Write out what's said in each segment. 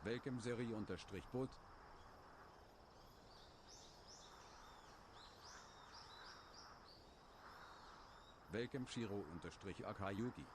Welcome Seri-Boot. Welcome Shiro-Akayuki.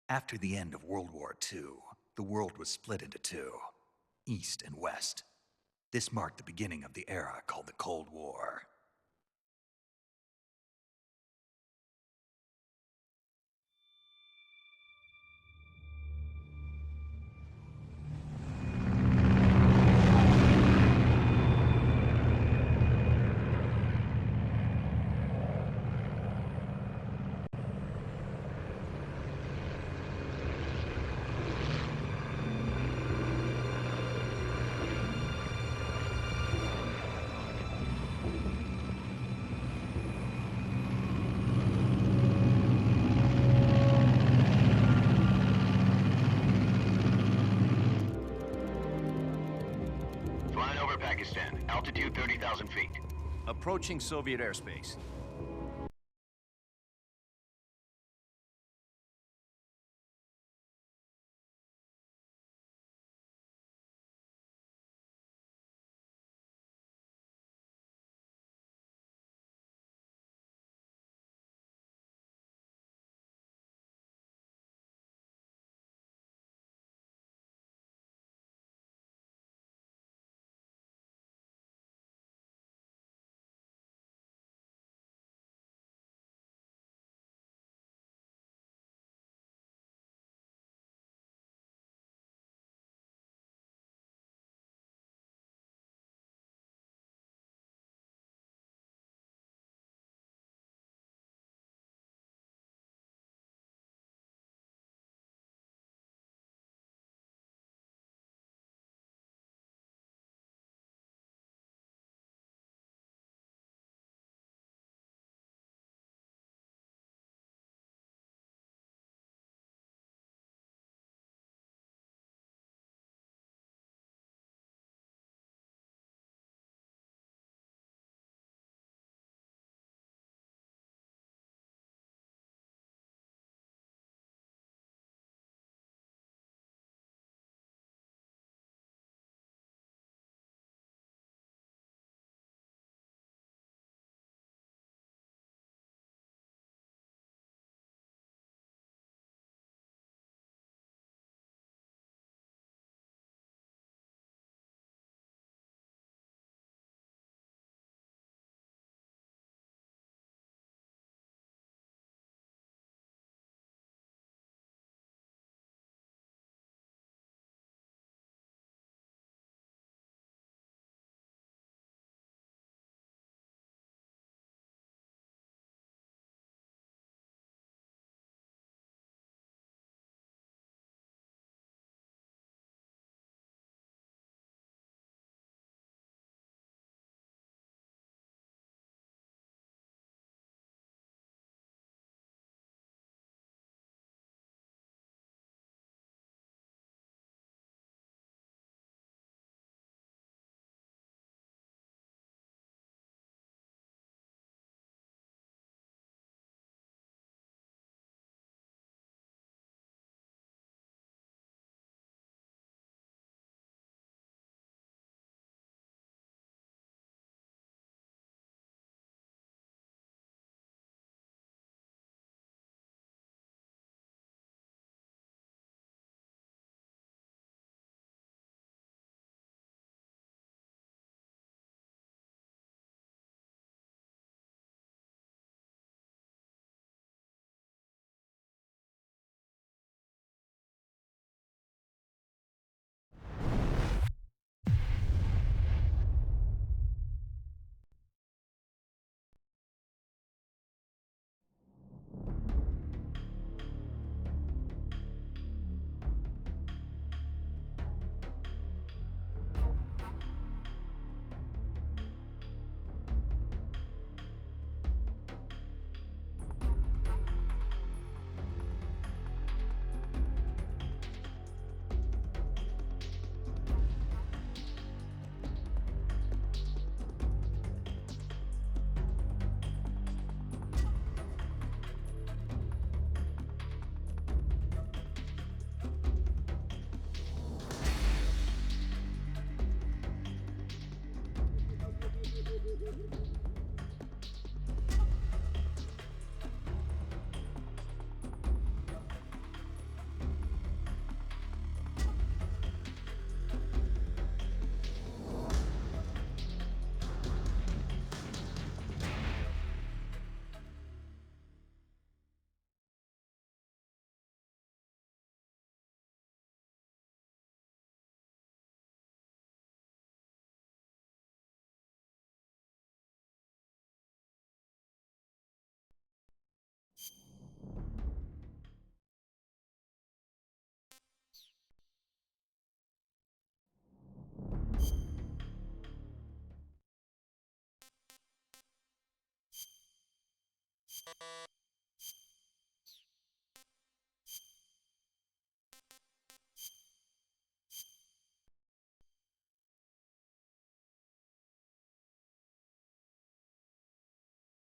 After the end of World War II, the world was split into two, East and West. This marked the beginning of the era called the Cold War. Flying over Pakistan, altitude 30,000 feet. Approaching Soviet airspace.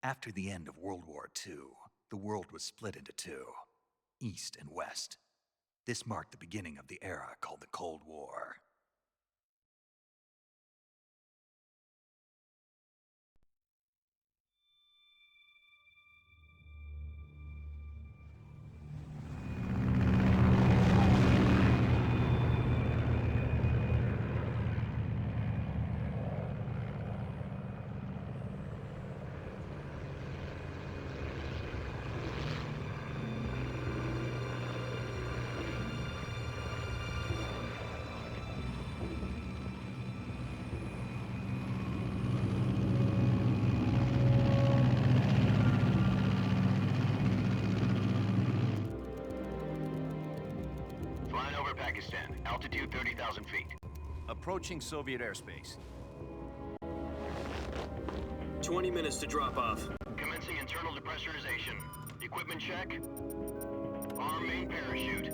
After the end of World War II, the world was split into two, East and West. This marked the beginning of the era called the Cold War. Flying over Pakistan. Altitude 30,000 feet. Approaching Soviet airspace. 20 minutes to drop off. Commencing internal depressurization. Equipment check. Arm main parachute.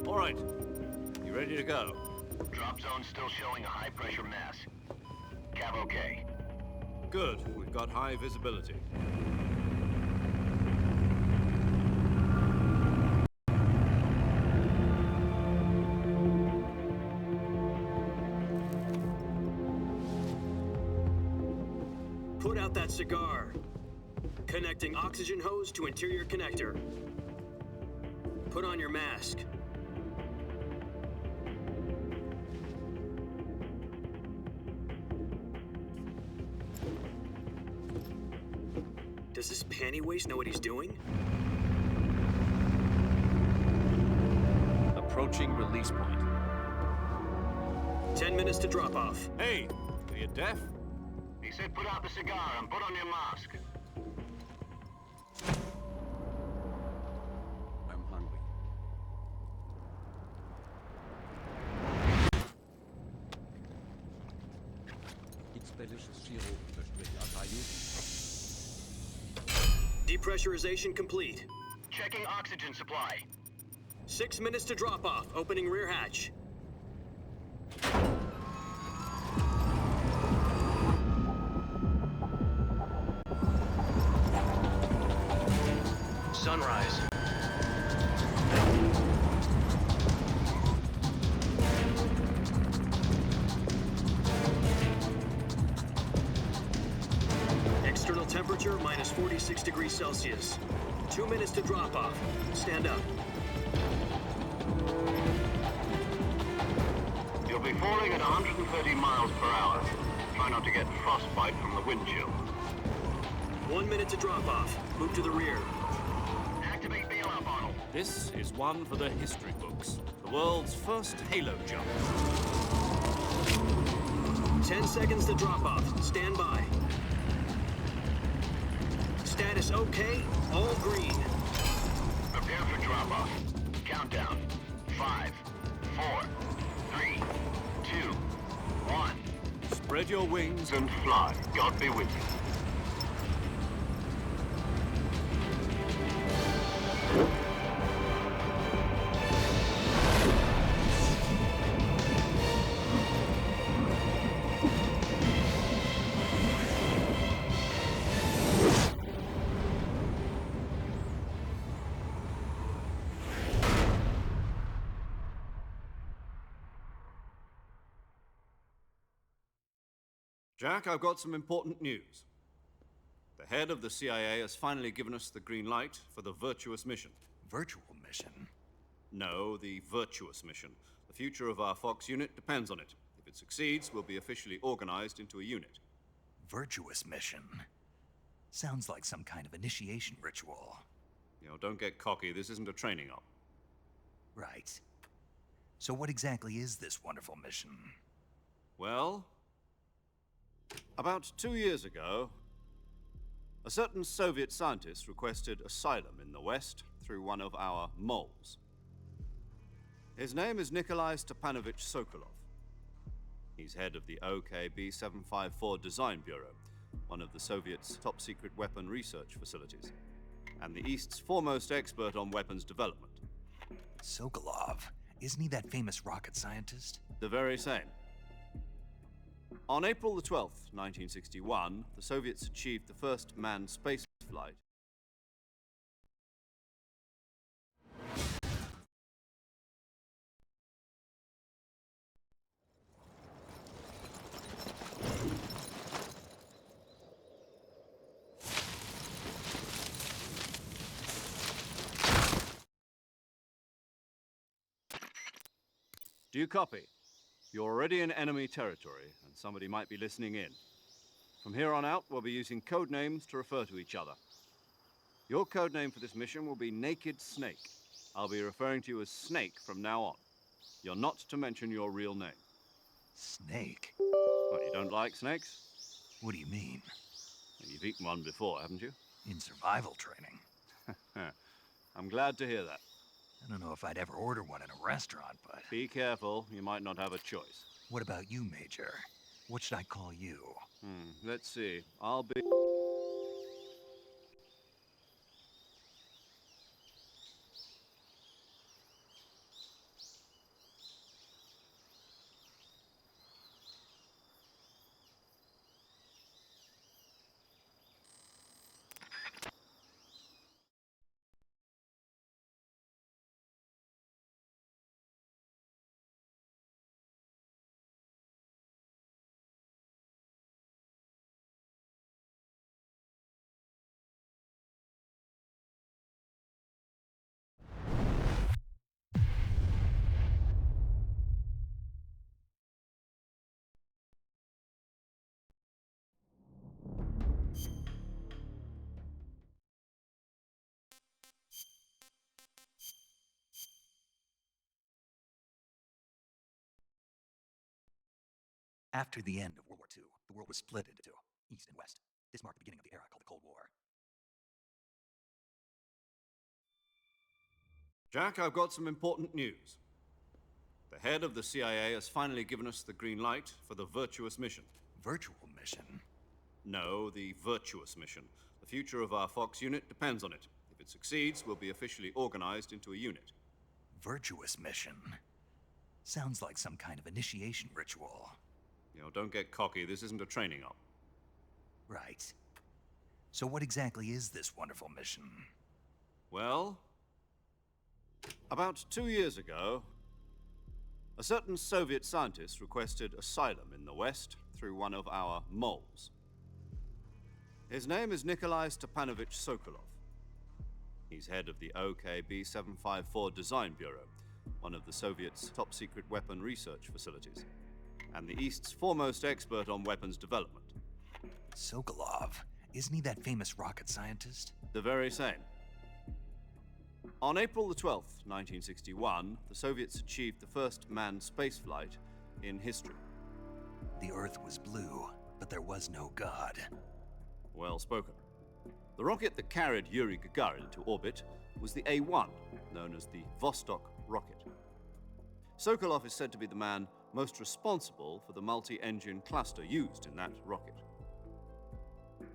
All right. You ready to go? Drop zone still showing a high pressure mass. Cav okay. Good. We've got high visibility. Put out that cigar. Connecting oxygen hose to interior connector. Put on your mask. Does this panty waste know what he's doing? Approaching release point. 10 minutes to drop off. Hey, are you deaf? He said put out the cigar and put on your mask. I'm hungry. It's delicious Shiro_Akayu. Depressurization complete. Checking oxygen supply. 6 minutes to drop off. Opening rear hatch. Sunrise. External temperature minus 46 degrees Celsius. 2 minutes to drop off. Stand up. You'll be falling at 130 miles per hour. Try not to get frostbite from the wind chill. 1 minute to drop off. Move to the rear. Activate bailout bottle. This is one for the history books. The world's first halo jump. 10 seconds to drop off. Stand by. Status okay. All green. Prepare for drop off. Countdown. 5, 4, 3, 2, 1. Spread your wings. And fly. God be with you. Jack, I've got some important news. The head of the CIA has finally given us the green light for the virtuous mission. Virtual mission? No, the virtuous mission. The future of our Fox unit depends on it. If it succeeds, we'll be officially organized into a unit. Virtuous mission? Sounds like some kind of initiation ritual. You know, don't get cocky. This isn't a training op. Right. So what exactly is this wonderful mission? Well, about 2 years ago, a certain Soviet scientist requested asylum in the West through one of our moles. His name is Nikolai Stepanovich Sokolov. He's head of the OKB 754 Design Bureau, one of the Soviets' top-secret weapon research facilities. and the East's foremost expert on weapons development. Sokolov, isn't he that famous rocket scientist? The very same. On April the 12th, 1961, the Soviets achieved the first manned space flight. Do you copy? You're already in enemy territory, and somebody might be listening in. From here on out, we'll be using code names to refer to each other. Your code name for this mission will be Naked Snake. I'll be referring to you as Snake from now on. You're not to mention your real name. Snake? What, you don't like snakes? What do you mean? You've eaten one before, haven't you? In survival training. I'm glad to hear that. I don't know if I'd ever order one in a restaurant, but... Be careful, you might not have a choice. What about you, Major? What should I call you? Let's see. I'll be... After the end of World War II, the world was split into two, East and West. This marked the beginning of the era called the Cold War. Jack, I've got some important news. The head of the CIA has finally given us the green light for the virtuous mission. Virtual mission? No, the virtuous mission. The future of our Fox unit depends on it. If it succeeds, we'll be officially organized into a unit. Virtuous mission? Sounds like some kind of initiation ritual. You know, don't get cocky. This isn't a training op. Right. So what exactly is this wonderful mission? Well, about 2 years ago, a certain Soviet scientist requested asylum in the West through one of our moles. His name is Nikolai Stepanovich Sokolov. He's head of the OKB 754 Design Bureau, one of the Soviets' top-secret weapon research facilities, and the East's foremost expert on weapons development. Sokolov, isn't he that famous rocket scientist? The very same. On April the 12th, 1961, the Soviets achieved the first manned spaceflight in history. The Earth was blue, but there was no God. Well spoken. The rocket that carried Yuri Gagarin to orbit was the A-1, known as the Vostok rocket. Sokolov is said to be the man most responsible for the multi-engine cluster used in that rocket.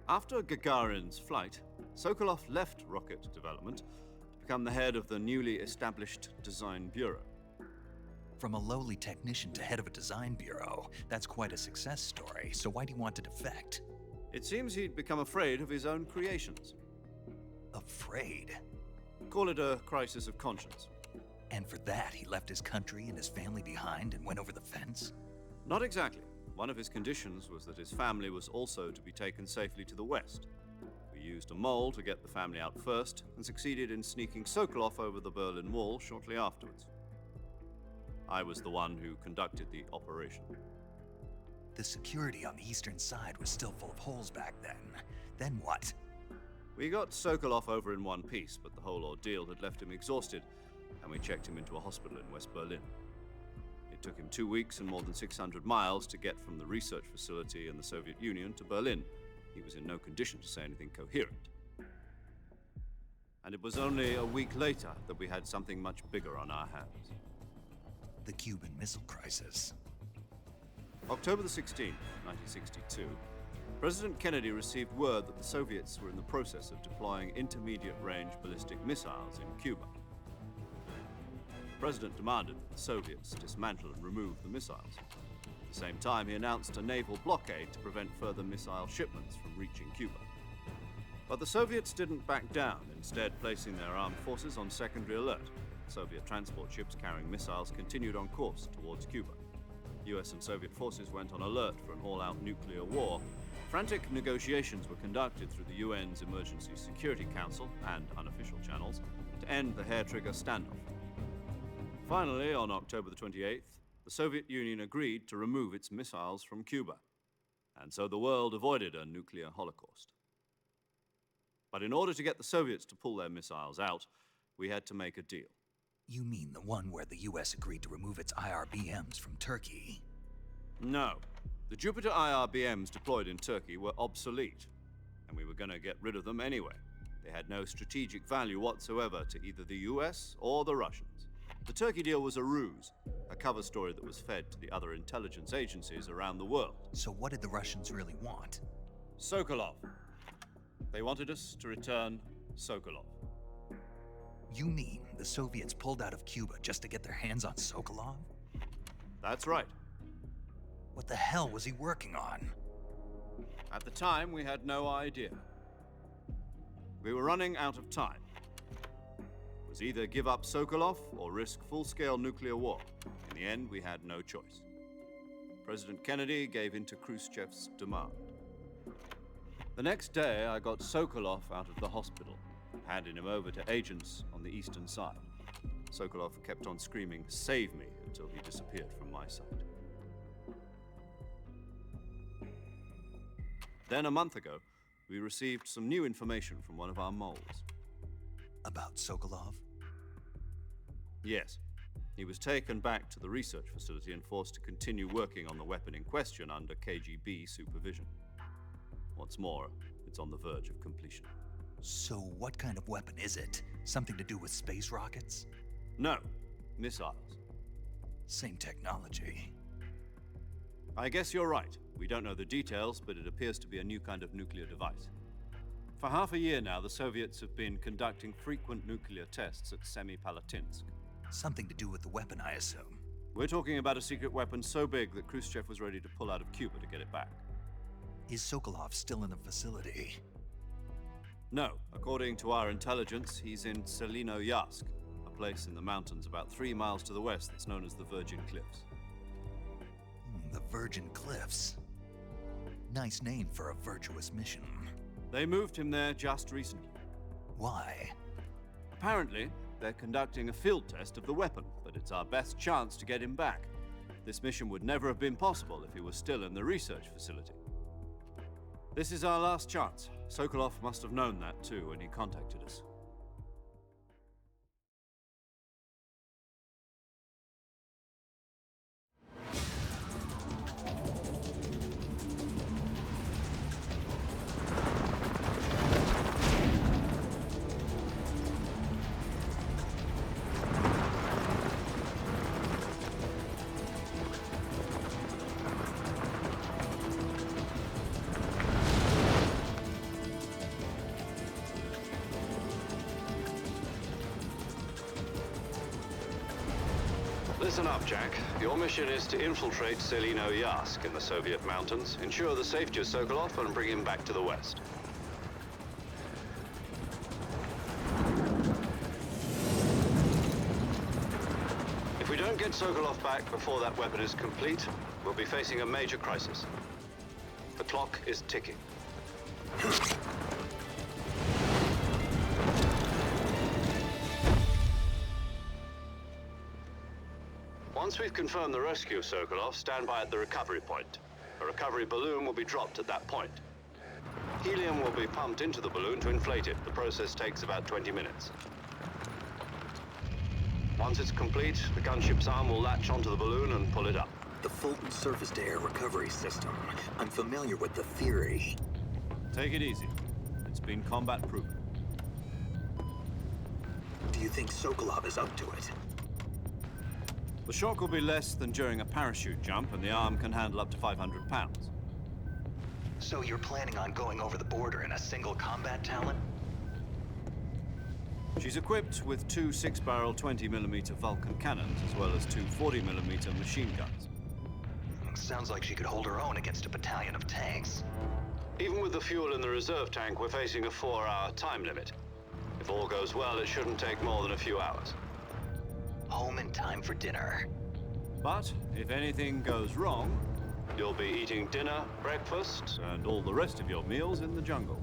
After Gagarin's flight, Sokolov left rocket development to become the head of the newly established Design Bureau. From a lowly technician to head of a design bureau, that's quite a success story, so why do you want to defect? It seems he'd become afraid of his own creations. Afraid? Call it a crisis of conscience. And for that, he left his country and his family behind and went over the fence? Not exactly. One of his conditions was that his family was also to be taken safely to the West. We used a mole to get the family out first and succeeded in sneaking Sokolov over the Berlin Wall shortly afterwards. I was the one who conducted the operation. The security on the eastern side was still full of holes back then. Then what? We got Sokolov over in one piece, but the whole ordeal had left him exhausted, and we checked him into a hospital in West Berlin. It took him 2 weeks and more than 600 miles to get from the research facility in the Soviet Union to Berlin. He was in no condition to say anything coherent. And it was only a week later that we had something much bigger on our hands. The Cuban Missile Crisis. October the 16th, 1962, President Kennedy received word that the Soviets were in the process of deploying intermediate-range ballistic missiles in Cuba. The President demanded that the Soviets dismantle and remove the missiles. At the same time, he announced a naval blockade to prevent further missile shipments from reaching Cuba. But the Soviets didn't back down, instead placing their armed forces on secondary alert. Soviet transport ships carrying missiles continued on course towards Cuba. US and Soviet forces went on alert for an all-out nuclear war. Frantic negotiations were conducted through the UN's Emergency Security Council and unofficial channels to end the hair-trigger standoff. Finally, on October the 28th, the Soviet Union agreed to remove its missiles from Cuba, and so the world avoided a nuclear holocaust. But in order to get the Soviets to pull their missiles out, we had to make a deal. You mean the one where the US agreed to remove its IRBMs from Turkey? No. The Jupiter IRBMs deployed in Turkey were obsolete, and we were going to get rid of them anyway. They had no strategic value whatsoever to either the US or the Russians. The Turkey deal was a ruse, a cover story that was fed to the other intelligence agencies around the world. So what did the Russians really want? Sokolov. They wanted us to return Sokolov. You mean the Soviets pulled out of Cuba just to get their hands on Sokolov? That's right. What the hell was he working on? At the time, we had no idea. We were running out of time. It was either give up Sokolov or risk full-scale nuclear war. In the end, we had no choice. President Kennedy gave in to Khrushchev's demand. The next day, I got Sokolov out of the hospital, handing him over to agents on the eastern side. Sokolov kept on screaming, "Save me," until he disappeared from my sight. Then, a month ago, we received some new information from one of our moles. About Sokolov? Yes. He was taken back to the research facility and forced to continue working on the weapon in question under KGB supervision. What's more, it's on the verge of completion. So what kind of weapon is it? Something to do with space rockets? No, missiles. Same technology. I guess you're right. We don't know the details, but it appears to be a new kind of nuclear device. For half a year now, the Soviets have been conducting frequent nuclear tests at Semipalatinsk. Something to do with the weapon, I assume. We're talking about a secret weapon so big that Khrushchev was ready to pull out of Cuba to get it back. Is Sokolov still in the facility? No. According to our intelligence, he's in Selino-Yarsk, a place in the mountains about 3 miles to the west that's known as the Virgin Cliffs. The Virgin Cliffs. Nice name for a virtuous mission. They moved him there just recently. Why? Apparently, they're conducting a field test of the weapon, but it's our best chance to get him back. This mission would never have been possible if he was still in the research facility. This is our last chance. Sokolov must have known that too when he contacted us. Listen up, Jack. Your mission is to infiltrate Selino-Yarsk in the Soviet mountains, ensure the safety of Sokolov, and bring him back to the West. If we don't get Sokolov back before that weapon is complete, we'll be facing a major crisis. The clock is ticking. Once we've confirmed the rescue of Sokolov, stand by at the recovery point. A recovery balloon will be dropped at that point. Helium will be pumped into the balloon to inflate it. The process takes about 20 minutes. Once it's complete, the gunship's arm will latch onto the balloon and pull it up. The Fulton surface-to-air recovery system. I'm familiar with the theory. Take it easy. It's been combat-proven. Do you think Sokolov is up to it? The shock will be less than during a parachute jump, and the arm can handle up to 500 pounds. So you're planning on going over the border in a single combat talent? She's equipped with two 6-barrel 20mm Vulcan cannons, as well as two 40mm machine guns. Sounds like she could hold her own against a battalion of tanks. Even with the fuel in the reserve tank, we're facing a 4-hour time limit. If all goes well, it shouldn't take more than a few hours. Home in time for dinner. But if anything goes wrong, You'll be eating dinner, breakfast. and all the rest of your meals in the jungle.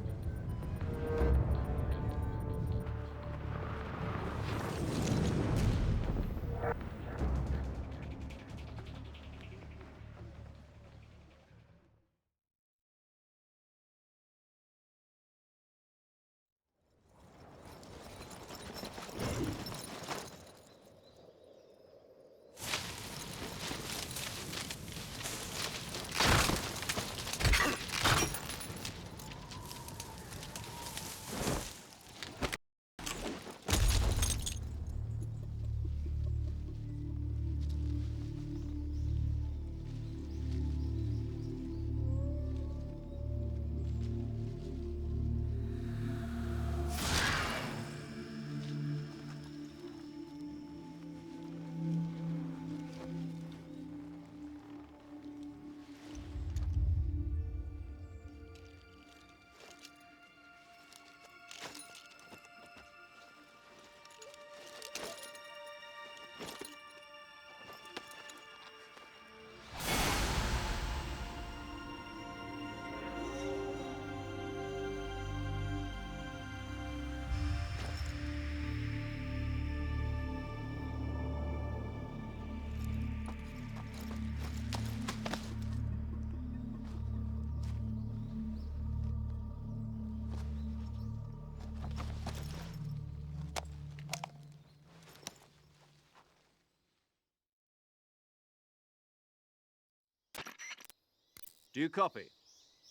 Do you copy?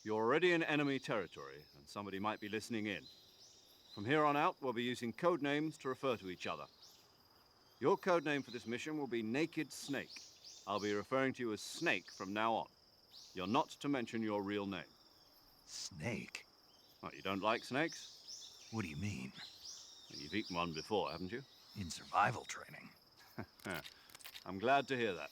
You're already in enemy territory, and somebody might be listening in. From here on out, we'll be using code names to refer to each other. Your code name for this mission will be Naked Snake. I'll be referring to you as Snake from now on. You're not to mention your real name. Snake? What, you don't like snakes? What do you mean? You've eaten one before, haven't you? In survival training? I'm glad to hear that.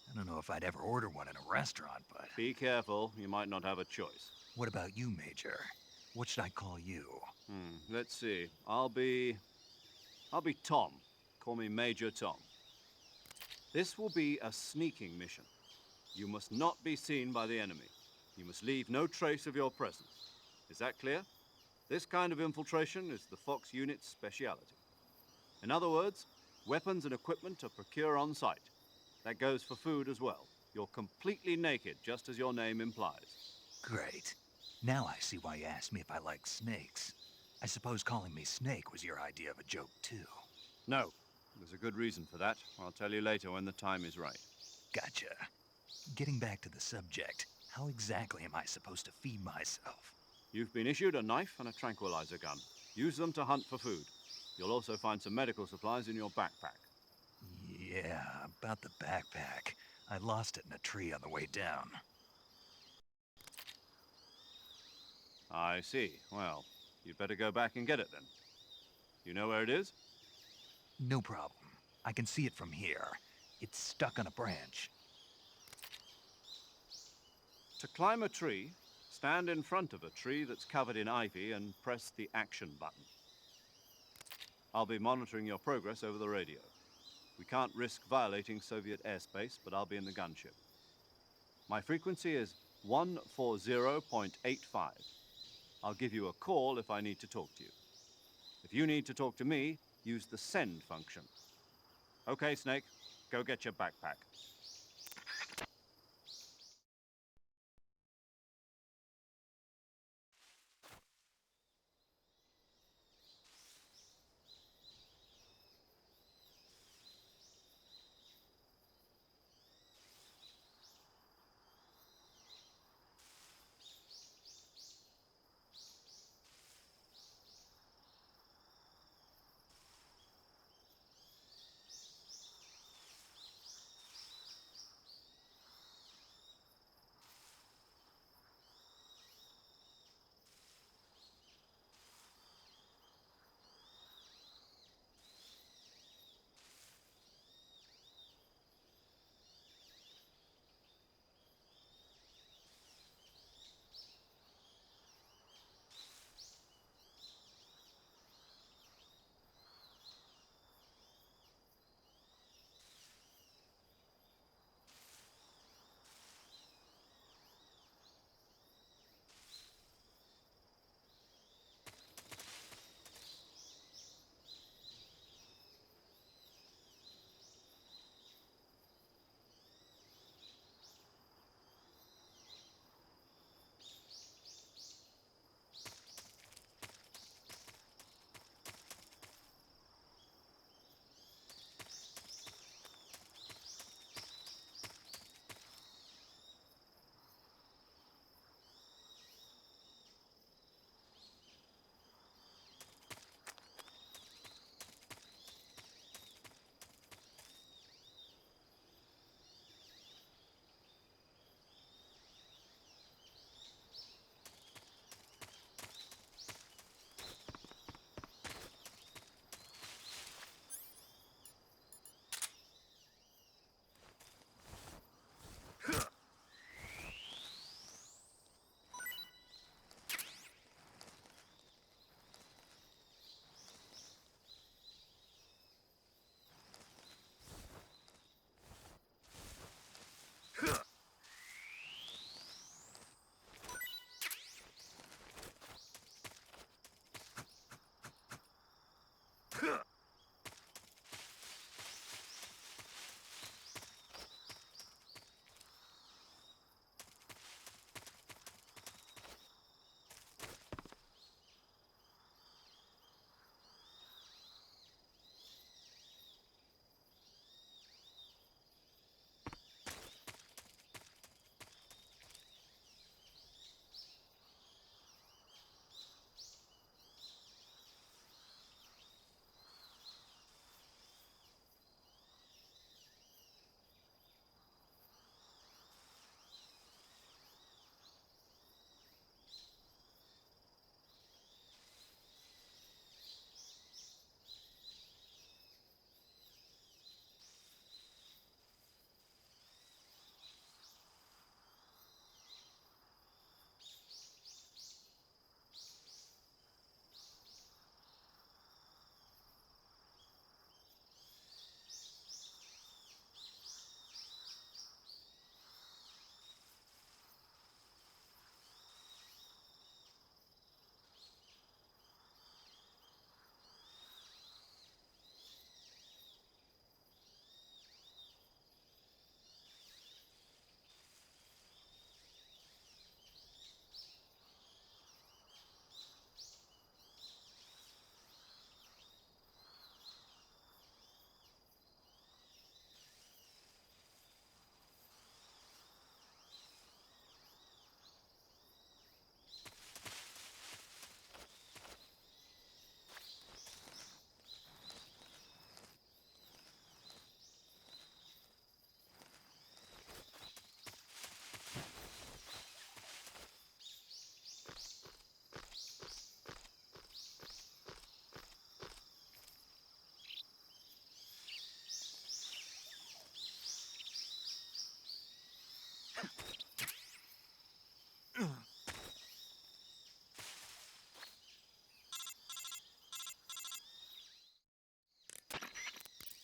I don't know if I'd ever order one in a restaurant, but... Be careful, you might not have a choice. What about you, Major? What should I call you? Let's see. I'll be Tom. Call me Major Tom. This will be a sneaking mission. You must not be seen by the enemy. You must leave no trace of your presence. Is that clear? This kind of infiltration is the Fox unit's speciality. In other words, weapons and equipment are procured on site. That goes for food as well. You're completely naked, just as your name implies. Great. Now I see why you asked me if I like snakes. I suppose calling me Snake was your idea of a joke, too. No. There's a good reason for that. I'll tell you later when the time is right. Gotcha. Getting back to the subject, how exactly am I supposed to feed myself? You've been issued a knife and a tranquilizer gun. Use them to hunt for food. You'll also find some medical supplies in your backpack. Yeah, about the backpack. I lost it in a tree on the way down. I see. Well, you'd better go back and get it then. You know where it is? No problem. I can see it from here. It's stuck on a branch. To climb a tree, stand in front of a tree that's covered in ivy and press the action button. I'll be monitoring your progress over the radio. We can't risk violating Soviet airspace, but I'll be in the gunship. My frequency is 140.85. I'll give you a call if I need to talk to you. If you need to talk to me, use the send function. Okay, Snake, go get your backpack.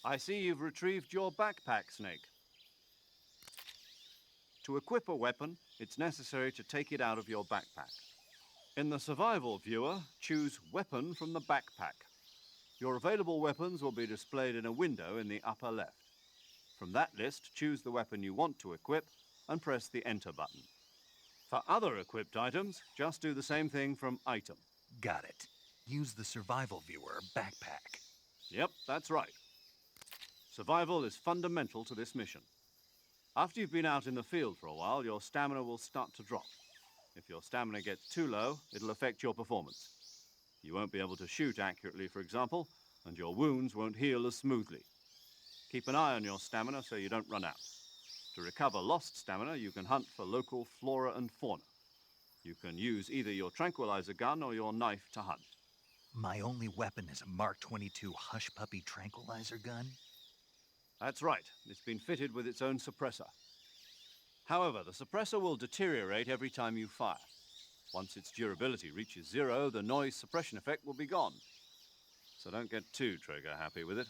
I see you've retrieved your backpack, Snake. To equip a weapon, it's necessary to take it out of your backpack. In the survival viewer, choose Weapon from the backpack. Your available weapons will be displayed in a window in the upper left. From that list, choose the weapon you want to equip and press the Enter button. For other equipped items, just do the same thing from Item. Got it. Use the survival viewer backpack. Yep, that's right. Survival is fundamental to this mission. After you've been out in the field for a while, your stamina will start to drop. If your stamina gets too low, it'll affect your performance. You won't be able to shoot accurately, for example, and your wounds won't heal as smoothly. Keep an eye on your stamina so you don't run out. To recover lost stamina, you can hunt for local flora and fauna. You can use either your tranquilizer gun or your knife to hunt. My only weapon is a Mark 22 Hush Puppy tranquilizer gun? That's right. It's been fitted with its own suppressor. However, the suppressor will deteriorate every time you fire. Once its durability reaches 0, the noise suppression effect will be gone. So don't get too trigger happy with it.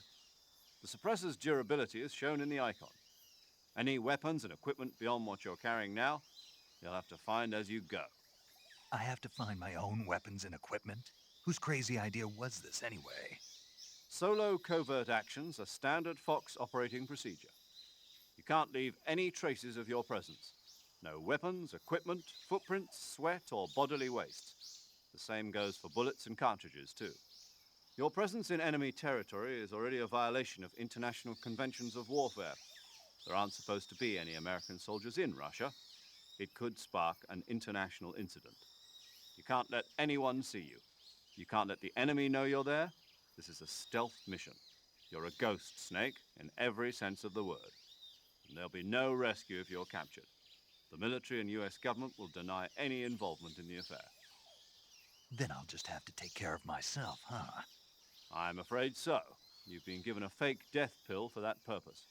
The suppressor's durability is shown in the icon. Any weapons and equipment beyond what you're carrying now, you'll have to find as you go. I have to find my own weapons and equipment? Whose crazy idea was this anyway? Solo covert actions are standard Fox operating procedure. You can't leave any traces of your presence. No weapons, equipment, footprints, sweat, or bodily waste. The same goes for bullets and cartridges, too. Your presence in enemy territory is already a violation of international conventions of warfare. There aren't supposed to be any American soldiers in Russia. It could spark an international incident. You can't let anyone see you. You can't let the enemy know you're there. This is a stealth mission. You're a ghost, Snake, in every sense of the word. And there'll be no rescue if you're captured. The military and US government will deny any involvement in the affair. Then I'll just have to take care of myself, huh? I'm afraid so. You've been given a fake death pill for that purpose.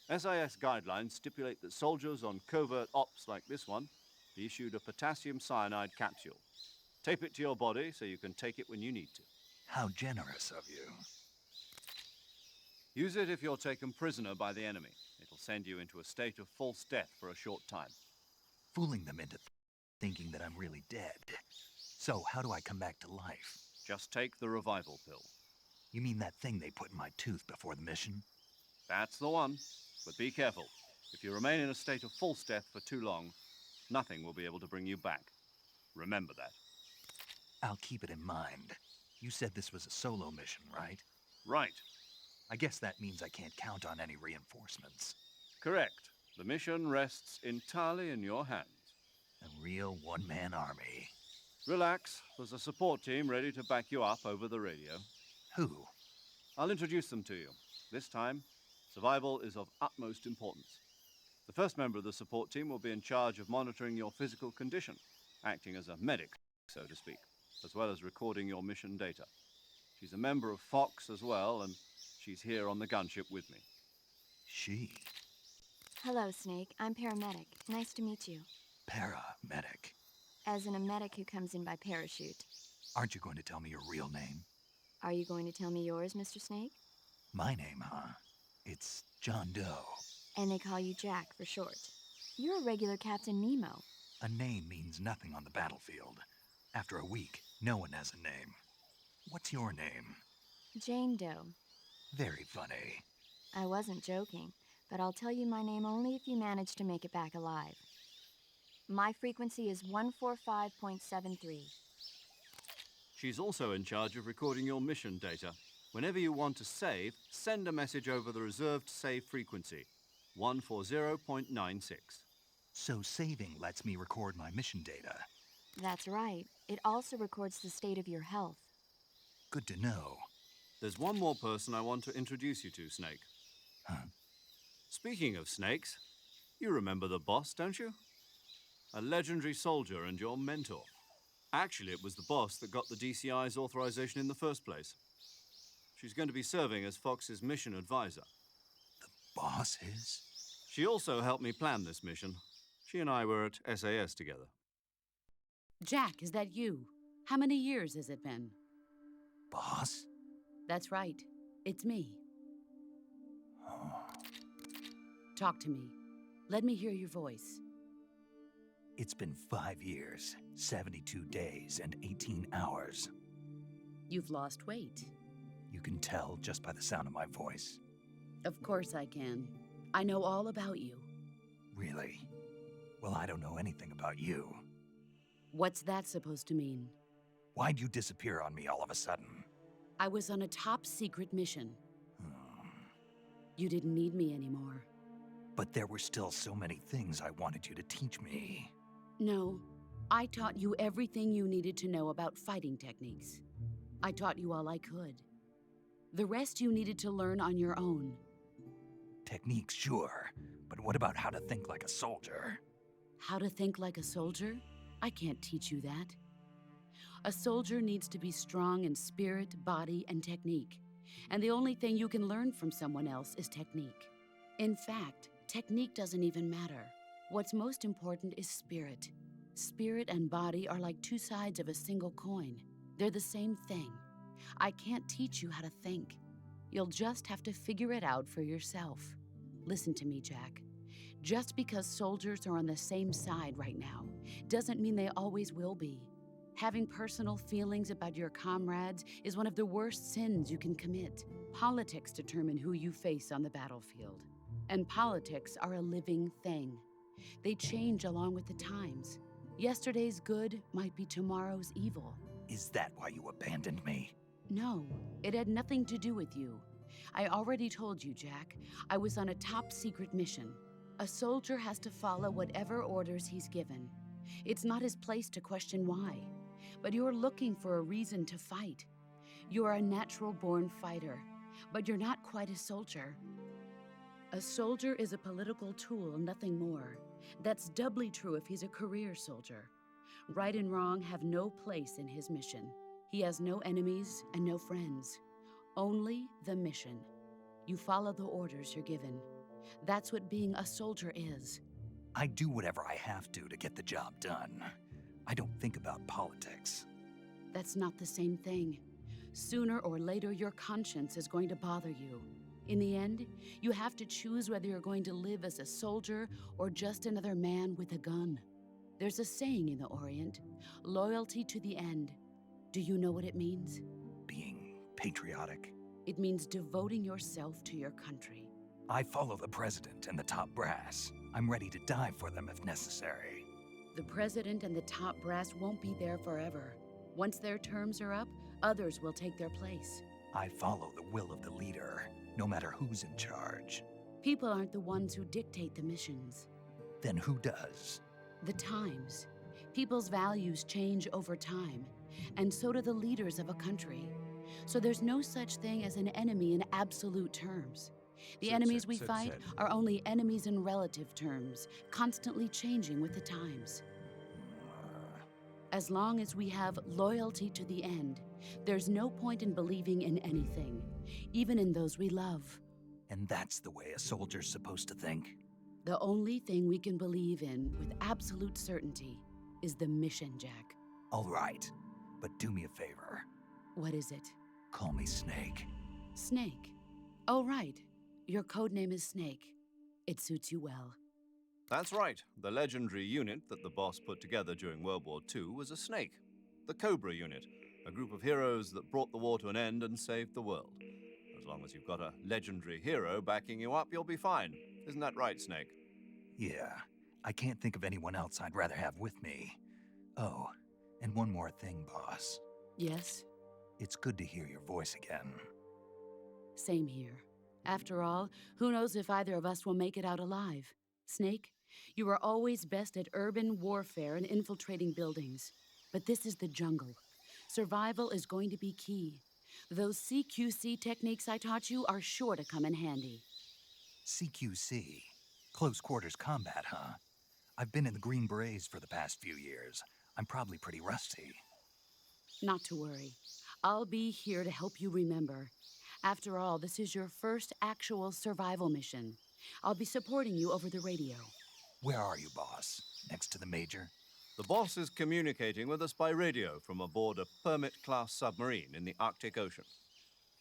SIS guidelines stipulate that soldiers on covert ops like this one be issued a potassium cyanide capsule. Tape it to your body so you can take it when you need to. How generous of you. Use it if you're taken prisoner by the enemy. It'll send you into a state of false death for a short time. Fooling them into thinking that I'm really dead. So how do I come back to life? Just take the revival pill. You mean that thing they put in my tooth before the mission? That's the one. But be careful. If you remain in a state of false death for too long, nothing will be able to bring you back. Remember that. I'll keep it in mind. You said this was a solo mission, right? Right. I guess that means I can't count on any reinforcements. Correct. The mission rests entirely in your hands. A real one-man army. Relax. There's a support team ready to back you up over the radio. Who? I'll introduce them to you. This time, survival is of utmost importance. The first member of the support team will be in charge of monitoring your physical condition, acting as a medic, so to speak, as well as recording your mission data. She's a member of Fox as well, and she's here on the gunship with me. She? Hello, Snake. I'm paramedic. Nice to meet you. Paramedic. As in a medic who comes in by parachute. Aren't you going to tell me your real name? Are you going to tell me yours, Mr. Snake? My name, huh? It's John Doe. And they call you Jack for short. You're a regular Captain Nemo. A name means nothing on the battlefield. After a week, no one has a name. What's your name? Jane Doe. Very funny. I wasn't joking, but I'll tell you my name only if you manage to make it back alive. My frequency is 145.73. She's also in charge of recording your mission data. Whenever you want to save, send a message over the reserved save frequency, 140.96. So saving lets me record my mission data. That's right. It also records the state of your health. Good to know. There's one more person I want to introduce you to, Snake. Huh? Speaking of snakes, you remember the boss, don't you? A legendary soldier and your mentor. Actually, it was the boss that got the DCI's authorization in the first place. She's going to be serving as Fox's mission advisor. The boss is? She also helped me plan this mission. She and I were at SAS together. Jack, is that you? How many years has it been? Boss? That's right. It's me. Talk to me. Let me hear your voice. It's been 5 years, 72 days, and 18 hours. You've lost weight. You can tell just by the sound of my voice. Of course I can. I know all about you. Really? Well, I don't know anything about you. What's that supposed to mean? Why'd you disappear on me all of a sudden? I was on a top-secret mission. Hmm. You didn't need me anymore. But there were still so many things I wanted you to teach me. No, I taught you everything you needed to know about fighting techniques. I taught you all I could. The rest you needed to learn on your own. Techniques, sure. But what about how to think like a soldier? How to think like a soldier? I can't teach you that. A soldier needs to be strong in spirit, body, and technique. And the only thing you can learn from someone else is technique. In fact, technique doesn't even matter. What's most important is spirit. Spirit and body are like two sides of a single coin. They're the same thing. I can't teach you how to think. You'll just have to figure it out for yourself. Listen to me, Jack. Just because soldiers are on the same side right now doesn't mean they always will be. Having personal feelings about your comrades is one of the worst sins you can commit. Politics determine who you face on the battlefield. And politics are a living thing. They change along with the times. Yesterday's good might be tomorrow's evil. Is that why you abandoned me? No, it had nothing to do with you. I already told you, Jack. I was on a top-secret mission. A soldier has to follow whatever orders he's given. It's not his place to question why. But you're looking for a reason to fight. You're a natural-born fighter, but you're not quite a soldier. A soldier is a political tool, nothing more. That's doubly true if he's a career soldier. Right and wrong have no place in his mission. He has no enemies and no friends. Only the mission. You follow the orders you're given. That's what being a soldier is. I do whatever I have to get the job done. I don't think about politics. That's not the same thing. Sooner or later, your conscience is going to bother you. In the end, you have to choose whether you're going to live as a soldier or just another man with a gun. There's a saying in the Orient, loyalty to the end. Do you know what it means? Being patriotic. It means devoting yourself to your country. I follow the president and the top brass. I'm ready to die for them if necessary. The president and the top brass won't be there forever. Once their terms are up, others will take their place. I follow the will of the leader, no matter who's in charge. People aren't the ones who dictate the missions. Then who does? The times. People's values change over time, and so do the leaders of a country. So there's no such thing as an enemy in absolute terms. The enemies we fight are only enemies in relative terms, constantly changing with the times. As long as we have loyalty to the end, there's no point in believing in anything, even in those we love. And that's the way a soldier's supposed to think? The only thing we can believe in with absolute certainty is the mission, Jack. All right, but do me a favor. What is it? Call me Snake. Snake. Oh, right. Your code name is Snake. It suits you well. That's right. The legendary unit that the boss put together during World War II was a snake. The Cobra unit, a group of heroes that brought the war to an end and saved the world. As long as you've got a legendary hero backing you up, you'll be fine. Isn't that right, Snake? Yeah, I can't think of anyone else I'd rather have with me. Oh, and one more thing, boss. Yes? It's good to hear your voice again. Same here. After all, who knows if either of us will make it out alive? Snake, you are always best at urban warfare and infiltrating buildings. But this is the jungle. Survival is going to be key. Those CQC techniques I taught you are sure to come in handy. CQC? Close quarters combat, huh? I've been in the Green Berets for the past few years. I'm probably pretty rusty. Not to worry. I'll be here to help you remember. After all, this is your first actual survival mission. I'll be supporting you over the radio. Where are you, boss? Next to the Major? The boss is communicating with us by radio from aboard a Permit-class submarine in the Arctic Ocean.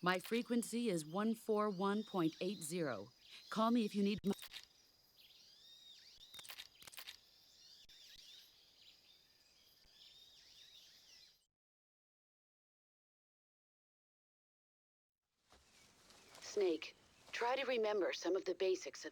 My frequency is 141.80. Call me if you need... Snake, try to remember some of the basics of...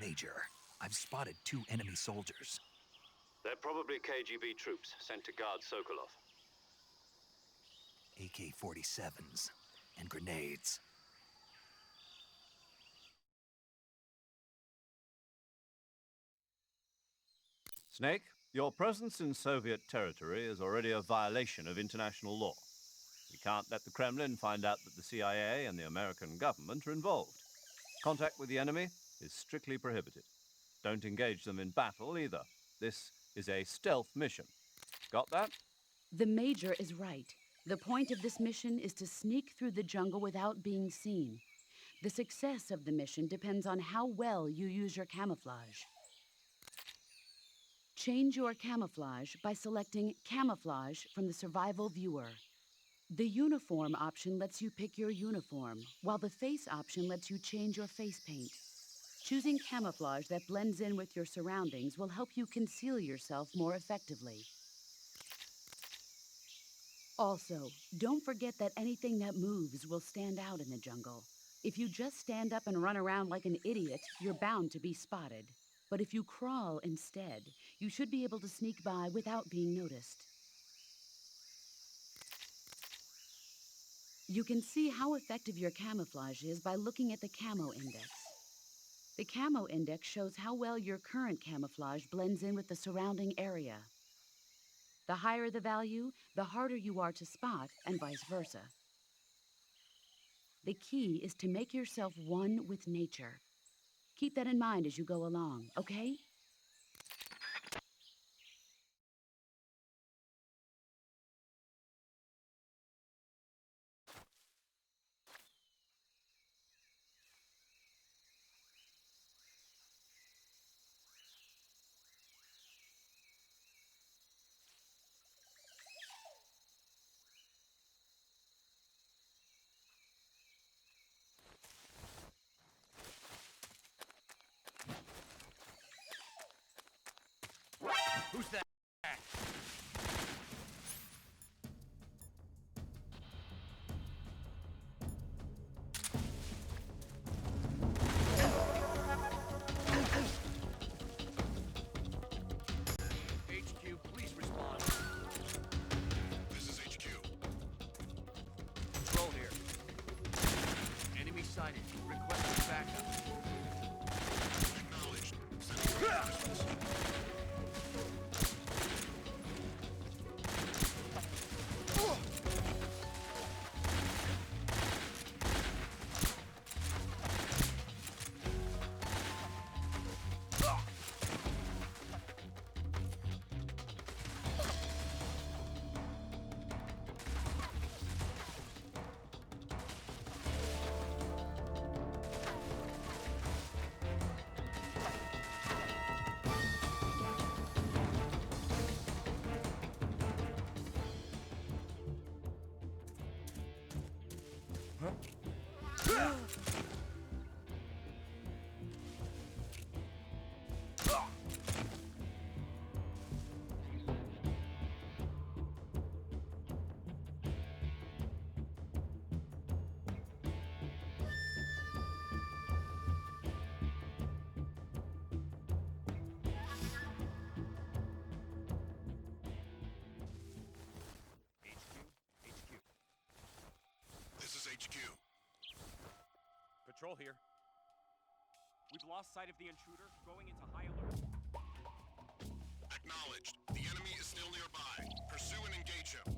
Major, I've spotted 2 enemy soldiers. They're probably KGB troops sent to guard Sokolov. AK-47s and grenades. Snake, your presence in Soviet territory is already a violation of international law. We can't let the Kremlin find out that the CIA and the American government are involved. Contact with the enemy is strictly prohibited. Don't engage them in battle either. This is a stealth mission. Got that? The Major is right. The point of this mission is to sneak through the jungle without being seen. The success of the mission depends on how well you use your camouflage. Change your camouflage by selecting Camouflage from the Survival Viewer. The Uniform option lets you pick your uniform, while the Face option lets you change your face paint. Choosing camouflage that blends in with your surroundings will help you conceal yourself more effectively. Also, don't forget that anything that moves will stand out in the jungle. If you just stand up and run around like an idiot, you're bound to be spotted. But if you crawl instead, you should be able to sneak by without being noticed. You can see how effective your camouflage is by looking at the Camo Index. The Camo Index shows how well your current camouflage blends in with the surrounding area. The higher the value, the harder you are to spot, and vice versa. The key is to make yourself one with nature. Keep that in mind as you go along, okay? This is HQ. Patrol here. We've lost sight of the intruder, going into high alert. Acknowledged. The enemy is still nearby. Pursue and engage him.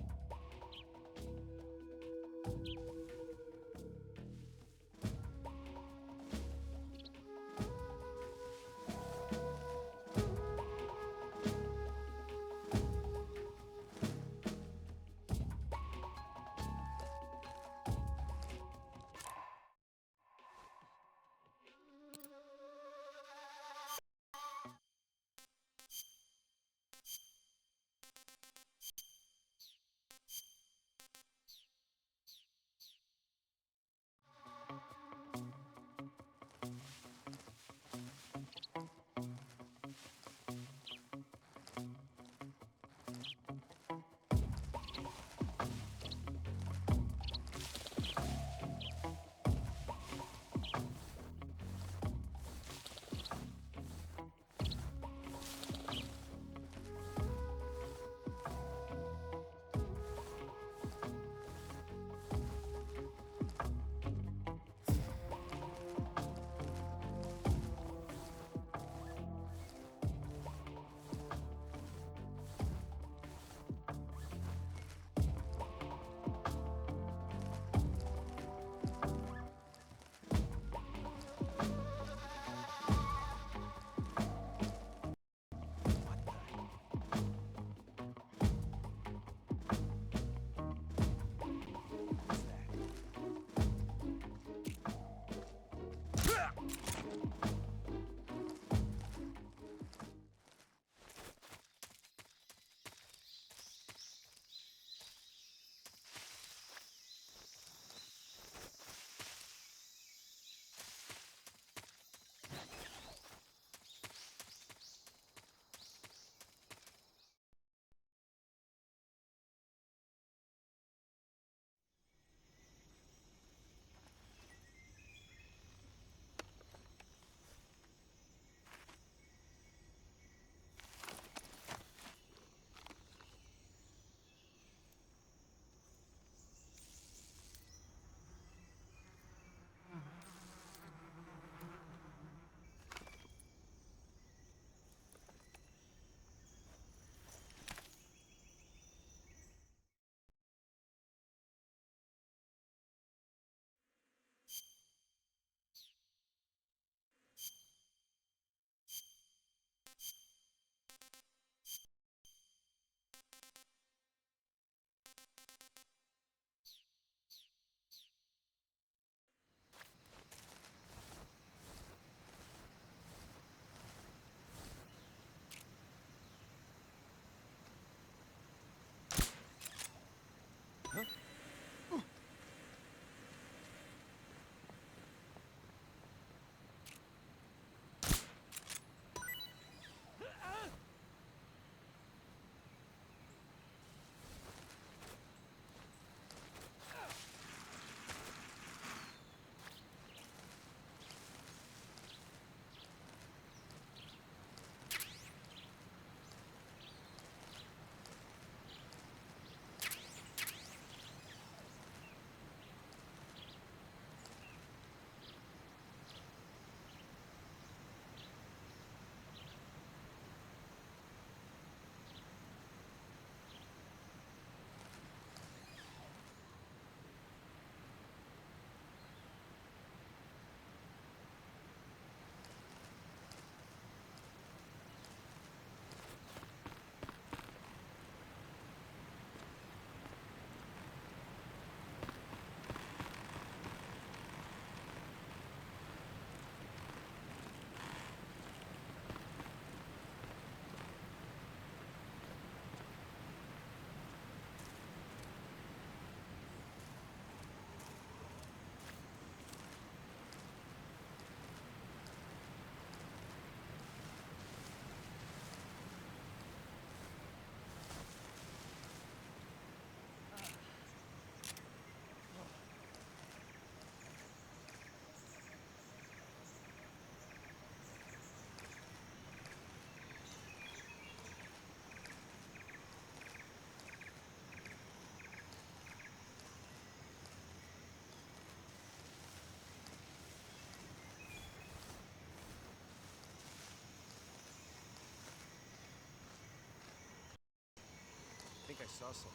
saw something.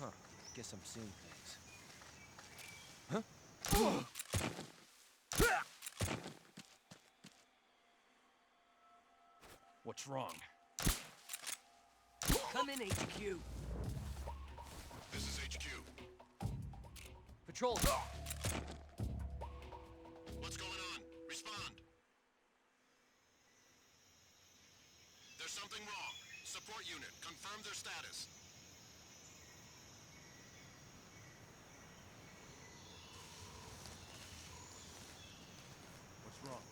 Huh. Guess I'm seeing things. Huh? What's wrong? Come in, HQ. This is HQ. Patrol. What's going on? Respond. There's something wrong. Support unit, confirm their status. What's wrong?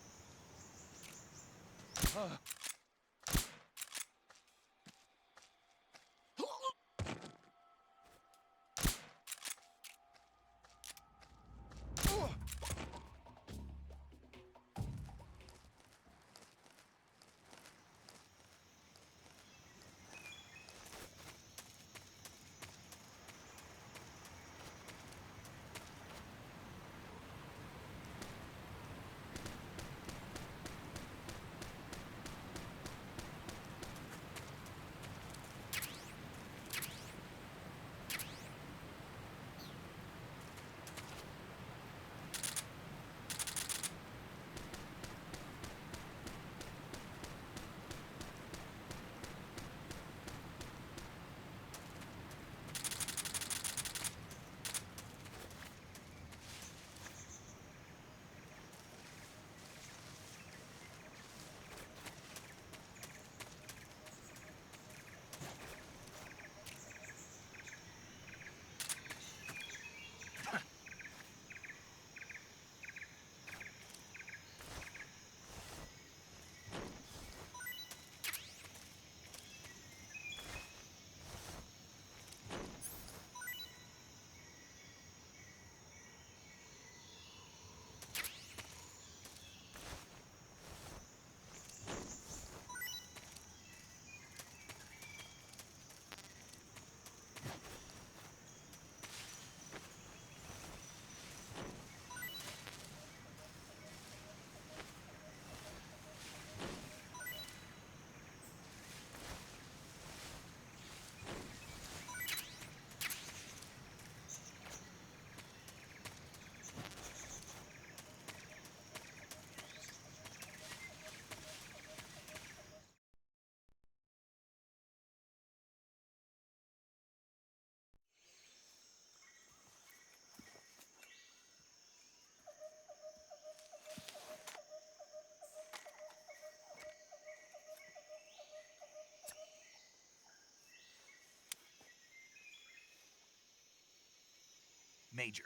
Major,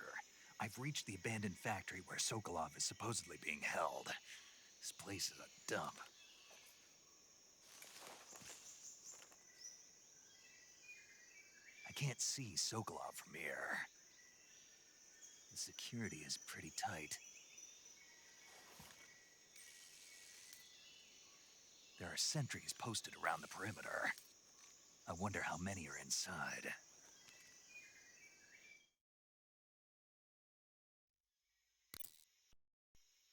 I've reached the abandoned factory where Sokolov is supposedly being held. This place is a dump. I can't see Sokolov from here. The security is pretty tight. There are sentries posted around the perimeter. I wonder how many are inside.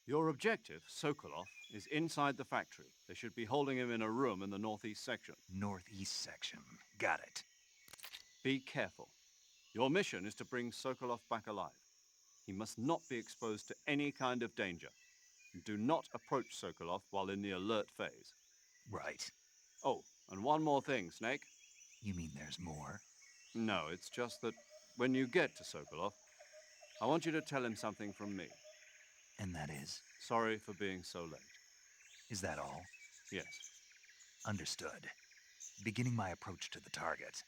Your objective, Sokolov, is inside the factory. They should be holding him in a room in the northeast section. Northeast section. Got it. Be careful. Your mission is to bring Sokolov back alive. He must not be exposed to any kind of danger. Do not approach Sokolov while in the alert phase. Right. Oh, and one more thing, Snake. You mean there's more? No, it's just that when you get to Sokolov, I want you to tell him something from me. And that is? Sorry for being so late. Is that all? Yes. Understood. Beginning my approach to the target.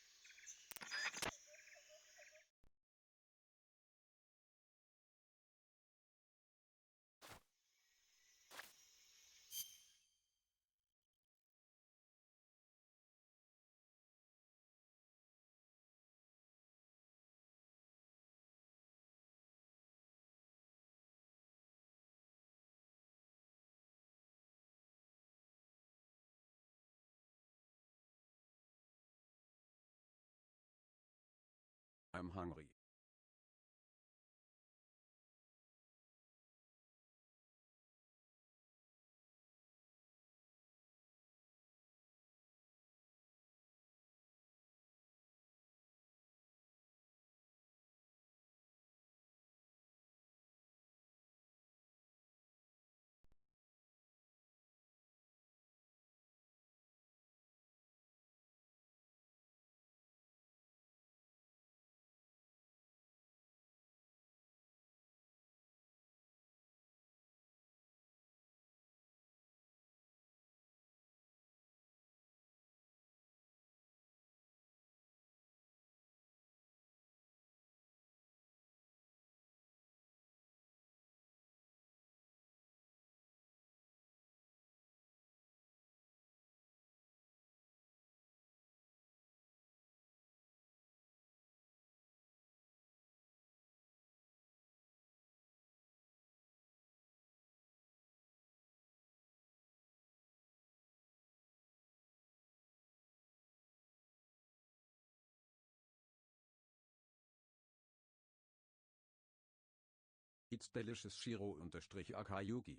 I'm hungry. It's delicious Shiro_Akayuki.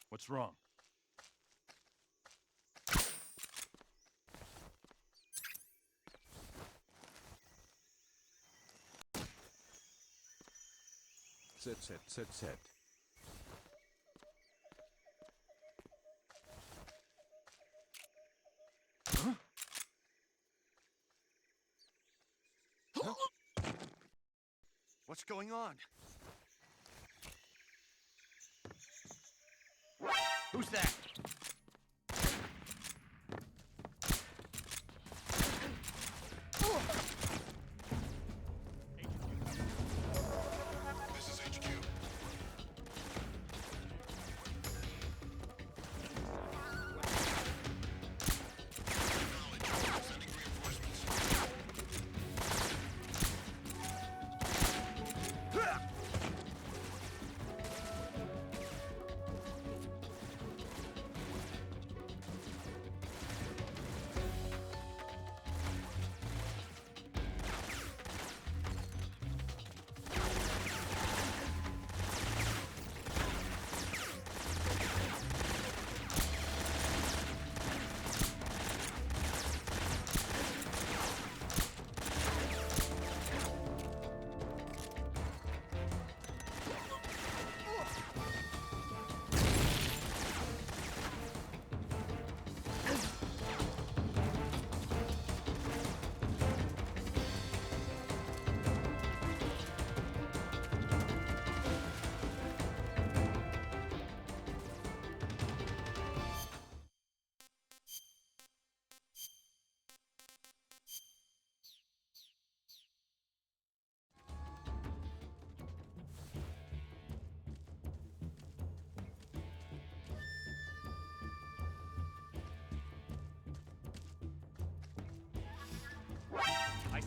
What's wrong? Z. What's going on? Who's that? This is HQ. Acknowledge. Sending reinforcements.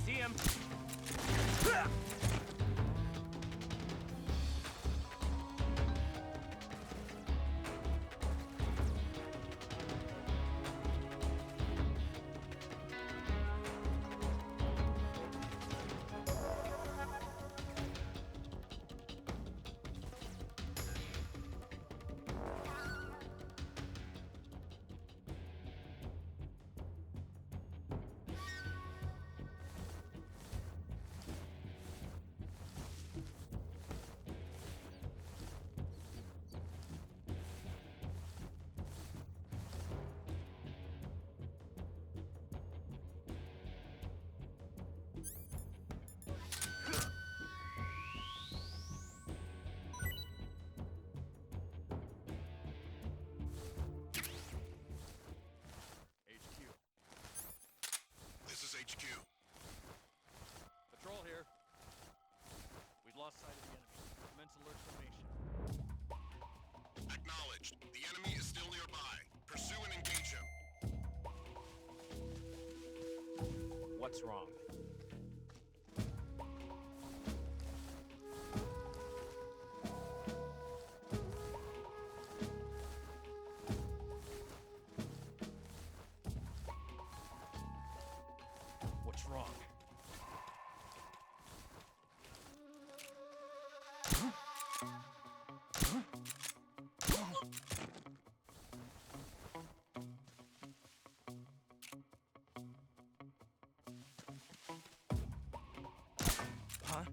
See him. This is HQ. Patrol here. We've lost sight of the enemy. Commence alert formation. Acknowledged. The enemy is still nearby. Pursue and engage him. What's wrong? What's wrong? Huh?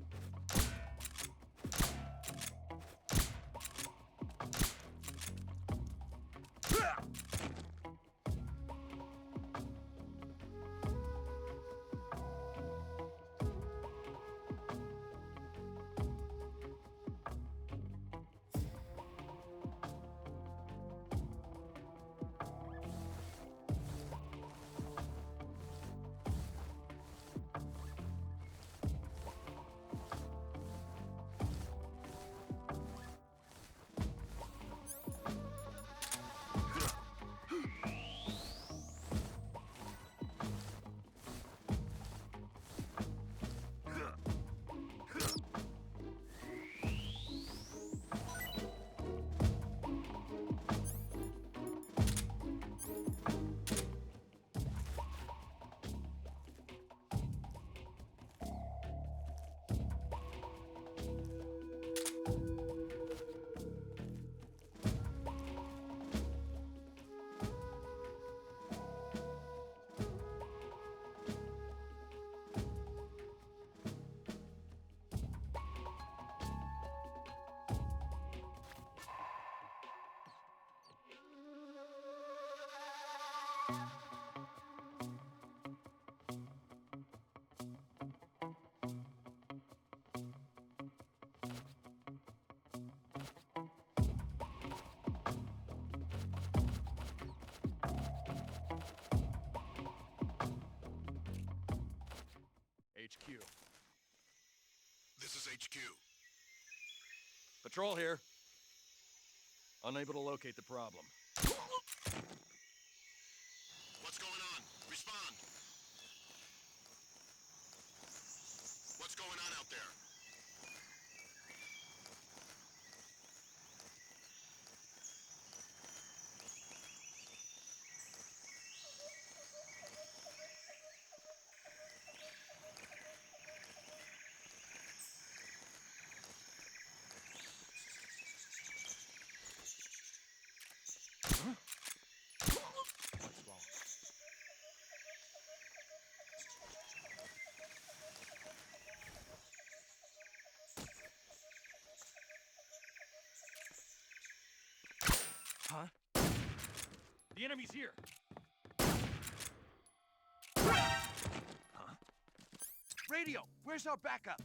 HQ. This is HQ. Patrol here. Unable to locate the problem. What's going on? Respond. What's going on out there? What's wrong? Huh? The enemy's here. Huh? Radio, where's our backup?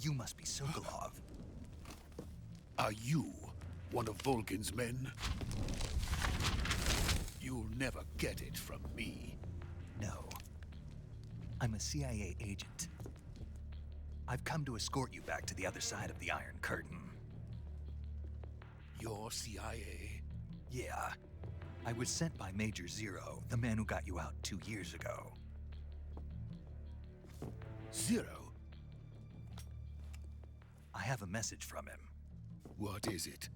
You must be Sokolov. Are you one of Volgin's men? You'll never get it from me. No. I'm a CIA agent. I've come to escort you back to the other side of the Iron Curtain. You're CIA? Yeah. I was sent by Major Zero, the man who got you out 2 years ago. Zero? I have a message from him. What is it?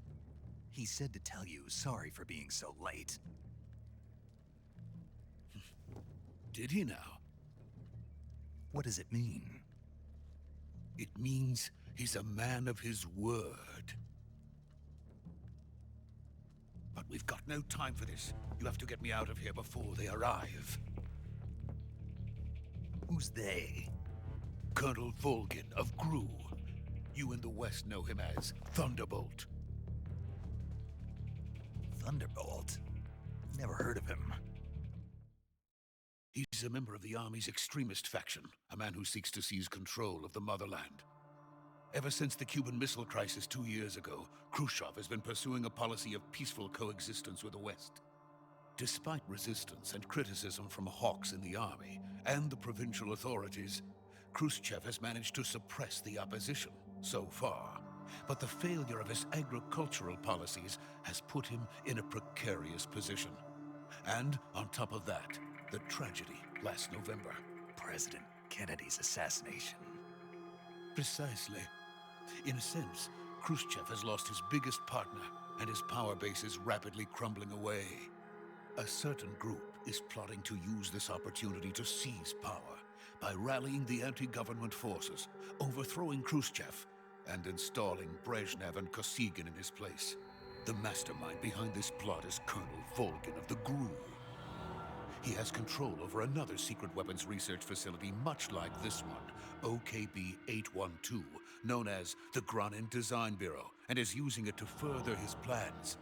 He said to tell you sorry for being so late. Did he now? What does it mean? It means he's a man of his word. But we've got no time for this. You have to get me out of here before they arrive. Who's they? Colonel Volgin of Gru. You in the West know him as Thunderbolt. Thunderbolt? Never heard of him. He's a member of the Army's extremist faction, a man who seeks to seize control of the motherland. Ever since the Cuban Missile Crisis 2 years ago, Khrushchev has been pursuing a policy of peaceful coexistence with the West. Despite resistance and criticism from hawks in the army and the provincial authorities, Khrushchev has managed to suppress the opposition so far. But the failure of his agricultural policies has put him in a precarious position. And on top of that, the tragedy last November. President Kennedy's assassination. Precisely. In a sense, Khrushchev has lost his biggest partner, and his power base is rapidly crumbling away. A certain group is plotting to use this opportunity to seize power by rallying the anti-government forces, overthrowing Khrushchev, and installing Brezhnev and Kosygin in his place. The mastermind behind this plot is Colonel Volgin of the GRU. He has control over another secret weapons research facility much like this one, OKB-812, known as the Granin Design Bureau, and is using it to further his plans.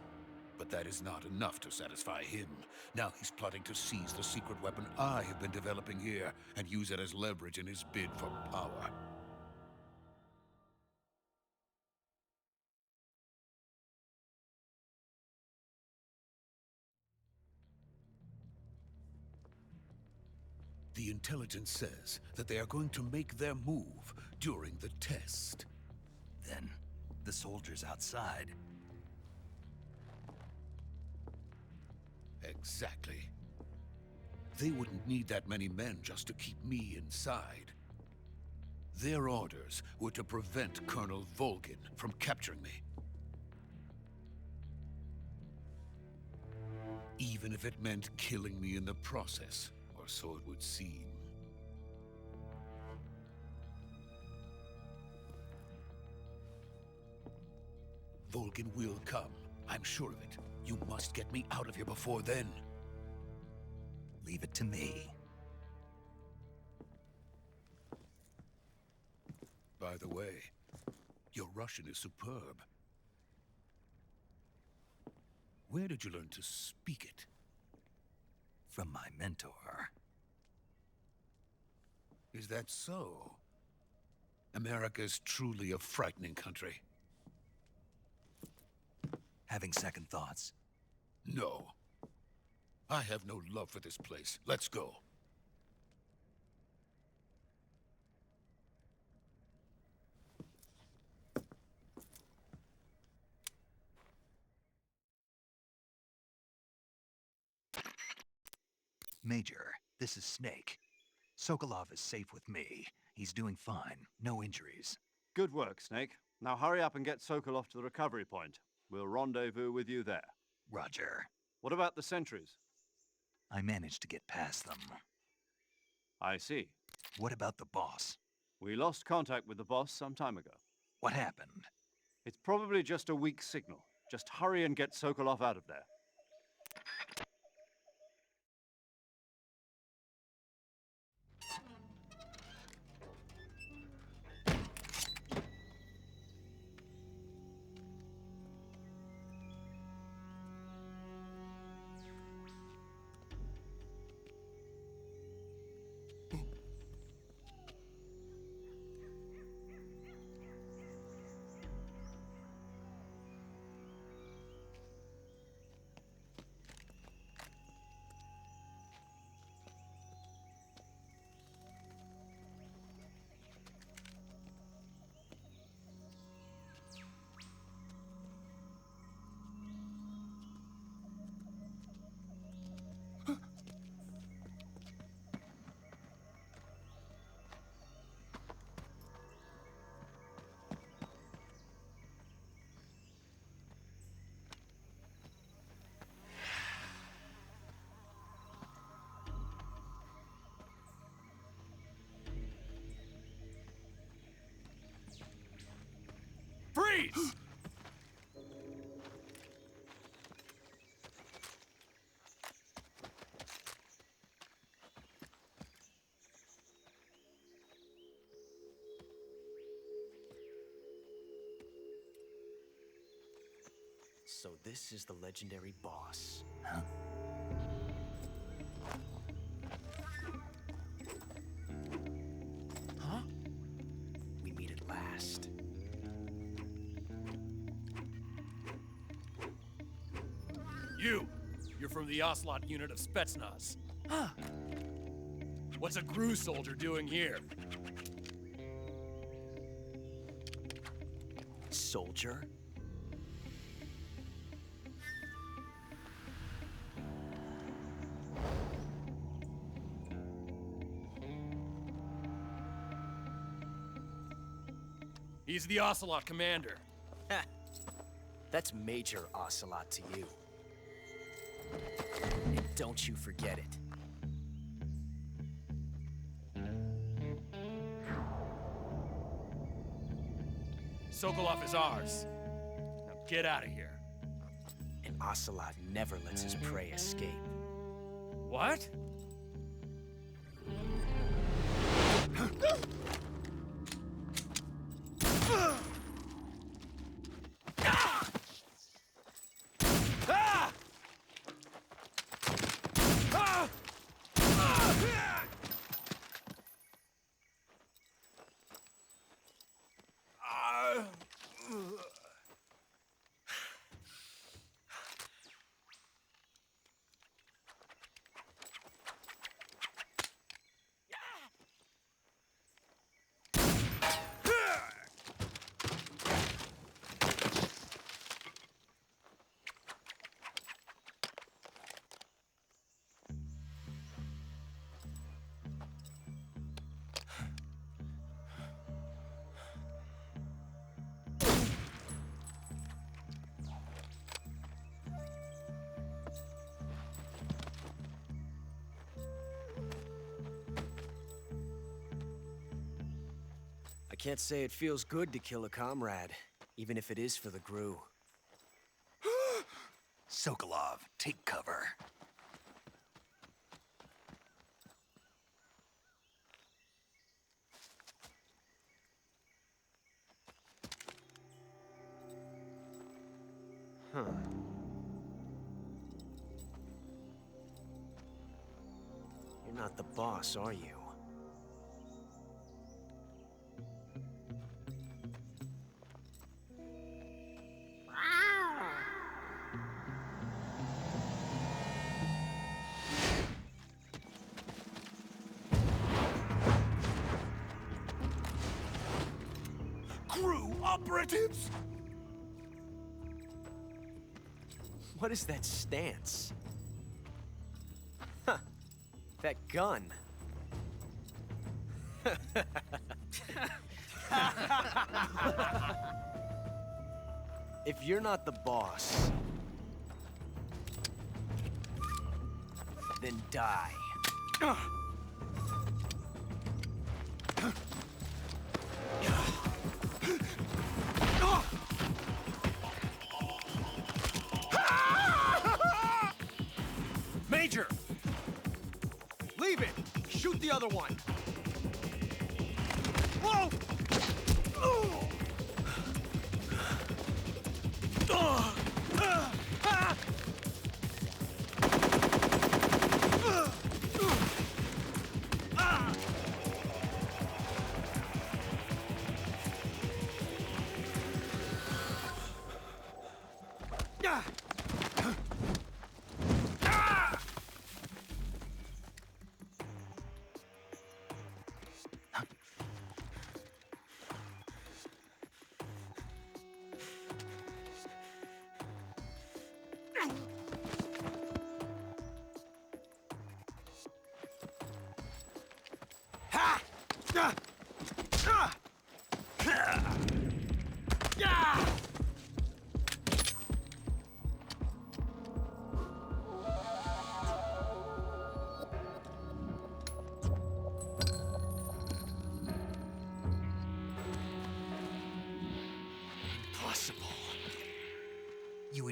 But that is not enough to satisfy him. Now he's plotting to seize the secret weapon I have been developing here and use it as leverage in his bid for power. The intelligence says that they are going to make their move during the test. Then, the soldiers outside. Exactly. They wouldn't need that many men just to keep me inside. Their orders were to prevent Colonel Volgin from capturing me. Even if it meant killing me in the process, or so it would seem. Volgin will come. I'm sure of it. You must get me out of here before then. Leave it to me. By the way, your Russian is superb. Where did you learn to speak it? From my mentor. Is that so? America's truly a frightening country. Having second thoughts? No. I have no love for this place. Let's go. Major, this is Snake. Sokolov is safe with me. He's doing fine. No injuries. Good work, Snake. Now hurry up and get Sokolov to the recovery point. We'll rendezvous with you there. Roger. What about the sentries? I managed to get past them. I see. What about the boss? We lost contact with the boss some time ago. What happened? It's probably just a weak signal. Just hurry and get Sokolov out of there. Please! So this is the legendary boss. Huh? Huh? We meet at last. You're from the Ocelot unit of Spetsnaz. Huh. What's a Gru soldier doing here? Soldier? He's the Ocelot commander. That's Major Ocelot to you. And don't you forget it. Sokolov is ours. Now get out of here. And Ocelot never lets his prey escape. What? I can't say it feels good to kill a comrade, even if it is for the Gru. Sokolov, take cover. Huh. You're not the boss, are you? Gru operatives? What is that stance? Huh. That gun. If you're not the boss, then die. Major! Leave it! Shoot the other one! Whoa!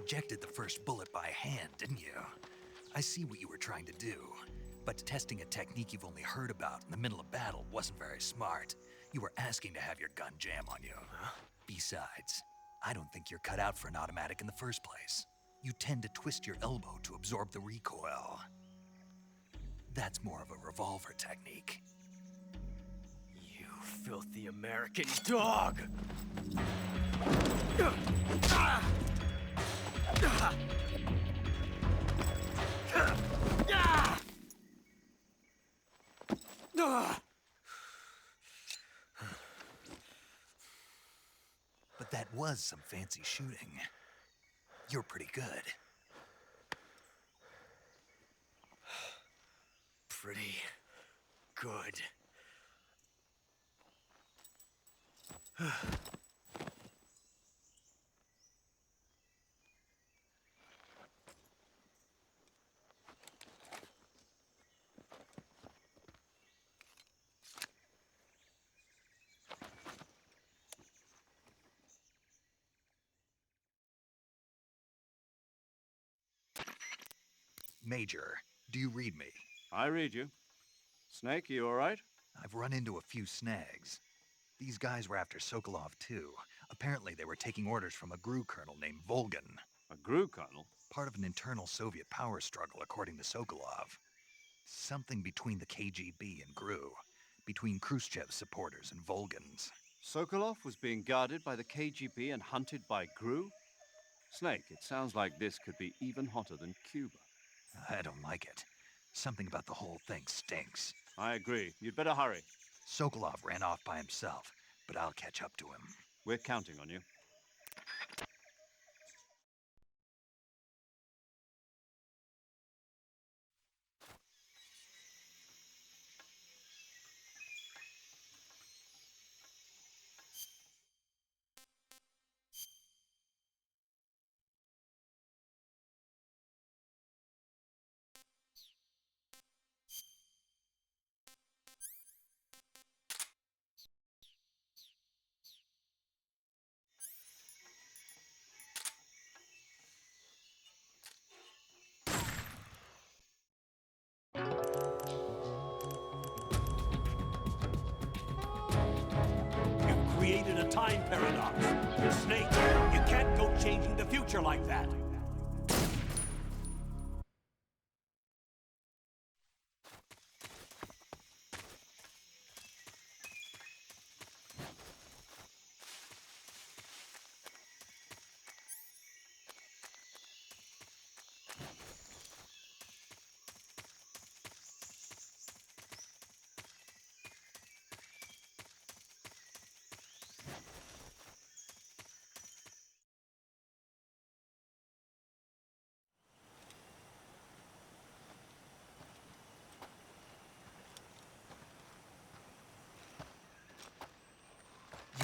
ejected the first bullet by hand, didn't you? I see what you were trying to do. But testing a technique you've only heard about in the middle of battle wasn't very smart. You were asking to have your gun jam on you. Huh? Besides, I don't think you're cut out for an automatic in the first place. You tend to twist your elbow to absorb the recoil. That's more of a revolver technique. You filthy American dog! But that was some fancy shooting. You're pretty good. Pretty good. Major, do you read me? I read you. Snake, you all right? I've run into a few snags. These guys were after Sokolov, too. Apparently they were taking orders from a GRU colonel named Volgan. A GRU colonel? Part of an internal Soviet power struggle, according to Sokolov. Something between the KGB and GRU. Between Khrushchev's supporters and Volgan's. Sokolov was being guarded by the KGB and hunted by GRU? Snake, it sounds like this could be even hotter than Cuba. I don't like it. Something about the whole thing stinks. I agree. You'd better hurry. Sokolov ran off by himself, but I'll catch up to him. We're counting on you. Created a time paradox. Snake, you can't go changing the future like that.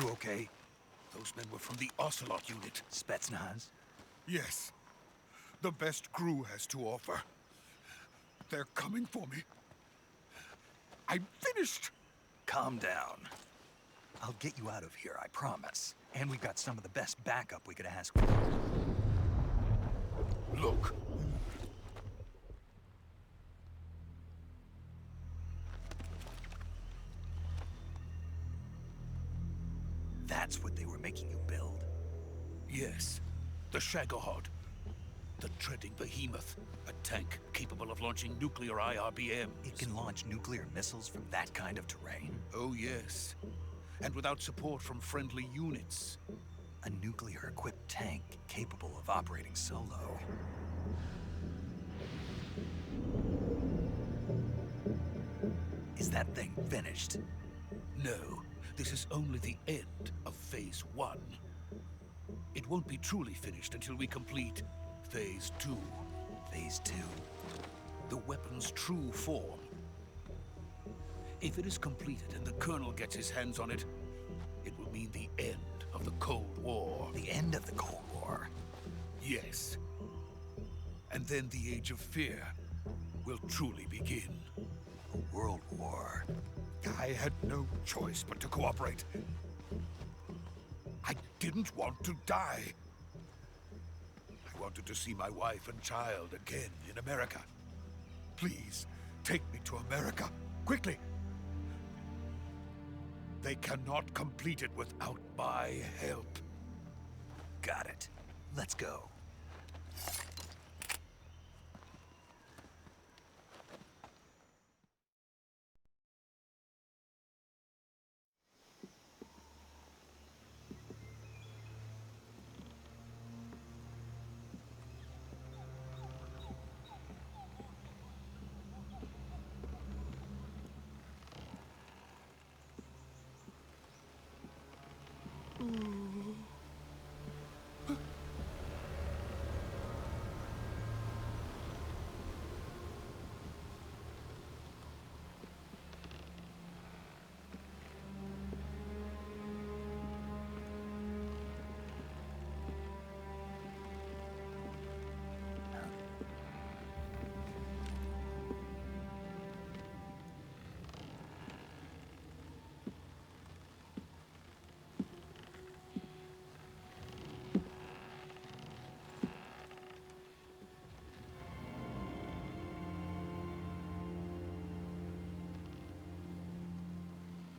You okay? Those men were from the Ocelot unit. Spetsnaz? Yes. The best GRU has to offer. They're coming for me. I'm finished! Calm down. I'll get you out of here, I promise. And we've got some of the best backup we could ask for. Look. That's what they were making you build? Yes. The Shagohod. The treading behemoth. A tank capable of launching nuclear IRBMs. It can launch nuclear missiles from that kind of terrain? Oh, yes. And without support from friendly units. A nuclear-equipped tank capable of operating solo. Is that thing finished? No. This is only the end of Phase 1. It won't be truly finished until we complete Phase 2. Phase 2? The weapon's true form. If it is completed and the Colonel gets his hands on it, it will mean the end of the Cold War. The end of the Cold War? Yes. And then the Age of Fear will truly begin. A world war. I had no choice but to cooperate. I didn't want to die. I wanted to see my wife and child again in America. Please, take me to America, quickly. They cannot complete it without my help. Got it. Let's go.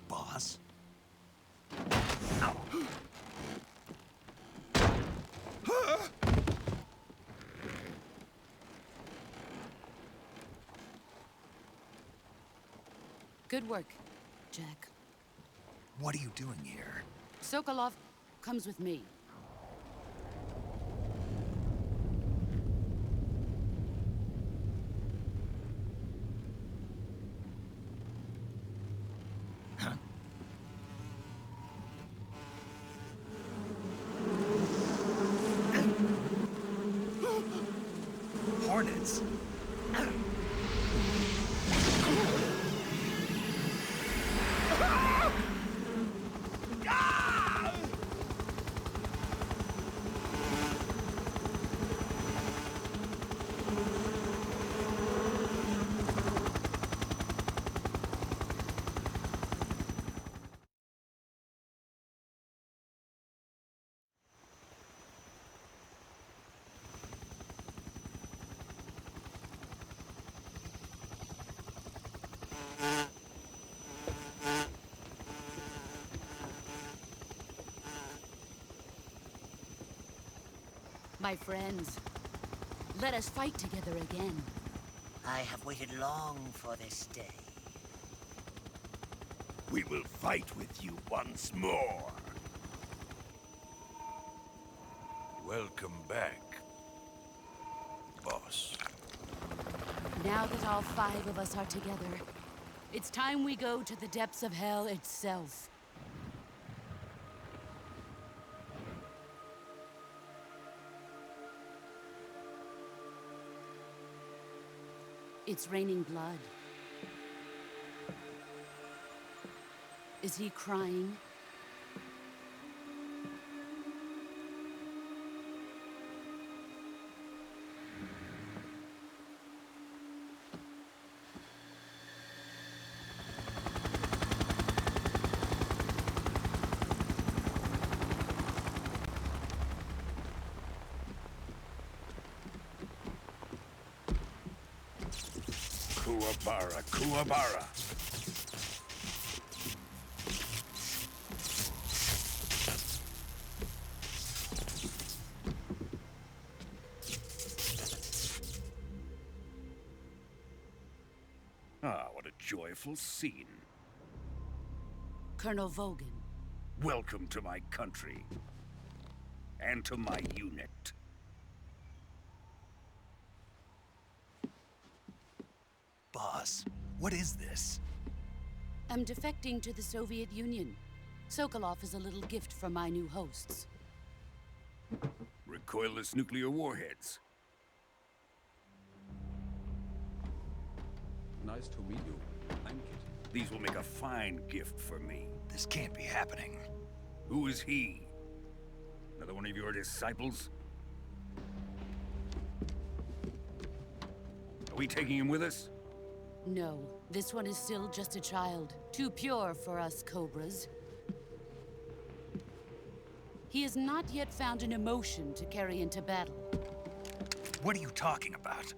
Boss? Good work, Jack. What are you doing here? Sokolov comes with me. Hornets? My friends, let us fight together again. I have waited long for this day. We will fight with you once more. Welcome back, boss. Now that all 5 of us are together, it's time we go to the depths of hell itself. It's raining blood. Is he crying? Kuwabara, Kuwabara. Ah, what a joyful scene. Colonel Vogan. Welcome to my country. And to my unit. Boss, what is this? I'm defecting to the Soviet Union. Sokolov is a little gift from my new hosts. Recoilless nuclear warheads. Nice to meet you. I'm Kit. These will make a fine gift for me. This can't be happening. Who is he? Another one of your disciples? Are we taking him with us? No, this one is still just a child. Too pure for us Cobras. He has not yet found an emotion to carry into battle. What are you talking about?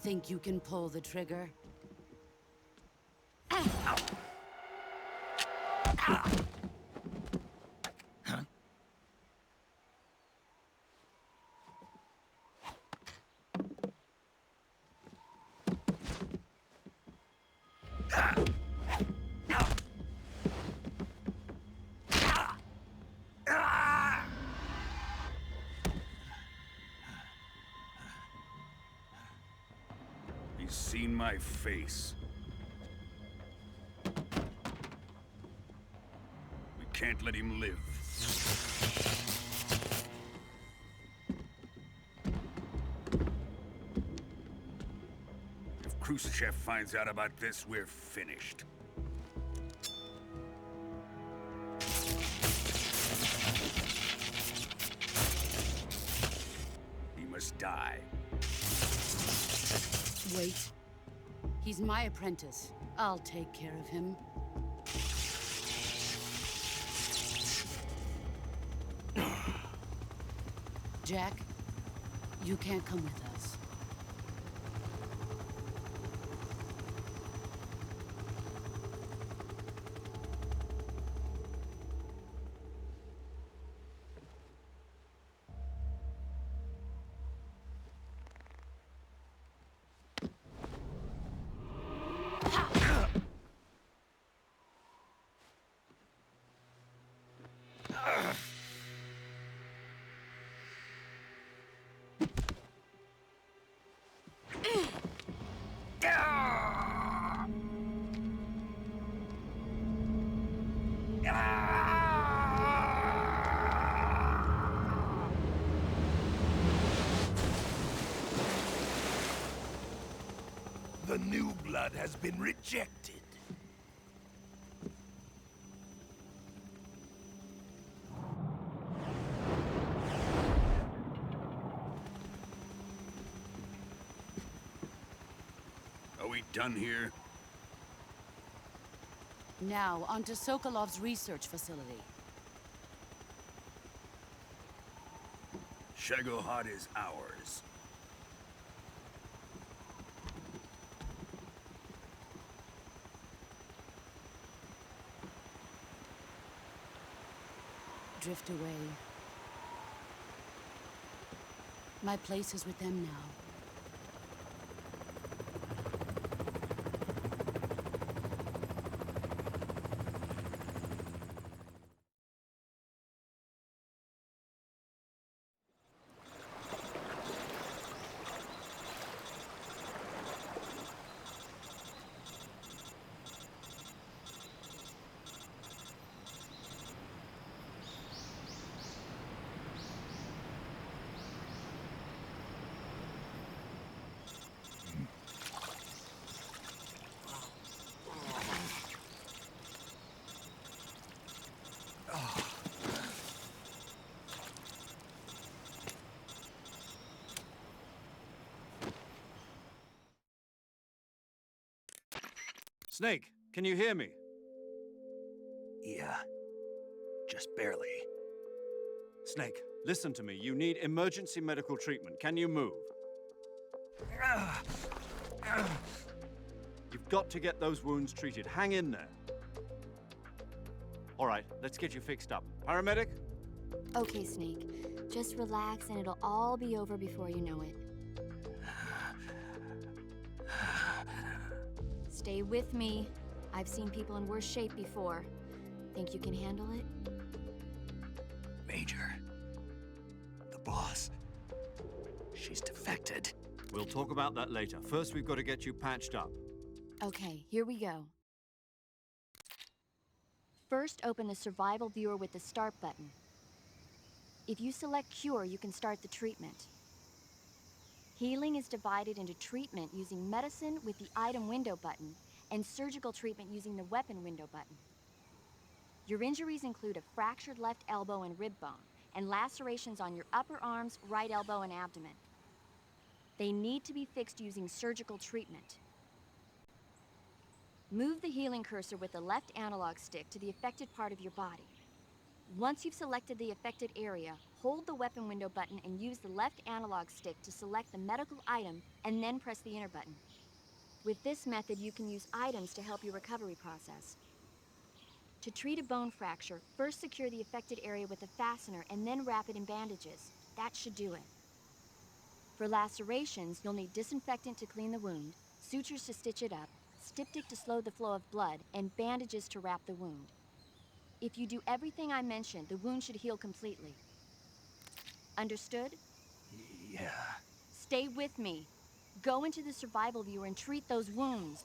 Think you can pull the trigger? He's seen my face. We can't let him live. If Khrushchev finds out about this, we're finished. He must die. Wait. He's my apprentice. I'll take care of him. Jack, you can't come with us. The new blood has been rejected. Are we done here? Now, onto Sokolov's research facility. Shagohod is ours. Drift away. My place is with them now. Snake, can you hear me? Yeah. Just barely. Snake, listen to me. You need emergency medical treatment. Can you move? You've got to get those wounds treated. Hang in there. All right, let's get you fixed up. Paramedic? Okay, Snake. Just relax and it'll all be over before you know it. Stay with me. I've seen people in worse shape before. Think you can handle it? Major. The boss. She's defected. We'll talk about that later. First, we've got to get you patched up. Okay, here we go. First, open the survival viewer with the start button. If you select cure, you can start the treatment. Healing is divided into treatment using medicine with the item window button and surgical treatment using the weapon window button. Your injuries include a fractured left elbow and rib bone and lacerations on your upper arms, right elbow, and abdomen. They need to be fixed using surgical treatment. Move the healing cursor with the left analog stick to the affected part of your body. Once you've selected the affected area, hold the weapon window button and use the left analog stick to select the medical item, and then press the enter button. With this method, you can use items to help your recovery process. To treat a bone fracture, first secure the affected area with a fastener and then wrap it in bandages. That should do it. For lacerations, you'll need disinfectant to clean the wound, sutures to stitch it up, styptic to slow the flow of blood, and bandages to wrap the wound. If you do everything I mentioned, the wound should heal completely. Understood? Yeah. Stay with me. Go into the survival viewer and treat those wounds.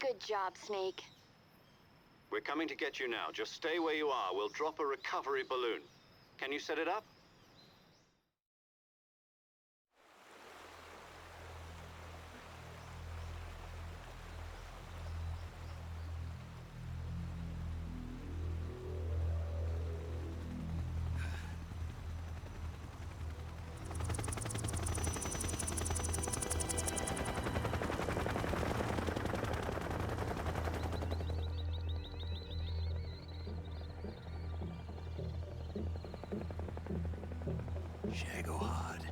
Good job, Snake. We're coming to get you now. Just stay where you are. We'll drop a recovery balloon. Can you set it up? Shagohod.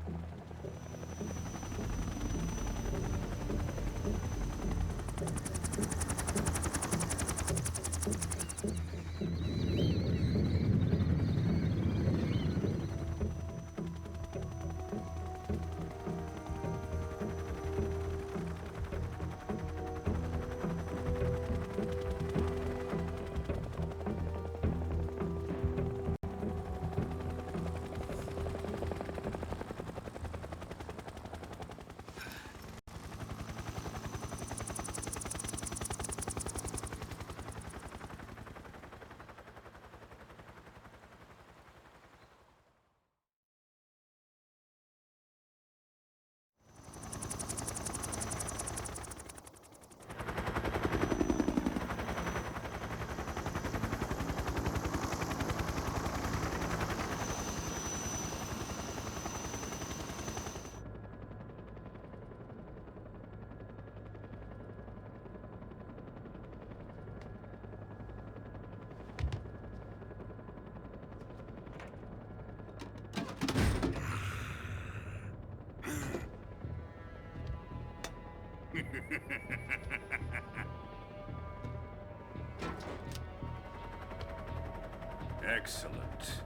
Excellent.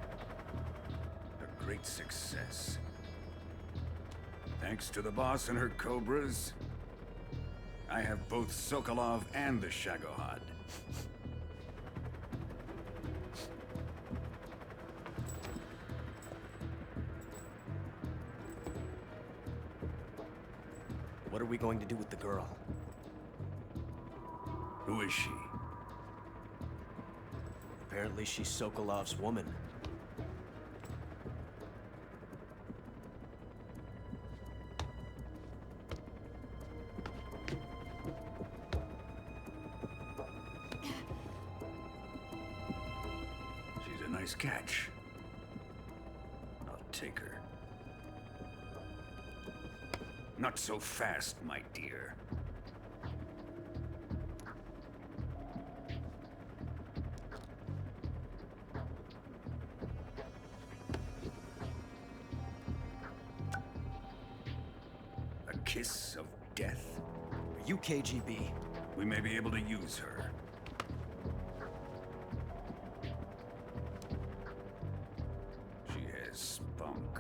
A great success. Thanks to the boss and her cobras, I have both Sokolov and the Shagohod. What are we going to do with the girl? Who is she? Apparently she's Sokolov's woman. She's a nice catch. I'll take her. Not so fast, my dear. A kiss of death? Are you KGB? We may be able to use her. She has spunk.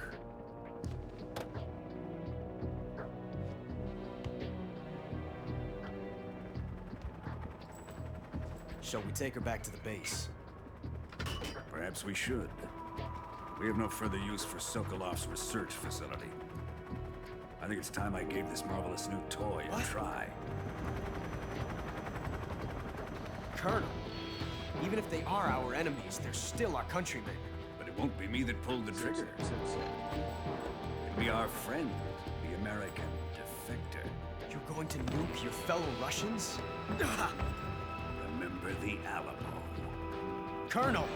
Shall we take her back to the base? Perhaps we should. We have no further use for Sokolov's research facility. I think it's time I gave this marvelous new toy a try. Colonel, even if they are our enemies, they're still our countrymen. But it won't be me that pulled the trigger. It'll be our friend, the American defector. You're going to nuke your fellow Russians? Remember the Alamo. Colonel!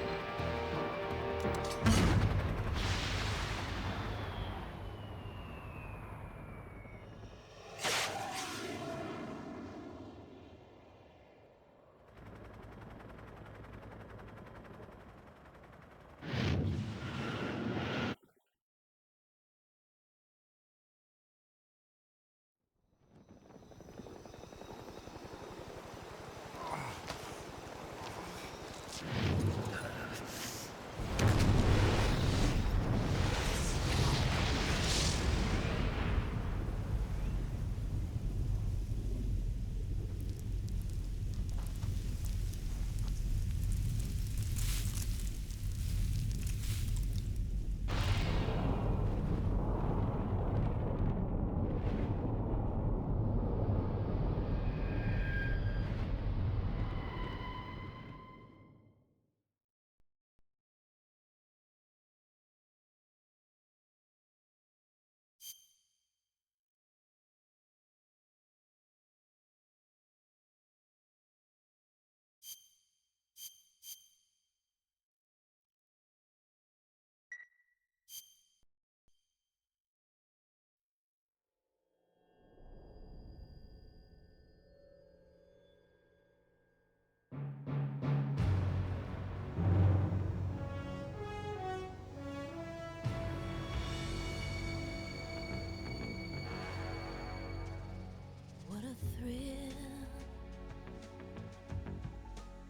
What a thrill,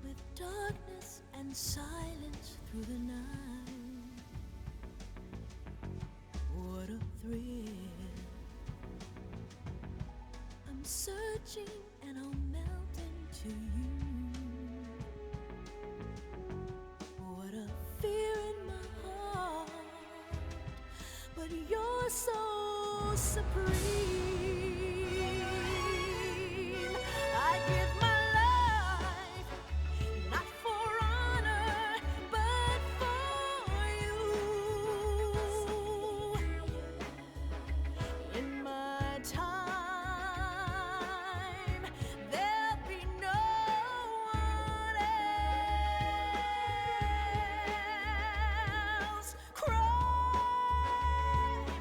with darkness and silence through the night. What a thrill. I'm searching and I'll melt into you. What a fear in my heart, but you're so supreme. I give my life, not for honor, but for you. In my time, there'll be no one else. Crime,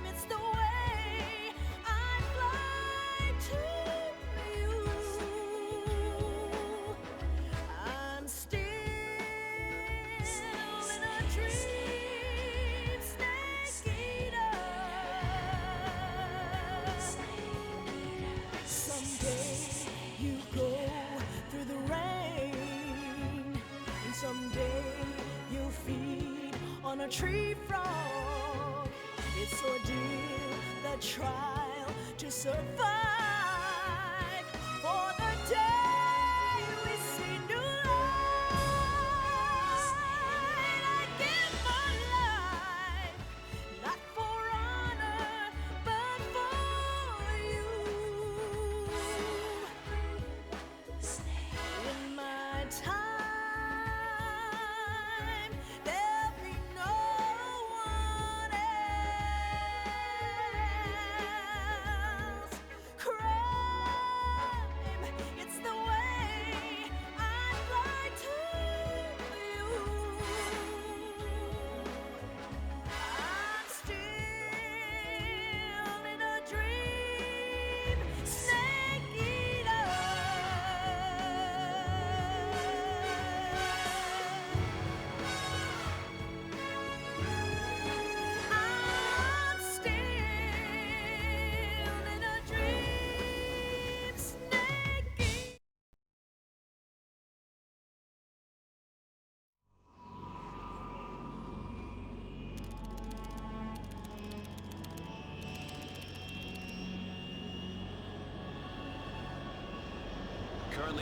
it's the way I fly to you. I'm still in a dream, snake eater. Someday you go through the rain, and someday you'll feed on a tree frog. It's ordeal, the trial to survive. For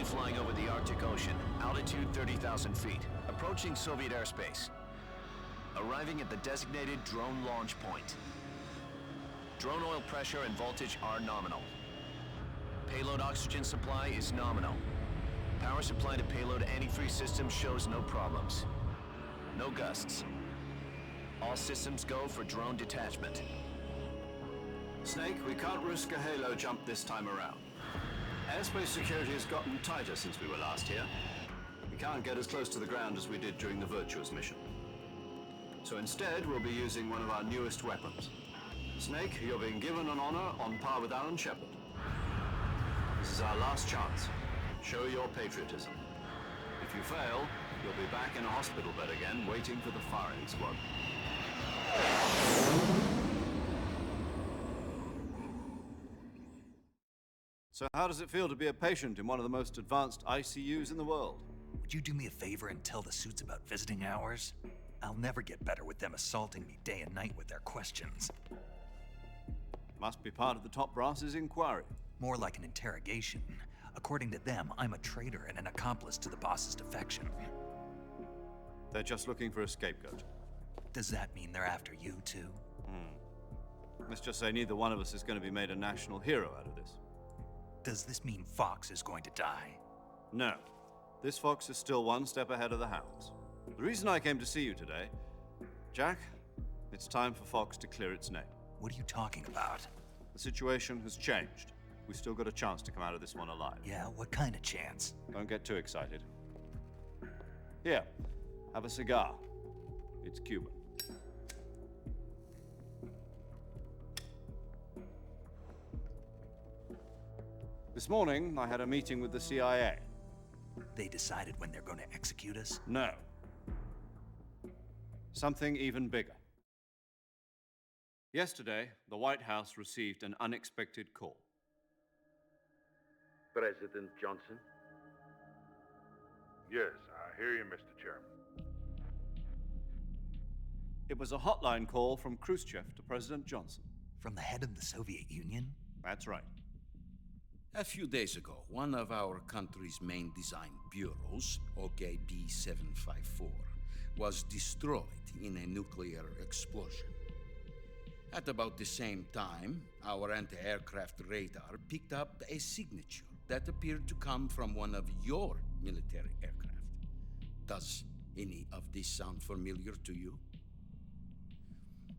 currently flying over the Arctic Ocean, altitude 30,000 feet, approaching Soviet airspace. Arriving at the designated drone launch point. Drone oil pressure and voltage are nominal. Payload oxygen supply is nominal. Power supply to payload antifreeze system shows no problems. No gusts. All systems go for drone detachment. Snake, we can't risk a halo jump this time around. Airspace security has gotten tighter since we were last here. We can't get as close to the ground as we did during the Virtuous mission. So instead, we'll be using one of our newest weapons. Snake, you're being given an honor on par with Alan Shepard. This is our last chance. Show your patriotism. If you fail, you'll be back in a hospital bed again, waiting for the firing squad. So how does it feel to be a patient in one of the most advanced ICUs in the world? Would you do me a favor and tell the suits about visiting hours? I'll never get better with them assaulting me day and night with their questions. Must be part of the top brass's inquiry. More like an interrogation. According to them, I'm a traitor and an accomplice to the boss's defection. They're just looking for a scapegoat. Does that mean they're after you, too? Let's just say neither one of us is going to be made a national hero out of this. Does this mean Fox is going to die? No. This fox is still one step ahead of the hounds. The reason I came to see you today, Jack, it's time for Fox to clear its name. What are you talking about? The situation has changed. We've still got a chance to come out of this one alive. Yeah, what kind of chance? Don't get too excited. Here, have a cigar. It's Cuban. This morning, I had a meeting with the CIA. They decided when they're going to execute us? No. Something even bigger. Yesterday, the White House received an unexpected call. President Johnson? Yes, I hear you, Mr. Chairman. It was a hotline call from Khrushchev to President Johnson. From the head of the Soviet Union? That's right. A few days ago, one of our country's main design bureaus, OKB 754, was destroyed in a nuclear explosion. At about the same time, our anti-aircraft radar picked up a signature that appeared to come from one of your military aircraft. Does any of this sound familiar to you?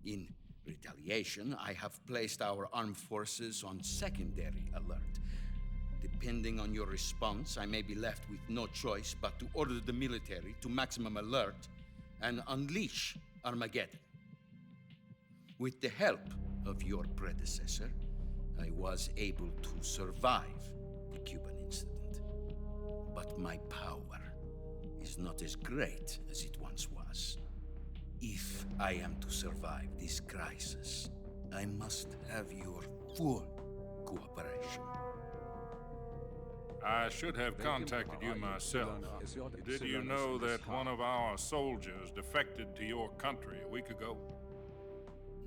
In retaliation, I have placed our armed forces on secondary alert. Depending on your response, I may be left with no choice but to order the military to maximum alert and unleash Armageddon. With the help of your predecessor, I was able to survive the Cuban incident. But my power is not as great as it once was. If I am to survive this crisis, I must have your full cooperation. I should have contacted you myself. Did you know that one of our soldiers defected to your country a week ago?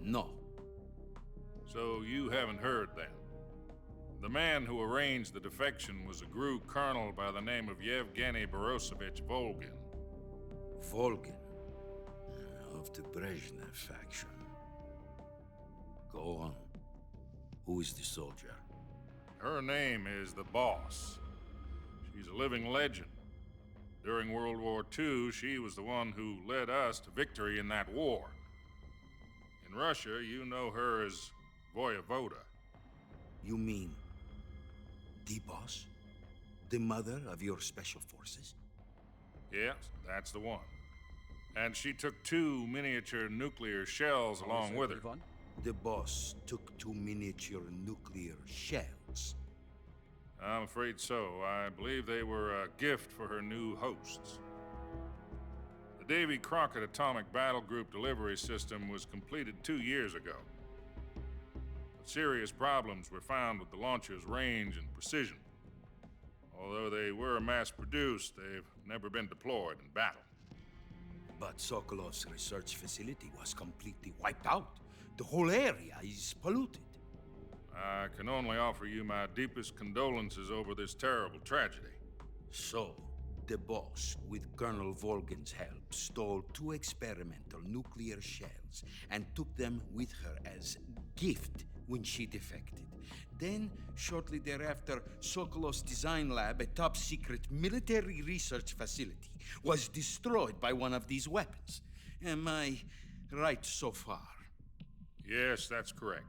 No. So you haven't heard then. The man who arranged the defection was a GRU colonel by the name of Yevgeny Borosovich Volgin. Volgin? Of the Brezhnev faction. Go on. Who is the soldier? Her name is the Boss. She's a living legend. During World War II, she was the one who led us to victory in that war. In Russia, you know her as Voyevoda. You mean the Boss? The mother of your special forces? Yes, that's the one. And she took 2 miniature nuclear shells along with her. The Boss took 2 miniature nuclear shells. I'm afraid so. I believe they were a gift for her new hosts. The Davy Crockett Atomic Battle Group delivery system was completed 2 years ago. But serious problems were found with the launcher's range and precision. Although they were mass-produced, they've never been deployed in battle. But Sokolov's research facility was completely wiped out. The whole area is polluted. I can only offer you my deepest condolences over this terrible tragedy. So, the boss, with Colonel Volgin's help, stole 2 experimental nuclear shells and took them with her as gift when she defected. Then, shortly thereafter, Sokolov's design lab, a top-secret military research facility, was destroyed by one of these weapons. Am I right so far? Yes, that's correct.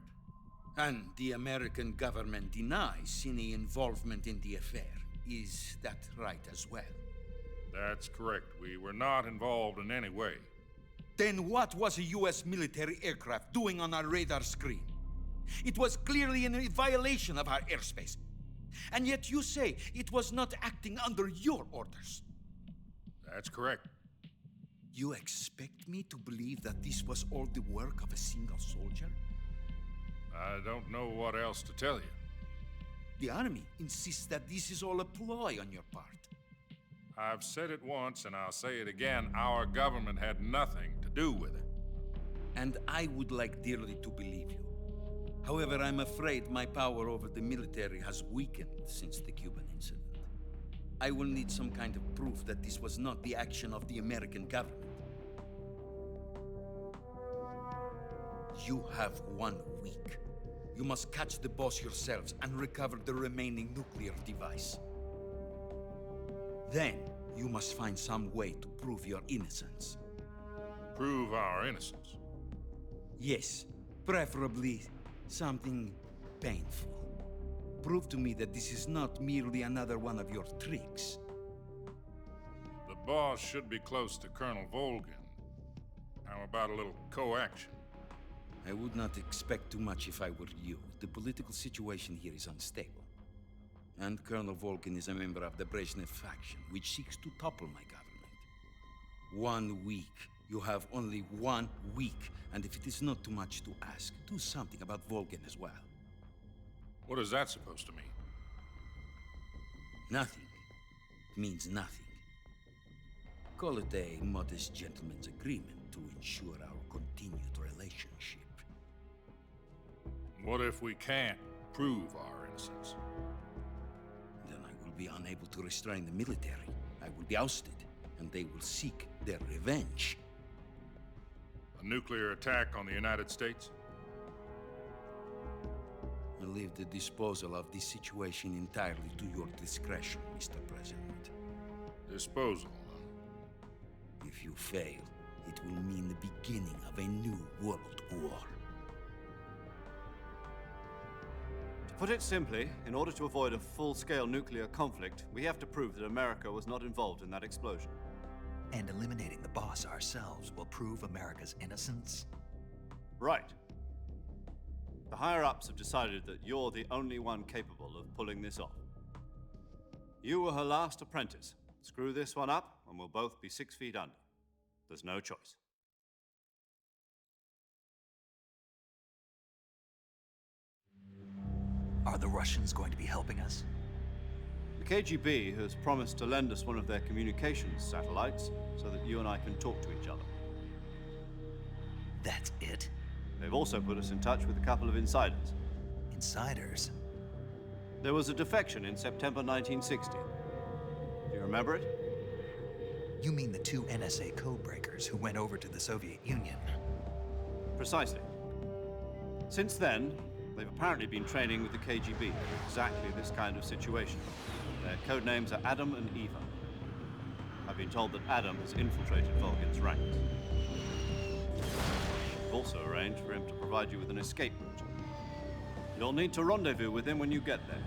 And the American government denies any involvement in the affair. Is that right as well? That's correct. We were not involved in any way. Then what was a U.S. military aircraft doing on our radar screen? It was clearly in a violation of our airspace. And yet you say it was not acting under your orders. That's correct. You expect me to believe that this was all the work of a single soldier? I don't know what else to tell you. The army insists that this is all a ploy on your part. I've said it once and I'll say it again. Our government had nothing to do with it. And I would like dearly to believe you. However, I'm afraid my power over the military has weakened since the Cuban incident. I will need some kind of proof that this was not the action of the American government. You have 1 week. You must catch the boss yourselves and recover the remaining nuclear device. Then, you must find some way to prove your innocence. Prove our innocence? Yes, preferably something painful. Prove to me that this is not merely another one of your tricks. The boss should be close to Colonel Volgin. How about a little co-action? I would not expect too much if I were you. The political situation here is unstable. And Colonel Volgin is a member of the Brezhnev faction, which seeks to topple my government. 1 week. You have only 1 week. And if it is not too much to ask, do something about Volgin as well. What is that supposed to mean? Nothing. It means nothing. Call it a modest gentleman's agreement to ensure our continued relationship. What if we can't prove our innocence? Then I will be unable to restrain the military. I will be ousted, and they will seek their revenge. A nuclear attack on the United States? I leave the disposal of this situation entirely to your discretion, Mr. President. Disposal, If you fail, it will mean the beginning of a new world war. To put it simply, in order to avoid a full-scale nuclear conflict, we have to prove that America was not involved in that explosion. And eliminating the boss ourselves will prove America's innocence? Right. The higher-ups have decided that you're the only one capable of pulling this off. You were her last apprentice. Screw this one up, and we'll both be 6 feet under. There's no choice. Are the Russians going to be helping us? The KGB has promised to lend us one of their communications satellites so that you and I can talk to each other. That's it? They've also put us in touch with a couple of insiders. Insiders? There was a defection in September 1960. Do you remember it? You mean the 2 NSA codebreakers who went over to the Soviet Union? Precisely. Since then, they've apparently been training with the KGB in exactly this kind of situation. Their code names are Adam and Eva. I've been told that Adam has infiltrated Volgin's ranks. I've also arranged for him to provide you with an escape route. You'll need to rendezvous with him when you get there.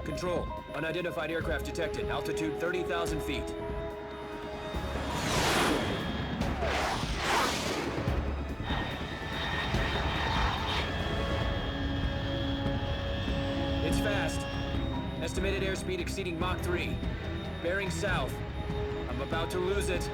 Control. Unidentified aircraft detected. Altitude 30,000 feet. It's fast. Estimated airspeed exceeding Mach 3. Bearing south. I'm about to lose it.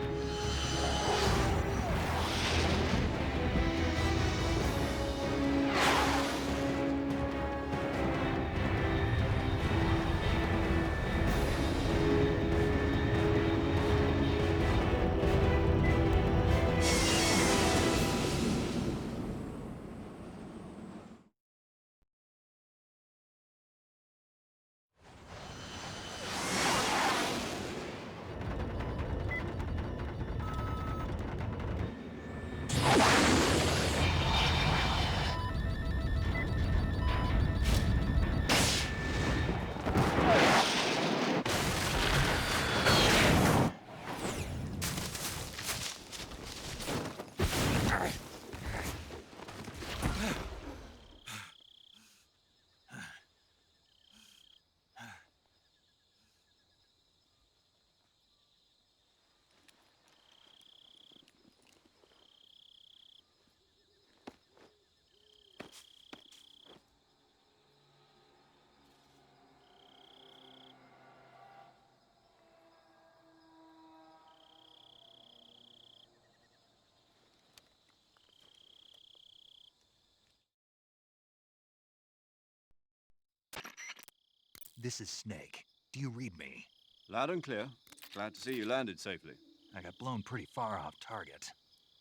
This is Snake. Do you read me? Loud and clear. Glad to see you landed safely. I got blown pretty far off target.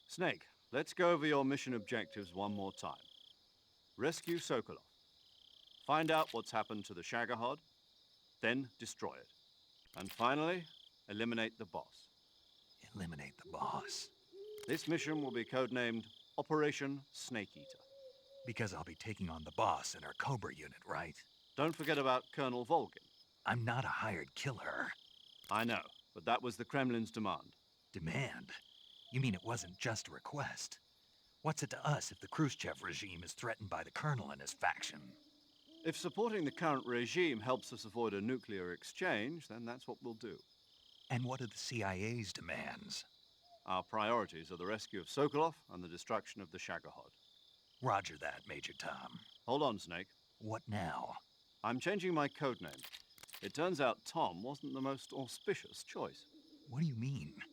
Snake, let's go over your mission objectives one more time. Rescue Sokolov. Find out what's happened to the Shagohod, then destroy it. And finally, eliminate the boss. Eliminate the boss? This mission will be codenamed Operation Snake Eater. Because I'll be taking on the boss in our Cobra unit, right? Don't forget about Colonel Volgin. I'm not a hired killer. I know, but that was the Kremlin's demand. Demand? You mean it wasn't just a request? What's it to us if the Khrushchev regime is threatened by the Colonel and his faction? If supporting the current regime helps us avoid a nuclear exchange, then that's what we'll do. And what are the CIA's demands? Our priorities are the rescue of Sokolov and the destruction of the Shagohod. Roger that, Major Tom. Hold on, Snake. What now? I'm changing my codename. It turns out Tom wasn't the most auspicious choice. What do you mean?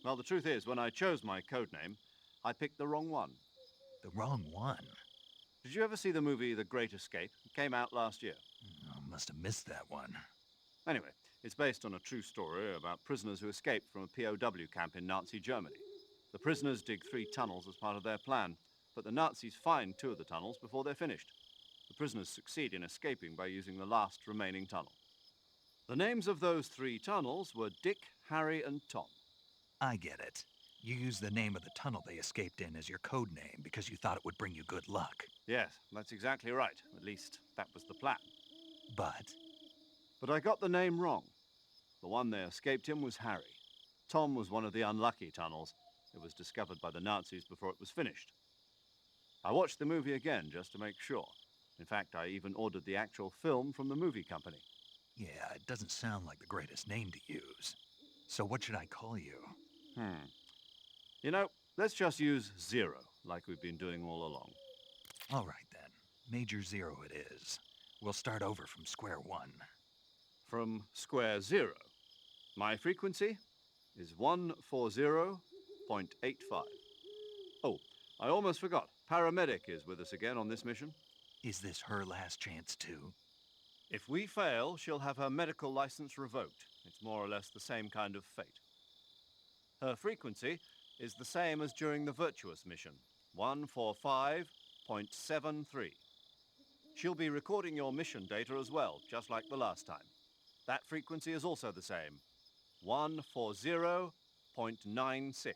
Well, the truth is, when I chose my codename, I picked the wrong one. The wrong one? Did you ever see the movie The Great Escape? It came out last year. Oh, must have missed that one. Anyway, it's based on a true story about prisoners who escaped from a POW camp in Nazi Germany. The prisoners dig 3 tunnels as part of their plan, but the Nazis find 2 of the tunnels before they're finished. The prisoners succeed in escaping by using the last remaining tunnel. The names of those 3 tunnels were Dick, Harry, and Tom. I get it. You used the name of the tunnel they escaped in as your code name because you thought it would bring you good luck. Yes, that's exactly right. At least, that was the plan. But I got the name wrong. The one they escaped in was Harry. Tom was one of the unlucky tunnels. It was discovered by the Nazis before it was finished. I watched the movie again just to make sure. In fact, I even ordered the actual film from the movie company. Yeah, it doesn't sound like the greatest name to use. So what should I call you? You know, let's just use Zero, like we've been doing all along. All right, then. Major Zero it is. We'll start over from square one. From square zero. My frequency is 140.85. Oh, I almost forgot. Paramedic is with us again on this mission. Is this her last chance, too? If we fail, she'll have her medical license revoked. It's more or less the same kind of fate. Her frequency is the same as during the Virtuous mission, 145.73. She'll be recording your mission data as well, just like the last time. That frequency is also the same, 140.96.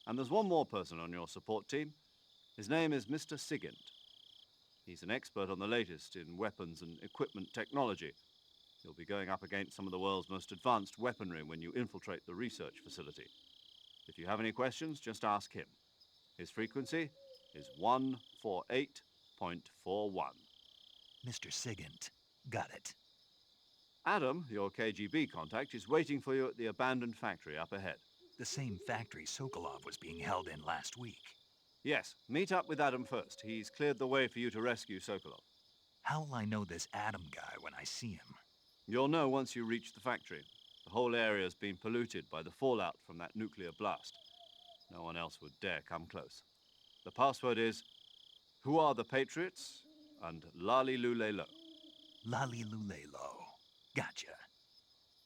And there's one more person on your support team. His name is Mr. Sigint. He's an expert on the latest in weapons and equipment technology. You'll be going up against some of the world's most advanced weaponry when you infiltrate the research facility. If you have any questions, just ask him. His frequency is 148.41. Mr. Sigint. Got it. Adam, your KGB contact, is waiting for you at the abandoned factory up ahead. The same factory Sokolov was being held in last week. Yes, meet up with Adam first. He's cleared the way for you to rescue Sokolov. How will I know this Adam guy when I see him? You'll know once you reach the factory. The whole area's been polluted by the fallout from that nuclear blast. No one else would dare come close. The password is, "Who are the Patriots?" and Lali Lule Lo. Lali Lule Lo. Gotcha.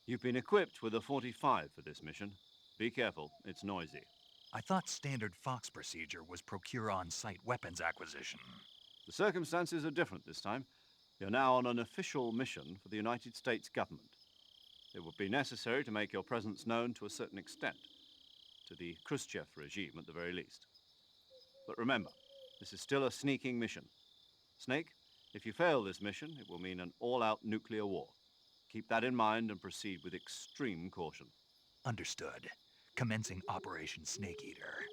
You've been equipped with a 45 for this mission. Be careful, it's noisy. I thought standard Fox procedure was procure on-site weapons acquisition. The circumstances are different this time. You're now on an official mission for the United States government. It would be necessary to make your presence known to a certain extent, to the Khrushchev regime at the very least. But remember, this is still a sneaking mission. Snake, if you fail this mission, it will mean an all-out nuclear war. Keep that in mind and proceed with extreme caution. Understood. Commencing Operation Snake Eater.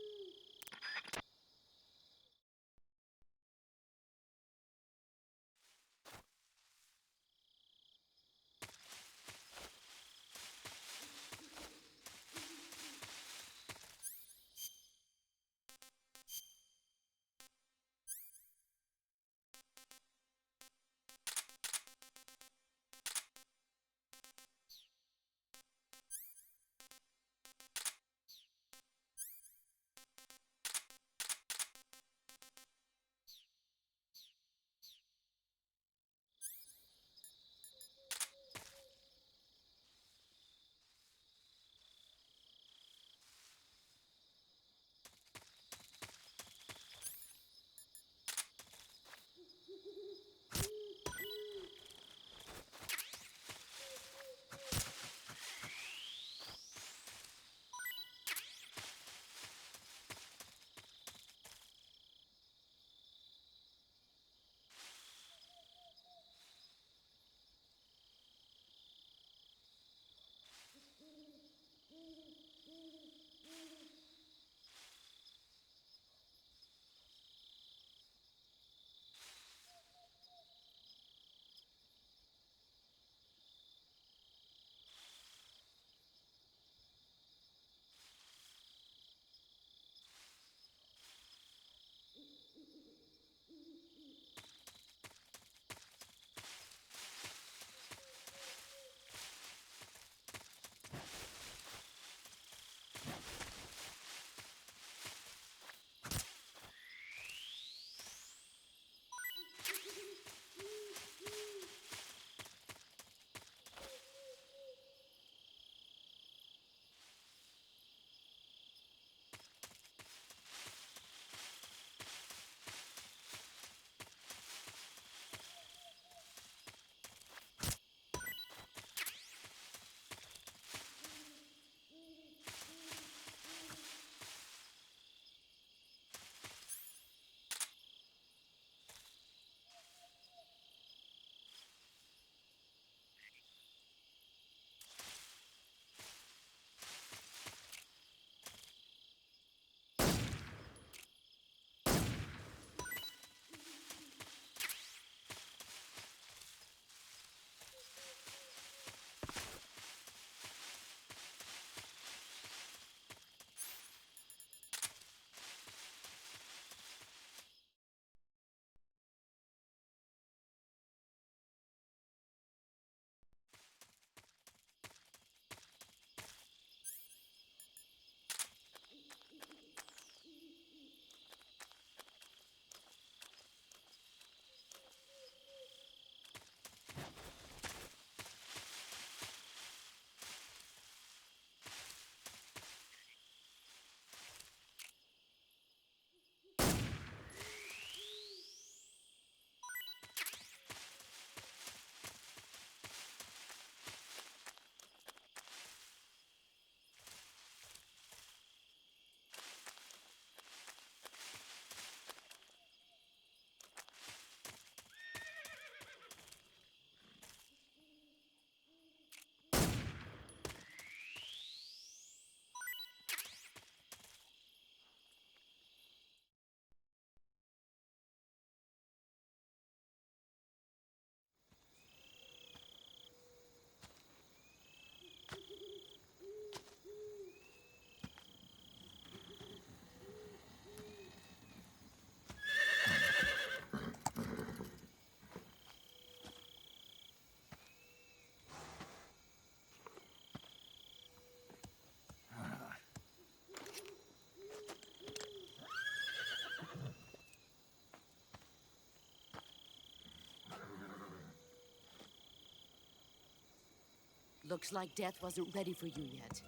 Looks like death wasn't ready for you yet.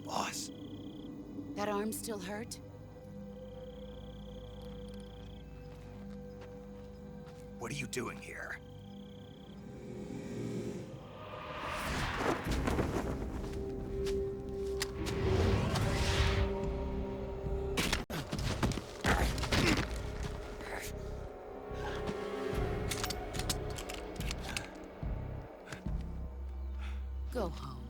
Boss. That arm still hurt? What are you doing here? Go home.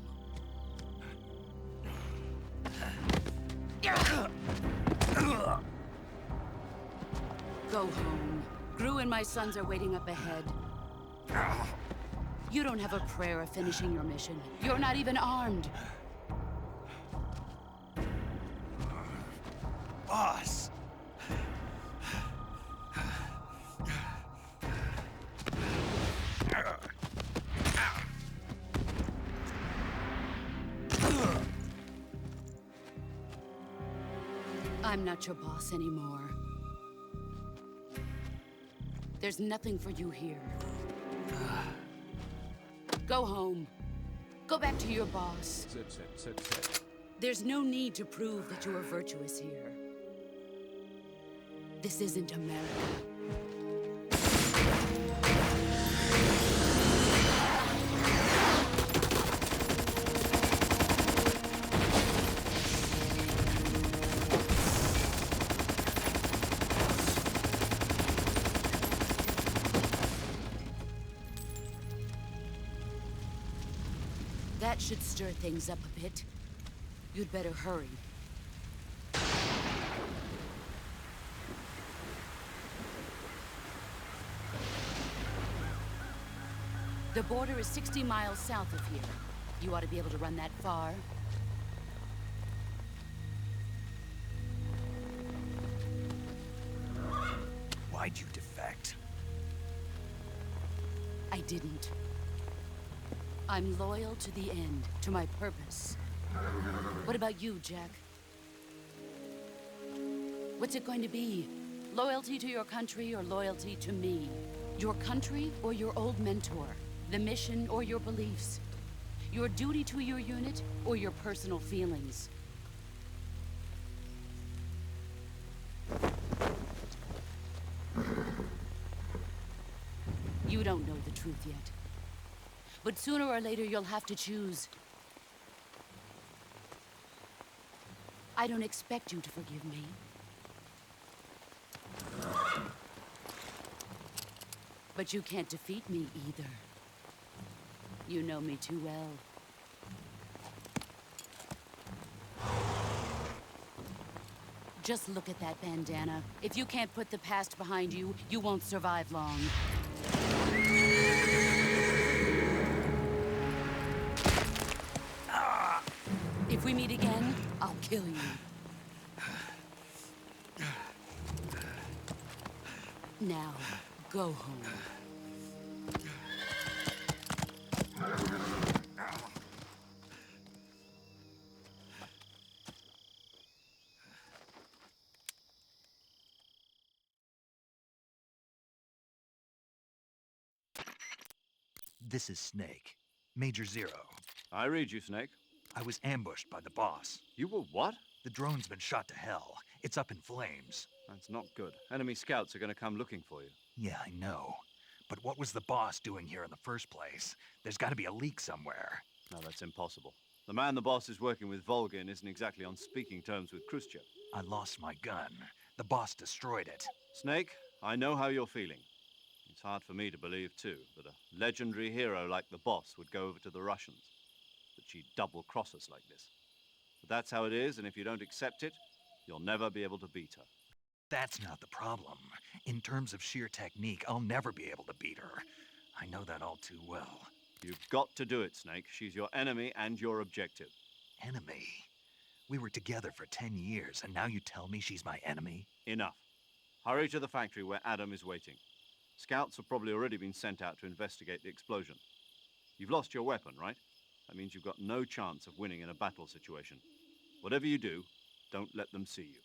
Go home. Gru and my sons are waiting up ahead. You don't have a prayer of finishing your mission. You're not even armed. Boss! I'm not your boss anymore. There's nothing for you here. Go home. Go back to your boss. Sit. There's no need to prove that you are virtuous here. This isn't America. That should stir things up a bit. You'd better hurry. The border is 60 miles south of here. You ought to be able to run that far. Why'd you defect? I didn't. I'm loyal to the end, to my purpose. What about you, Jack? What's it going to be? Loyalty to your country or loyalty to me? Your country or your old mentor? The mission or your beliefs? Your duty to your unit or your personal feelings? You don't know the truth yet. But sooner or later, you'll have to choose. I don't expect you to forgive me. But you can't defeat me either. You know me too well. Just look at that bandana. If you can't put the past behind you, you won't survive long. If we meet again, I'll kill you. Now, go home. This is Snake. Major Zero. I read you, Snake. I was ambushed by the boss. You were what? The drone's been shot to hell. It's up in flames. That's not good. Enemy scouts are going to come looking for you. Yeah, I know. But what was the boss doing here in the first place? There's got to be a leak somewhere. No, that's impossible. The man the boss is working with, Volgin, isn't exactly on speaking terms with Khrushchev. I lost my gun. The boss destroyed it. Snake, I know how you're feeling. It's hard for me to believe, too, that a legendary hero like the boss would go over to the Russians. That she'd double-cross us like this. But that's how it is, and if you don't accept it, you'll never be able to beat her. That's not the problem. In terms of sheer technique, I'll never be able to beat her. I know that all too well. You've got to do it, Snake. She's your enemy and your objective. Enemy? We were together for 10 years, and now you tell me she's my enemy? Enough. Hurry to the factory where Adam is waiting. Scouts have probably already been sent out to investigate the explosion. You've lost your weapon, right? That means you've got no chance of winning in a battle situation. Whatever you do, don't let them see you.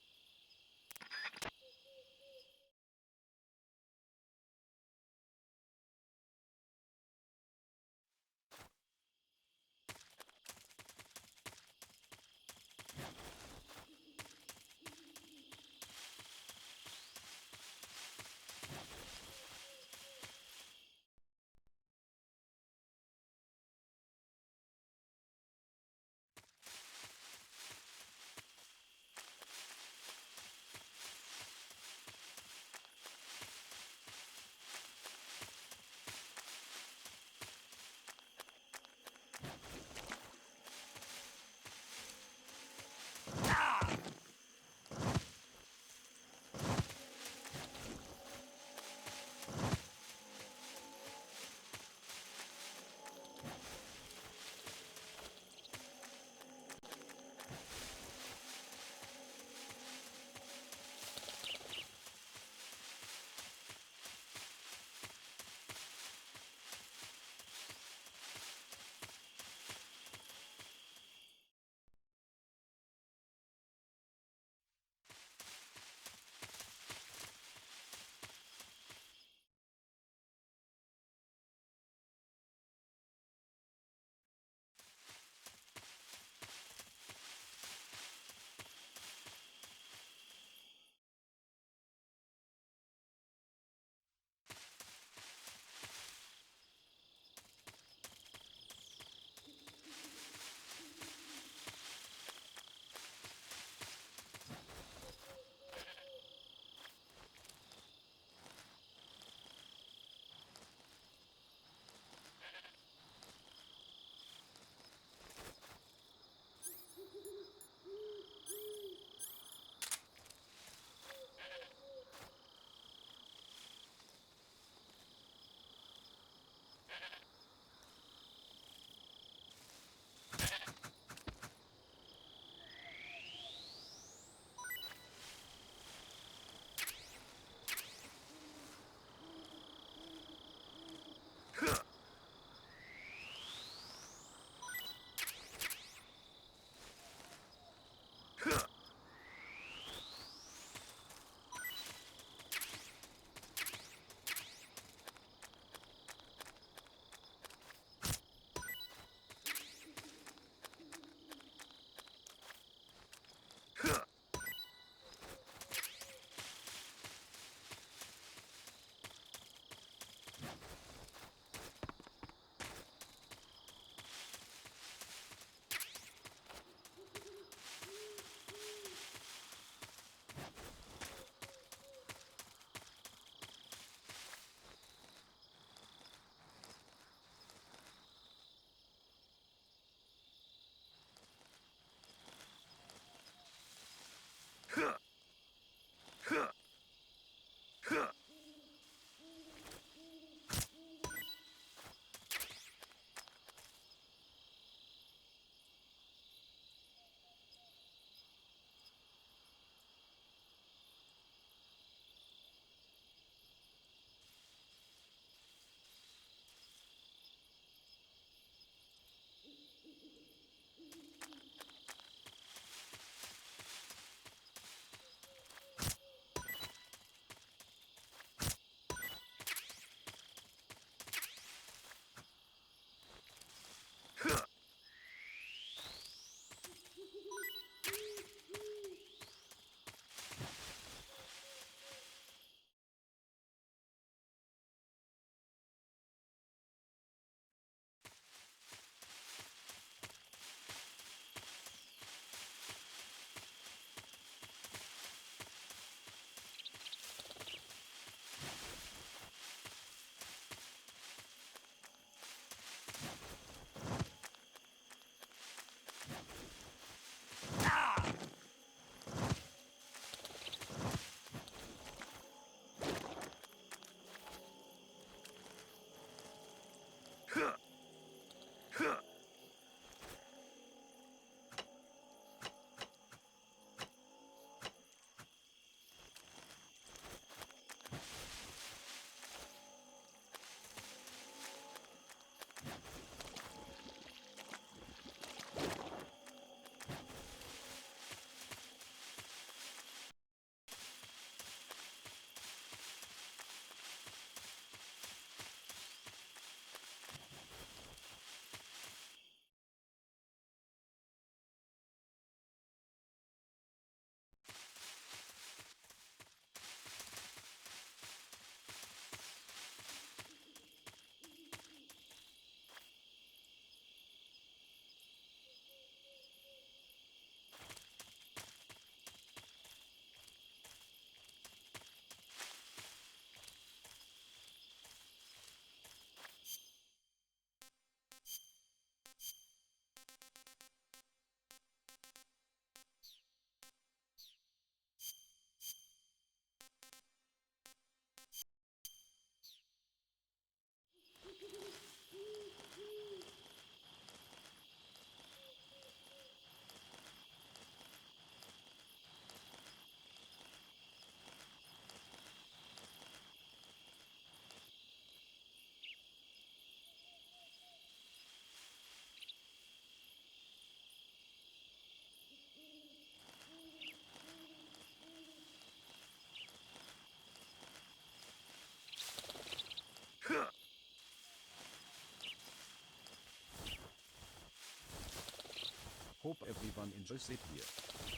Hope everyone enjoys it here.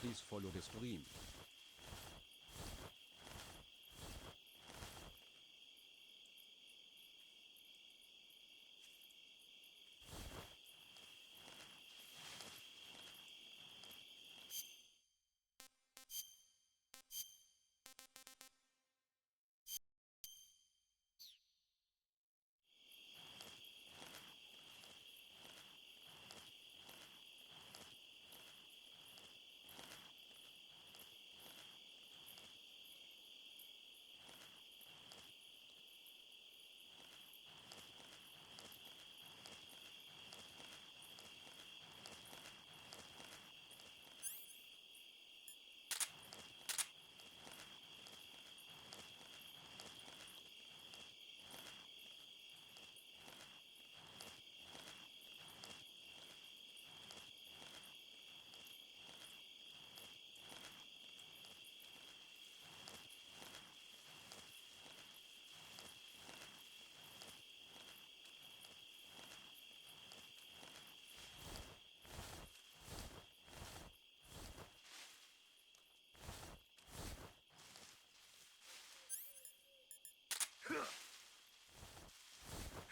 Please follow the stream.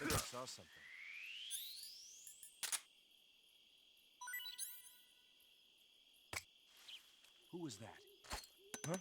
I think I saw something. Who was that? Huh?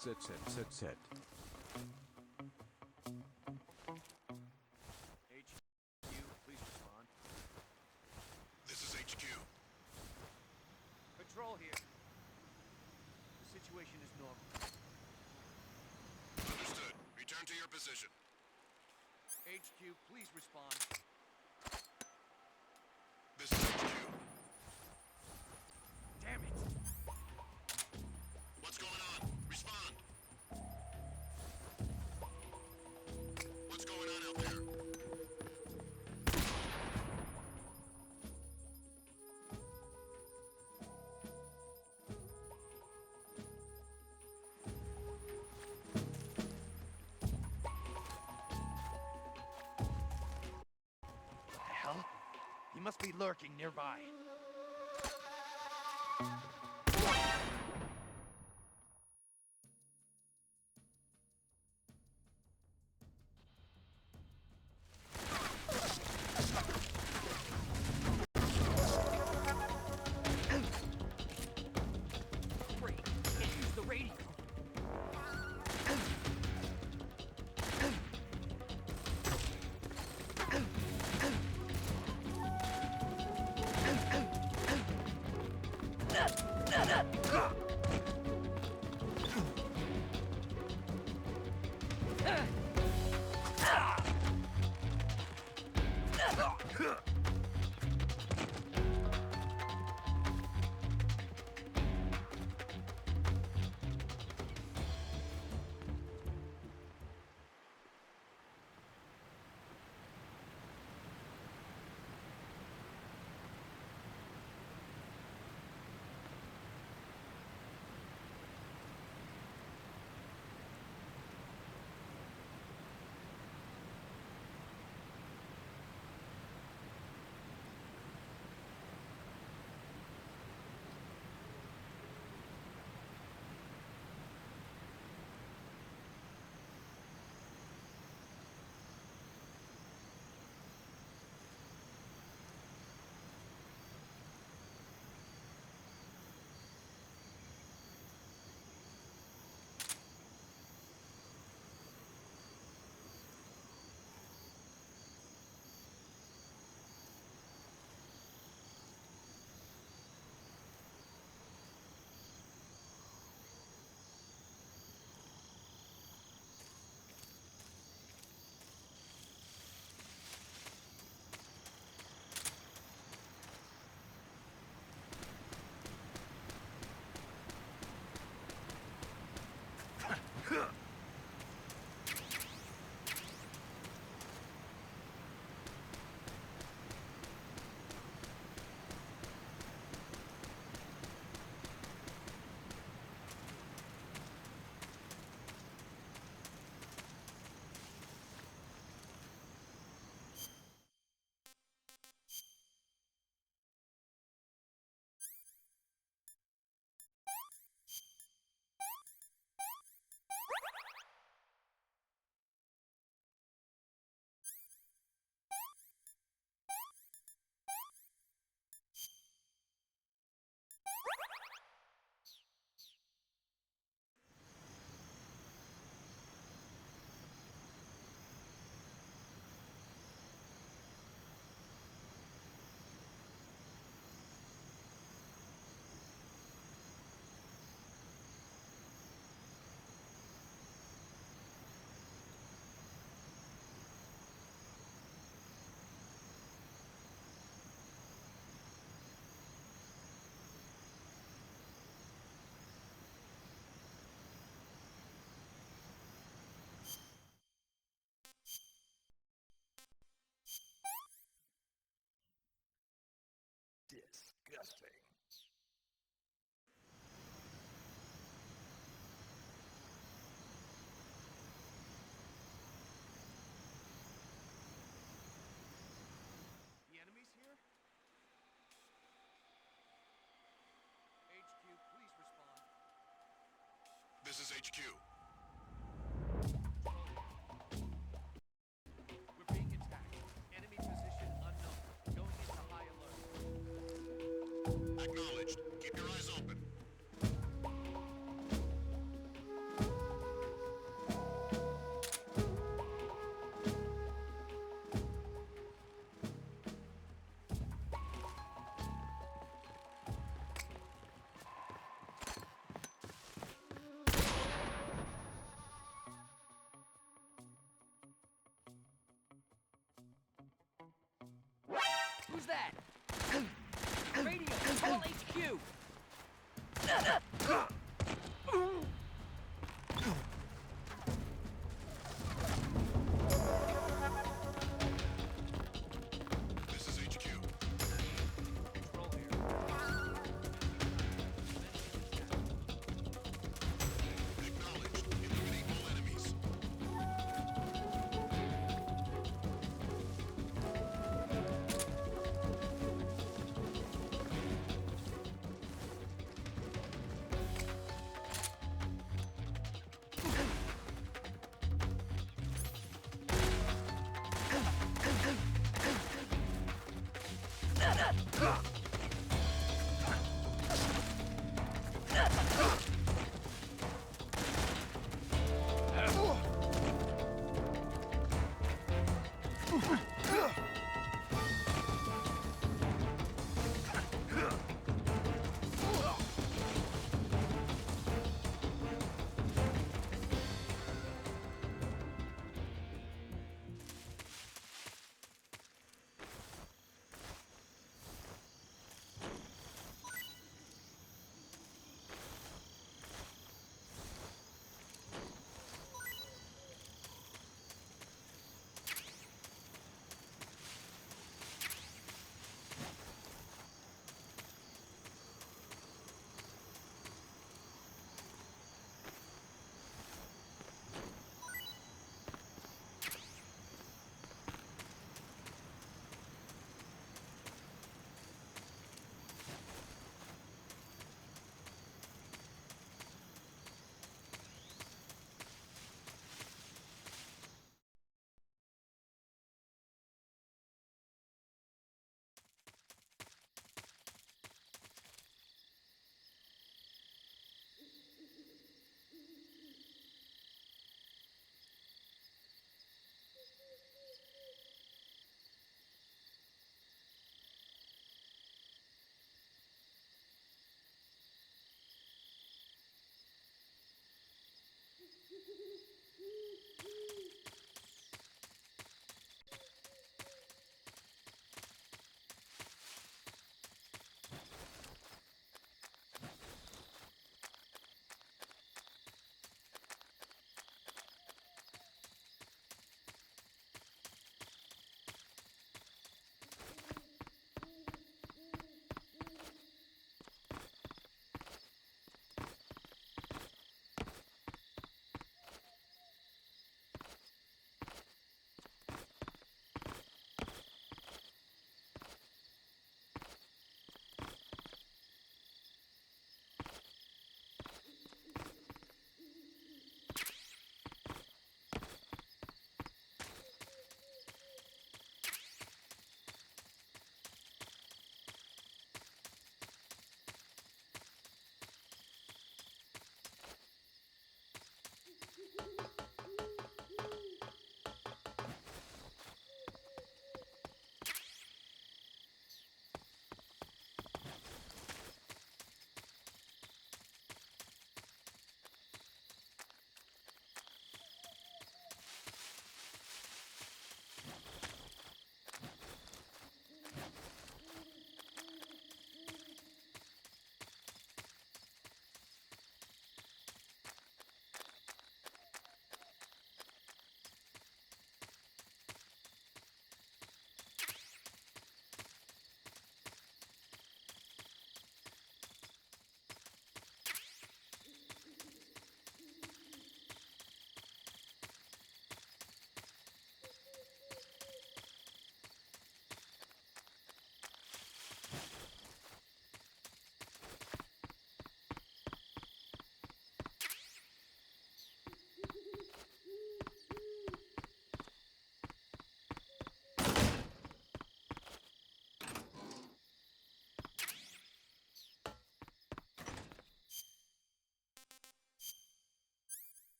ZZZZ. HQ, please respond. This is HQ. Patrol here. The situation is normal. Understood. Return to your position. HQ, please respond. This is HQ. Damn it! What's going on? Respond. What's going on out there? What the hell? He must be lurking nearby. Great. Can't use the radio. Disgusting. The enemy's here? HQ, please respond. This is HQ. We're being attacked. Enemy position unknown. Going into high alert. Acknowledged. Keep your eyes open. was that? Radio, call HQ! This is HQ. Control here. Acknowledged. Eliminate all enemies.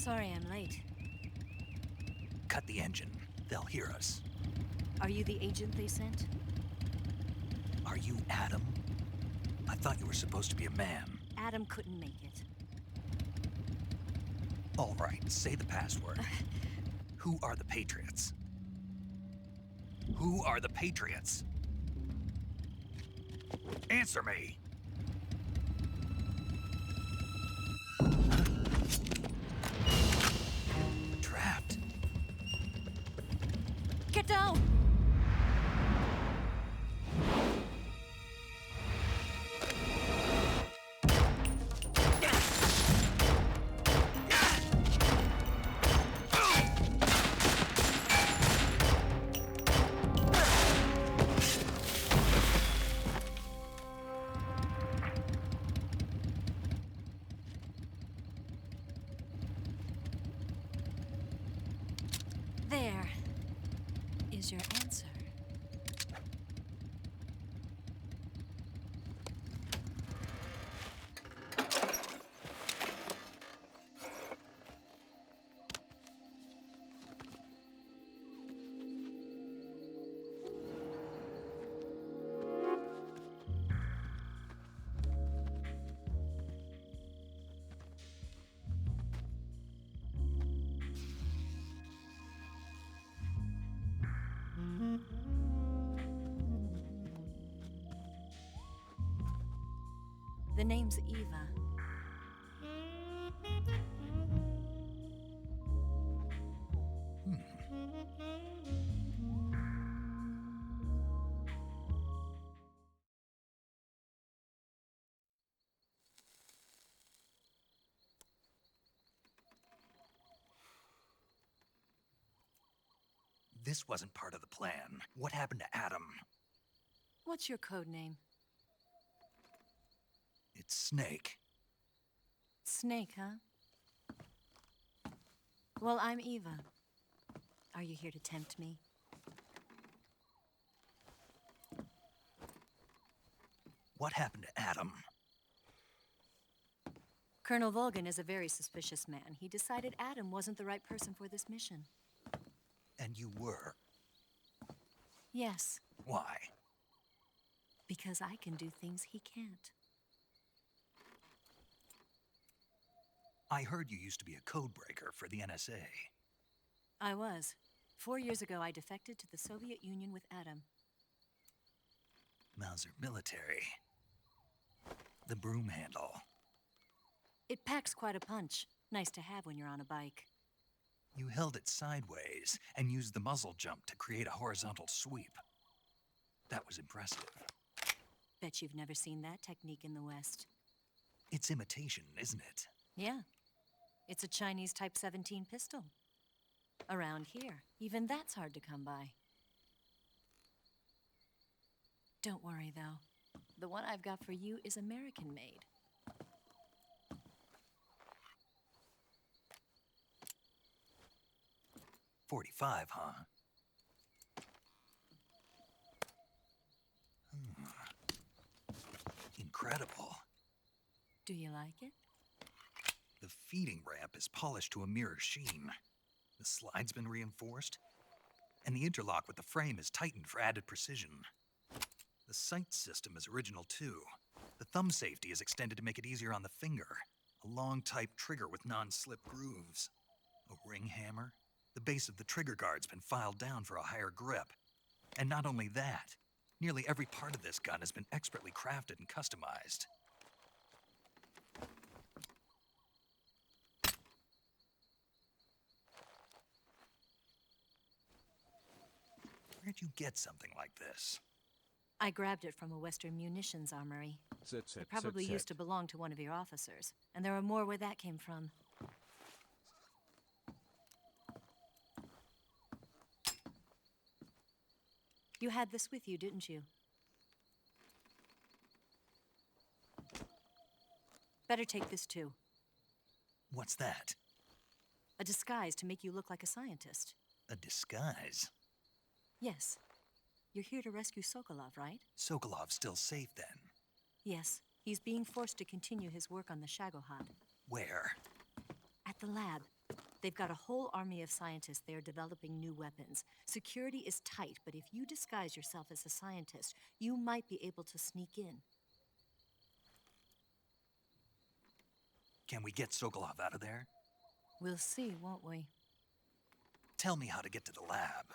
Sorry I'm late. Cut the engine. They'll hear us. Are you the agent they sent? Are you Adam? I thought you were supposed to be a man. Adam couldn't make it. All right, say the password. Who are the Patriots? Who are the Patriots? Answer me! Trapped. Get down! There is your answer. The name's Eva. This wasn't part of the plan. What happened to Adam? What's your code name? It's Snake. Snake, huh? Well, I'm Eva. Are you here to tempt me? What happened to Adam? Colonel Volgin is a very suspicious man. He decided Adam wasn't the right person for this mission. And you were. Yes, Why? because I can do things he can't. I heard you used to be a codebreaker for the NSA. I was. 4 years ago, I defected to the Soviet Union with Adam. Mauser military. The broom handle. It packs quite a punch. Nice to have when you're on a bike. You held it sideways and used the muzzle jump to create a horizontal sweep. That was impressive. Bet you've never seen that technique in the West. It's imitation, isn't it? Yeah. It's a Chinese Type 17 pistol. Around here, even that's hard to come by. Don't worry, though. The one I've got for you is American-made. .45, huh? Incredible. Do you like it? The feeding ramp is polished to a mirror sheen. The slide's been reinforced, and the interlock with the frame is tightened for added precision. The sight system is original too. The thumb safety is extended to make it easier on the finger. A long type trigger with non-slip grooves. A ring hammer. The base of the trigger guard's been filed down for a higher grip. And not only that, nearly every part of this gun has been expertly crafted and customized. Where'd you get something like this? I grabbed it from a Western munitions armory. It probably used to belong to one of your officers, and there are more where that came from. You had this with you, didn't you? Better take this too. What's that? A disguise to make you look like a scientist. A disguise? Yes. You're here to rescue Sokolov, right? Sokolov's still safe then? Yes. He's being forced to continue his work on the Shagohod. Where? At the lab. They've got a whole army of scientists there developing new weapons. Security is tight, but if you disguise yourself as a scientist, you might be able to sneak in. Can we get Sokolov out of there? We'll see, won't we? Tell me how to get to the lab.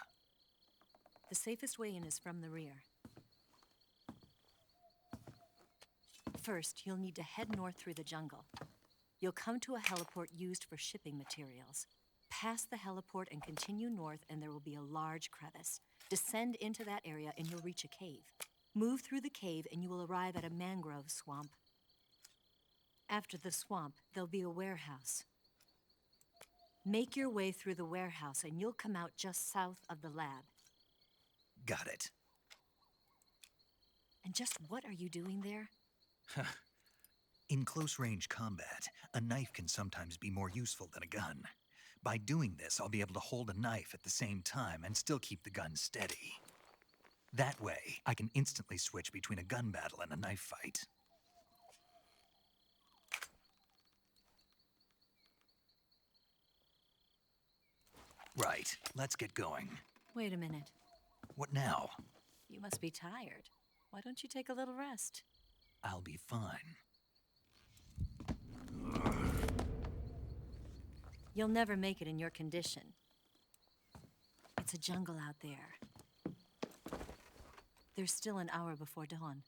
The safest way in is from the rear. First, you'll need to head north through the jungle. You'll come to a heliport used for shipping materials. Pass the heliport and continue north, and there will be a large crevice. Descend into that area, and you'll reach a cave. Move through the cave, and you will arrive at a mangrove swamp. After the swamp, there'll be a warehouse. Make your way through the warehouse, and you'll come out just south of the lab. Got it. And just what are you doing there? In close-range combat, a knife can sometimes be more useful than a gun. By doing this, I'll be able to hold a knife at the same time and still keep the gun steady. That way, I can instantly switch between a gun battle and a knife fight. Right, let's get going. Wait a minute. What now? You must be tired. Why don't you take a little rest? I'll be fine. You'll never make it in your condition. It's a jungle out there. There's still an hour before dawn.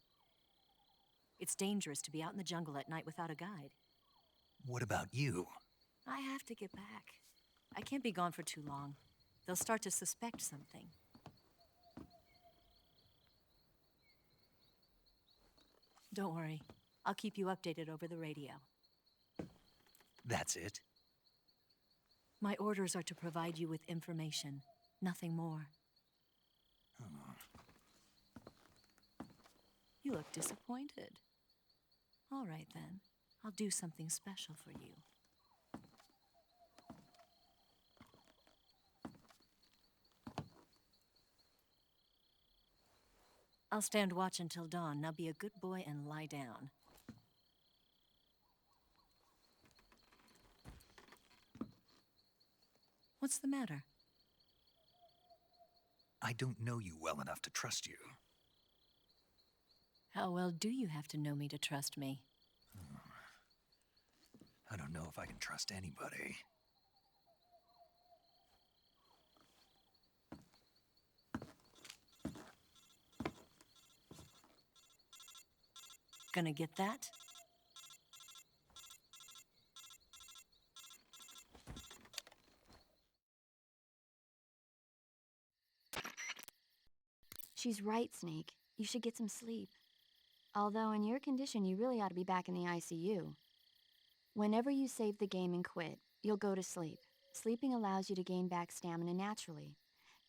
It's dangerous to be out in the jungle at night without a guide. What about you? I have to get back. I can't be gone for too long. They'll start to suspect something. Don't worry. I'll keep you updated over the radio. That's it? My orders are to provide you with information, nothing more. You look disappointed. All right, then. I'll do something special for you. I'll stand watch until dawn. Now be a good boy and lie down. What's the matter? I don't know you well enough to trust you. How well do you have to know me to trust me? I don't know if I can trust anybody. Gonna get that? She's right, Snake. You should get some sleep. Although in your condition, you really ought to be back in the ICU. Whenever you save the game and quit, you'll go to sleep. Sleeping allows you to gain back stamina naturally.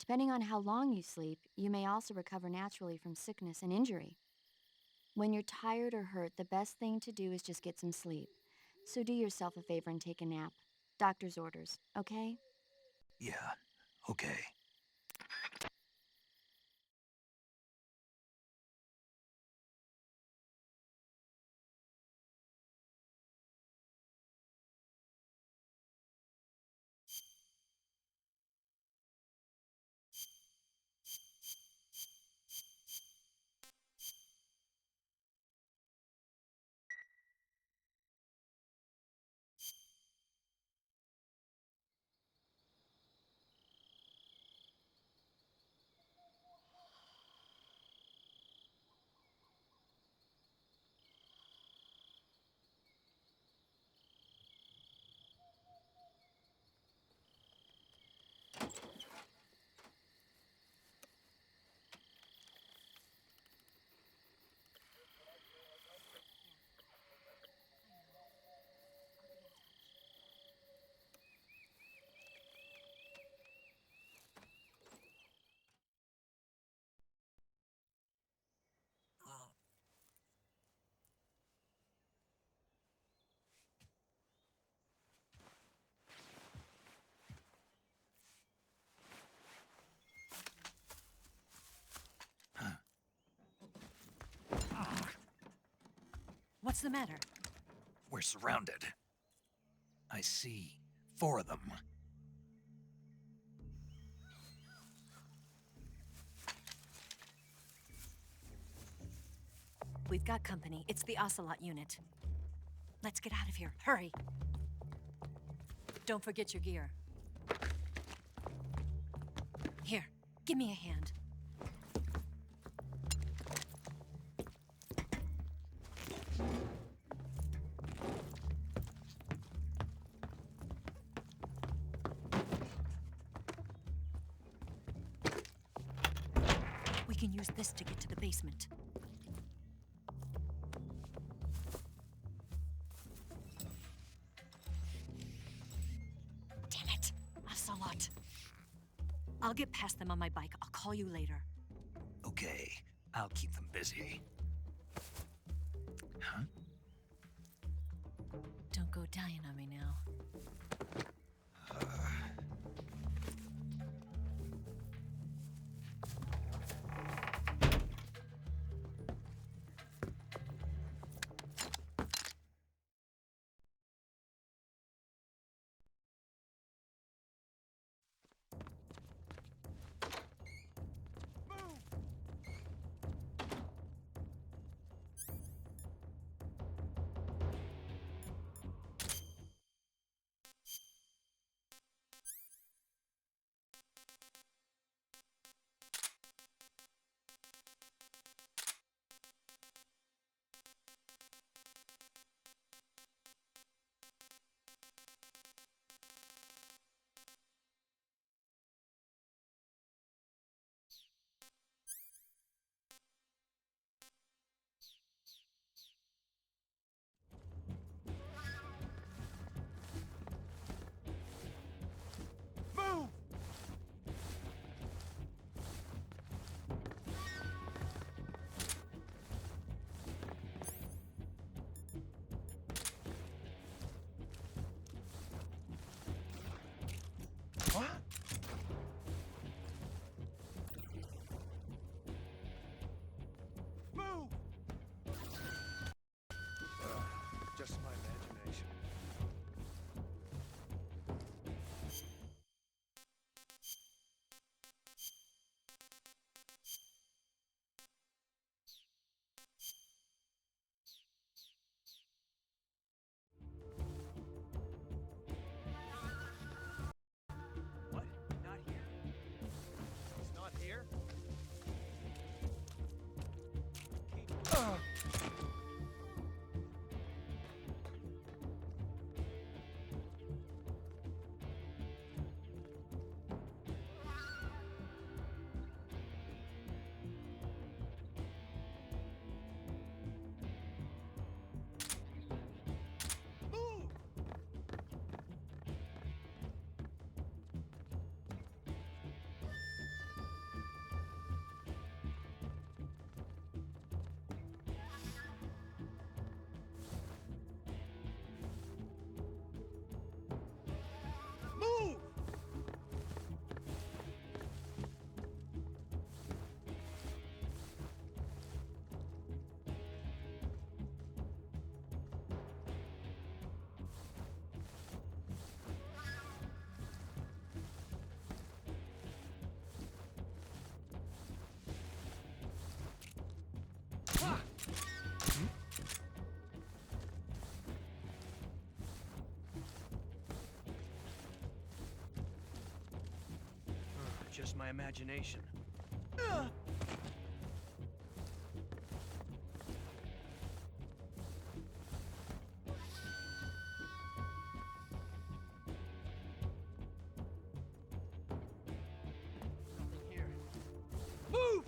Depending on how long you sleep, you may also recover naturally from sickness and injury. When you're tired or hurt, the best thing to do is just get some sleep. So do yourself a favor and take a nap. Doctor's orders, okay? Yeah, okay. What's the matter? We're surrounded. I see 4 of them. We've got company. It's the Ocelot unit. Let's get out of here. Hurry! Don't forget your gear. Here, give me a hand. We can use this to get to the basement. Damn it! Ocelot. I'll get past them on my bike. I'll call you later. Okay, I'll keep them busy. Huh? Don't go dying on me now. Just my imagination. What? Not here? He's not here? Just my imagination. Nothing here. Move!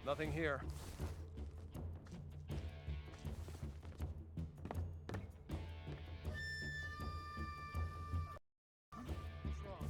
Nothing here. What's wrong?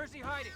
Where's he hiding?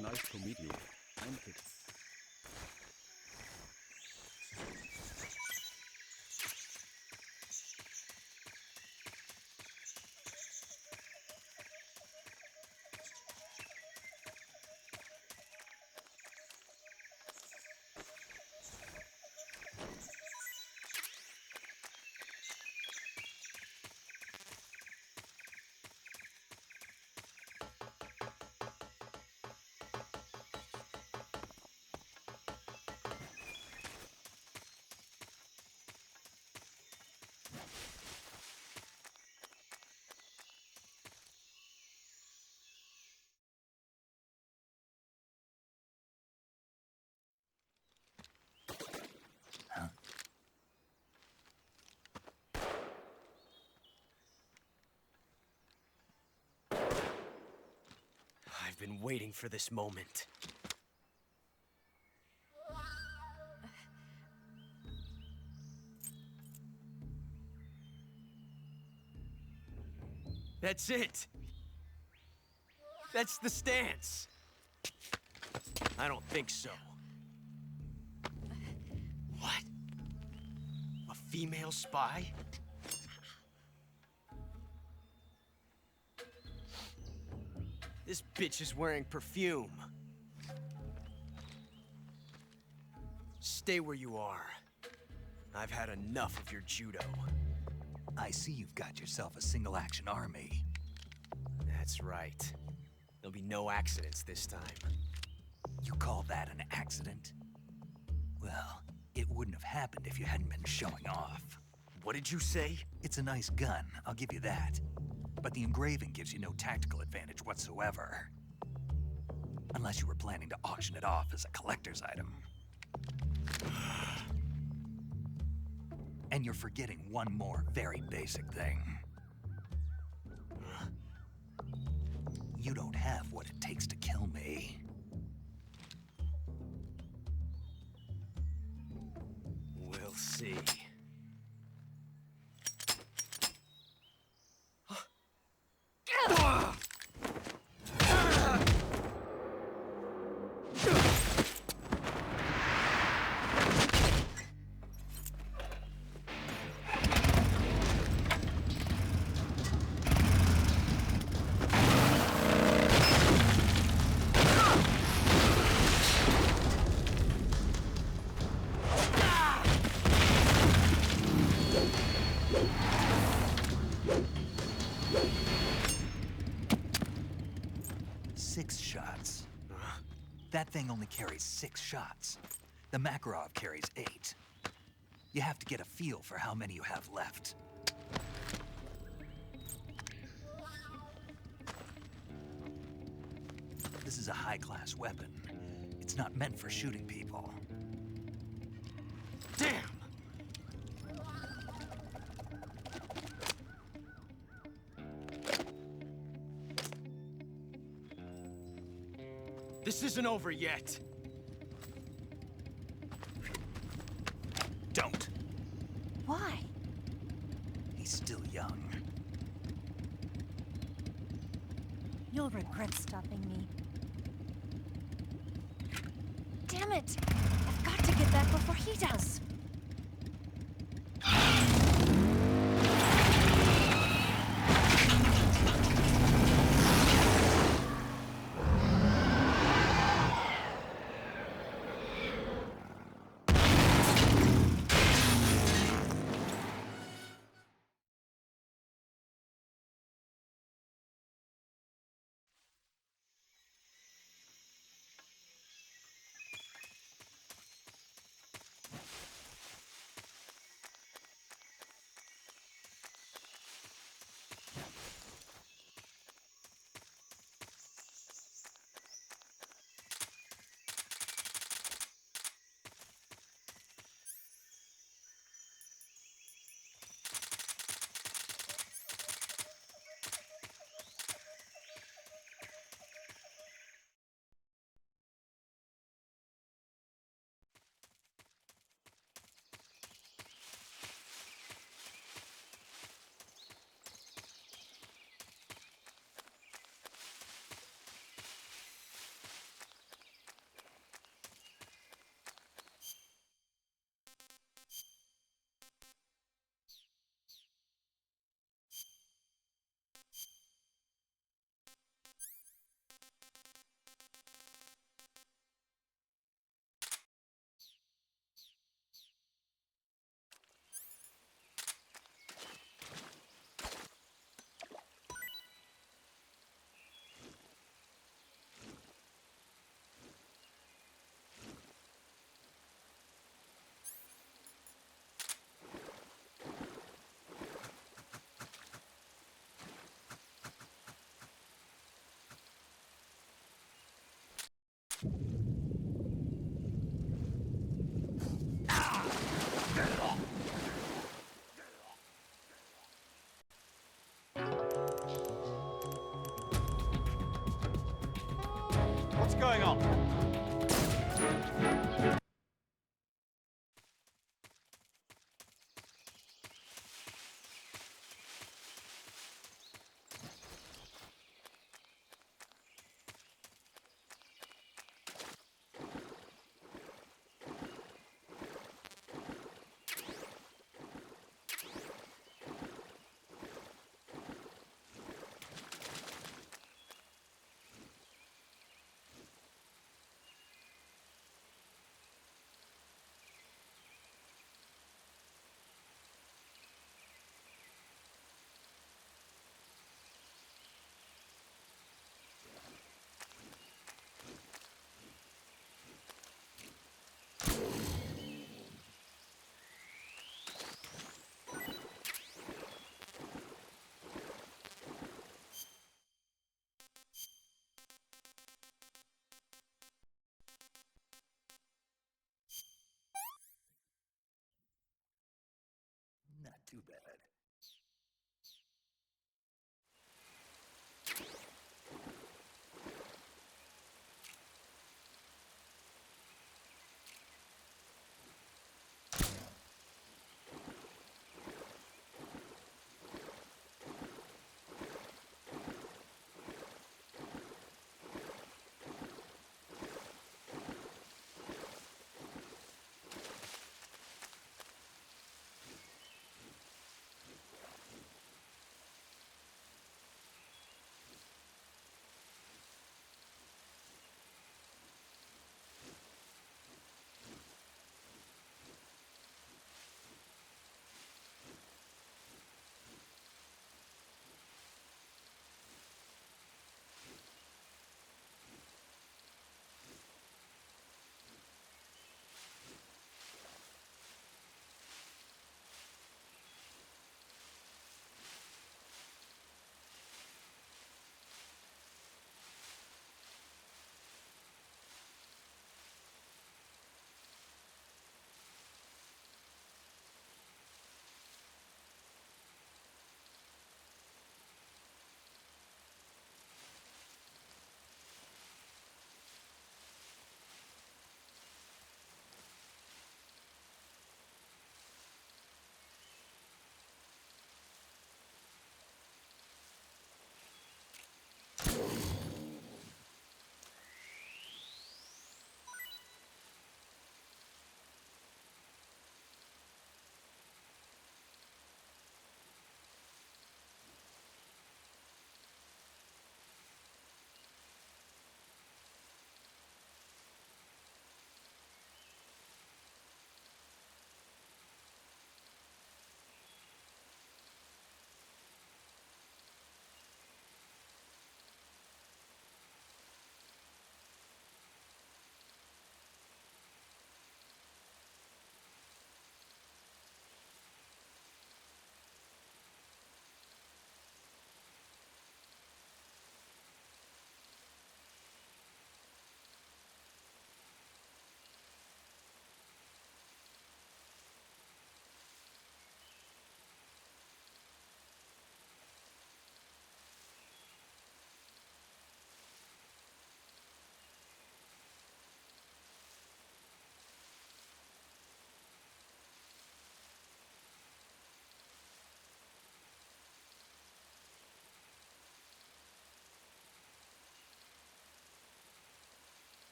Nice to meet you. I'm Kit. I've been waiting for this moment. That's it! That's the stance! I don't think so. What? A female spy? This bitch is wearing perfume. Stay where you are. I've had enough of your judo. I see you've got yourself a single-action army. That's right. There'll be no accidents this time. You call that an accident? Well, it wouldn't have happened if you hadn't been showing off. What did you say? It's a nice gun, I'll give you that. But the engraving gives you no tactical advantage whatsoever. Unless you were planning to auction it off as a collector's item. And you're forgetting one more very basic thing. You don't have what it takes to kill me. We'll see. That thing only carries 6 shots. The Makarov carries 8. You have to get a feel for how many you have left. This is a high-class weapon. It's not meant for shooting people. Damn! This isn't over yet. Don't. Why? He's still young. You'll regret stopping me. Damn it! I've got to get back before he does. on. Not too bad.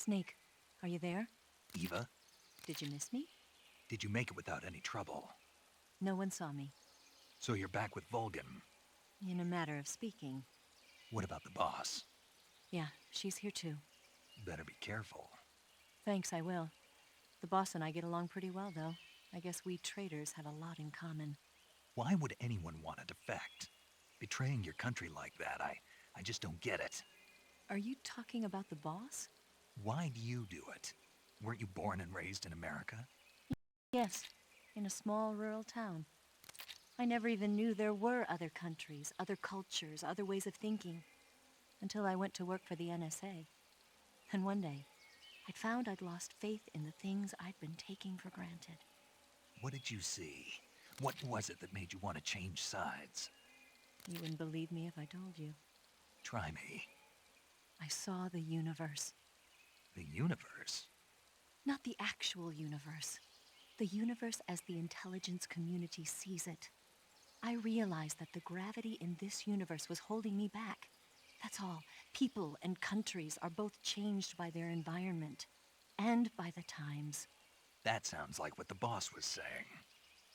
Snake, are you there? Eva, Did you miss me? did you make it without any trouble? No one saw me. So you're back with Volgin. In a matter of speaking. What about the boss? Yeah, she's here too. Better be careful. Thanks, I will. The boss and I get along pretty well, though. I guess we traders have a lot in common. Why would anyone want to defect? Betraying your country like that, I just don't get it. Are you talking about the boss? Why do you do it? Weren't you born and raised in America? Yes, in a small rural town. I never even knew there were other countries, other cultures, other ways of thinking, until I went to work for the NSA. And one day, I'd found I'd lost faith in the things I'd been taking for granted. What did you see? What was it that made you want to change sides? You wouldn't believe me if I told you. Try me. I saw the universe. The universe? Not the actual universe. The universe as the intelligence community sees it. I realized that the gravity in this universe was holding me back. That's all. People and countries are both changed by their environment and by the times. That sounds like what the boss was saying.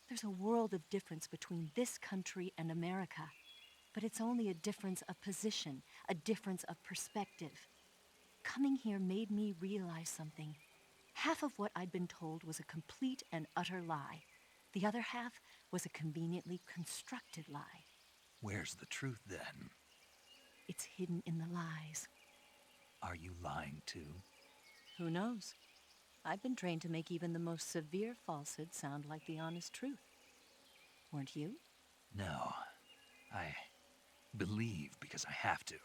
There's a world of difference between this country and America, but it's only a difference of position, a difference of perspective. Coming here made me realize something. Half of what I'd been told was a complete and utter lie. The other half was a conveniently constructed lie. Where's the truth, then? It's hidden in the lies. Are you lying, too? Who knows? I've been trained to make even the most severe falsehood sound like the honest truth. Weren't you? No. I believe because I have to,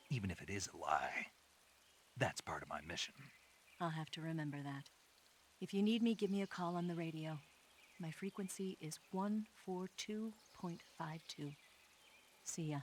even if it is a lie. That's part of my mission. I'll have to remember that. If you need me, give me a call on the radio. My frequency is 142.52. See ya.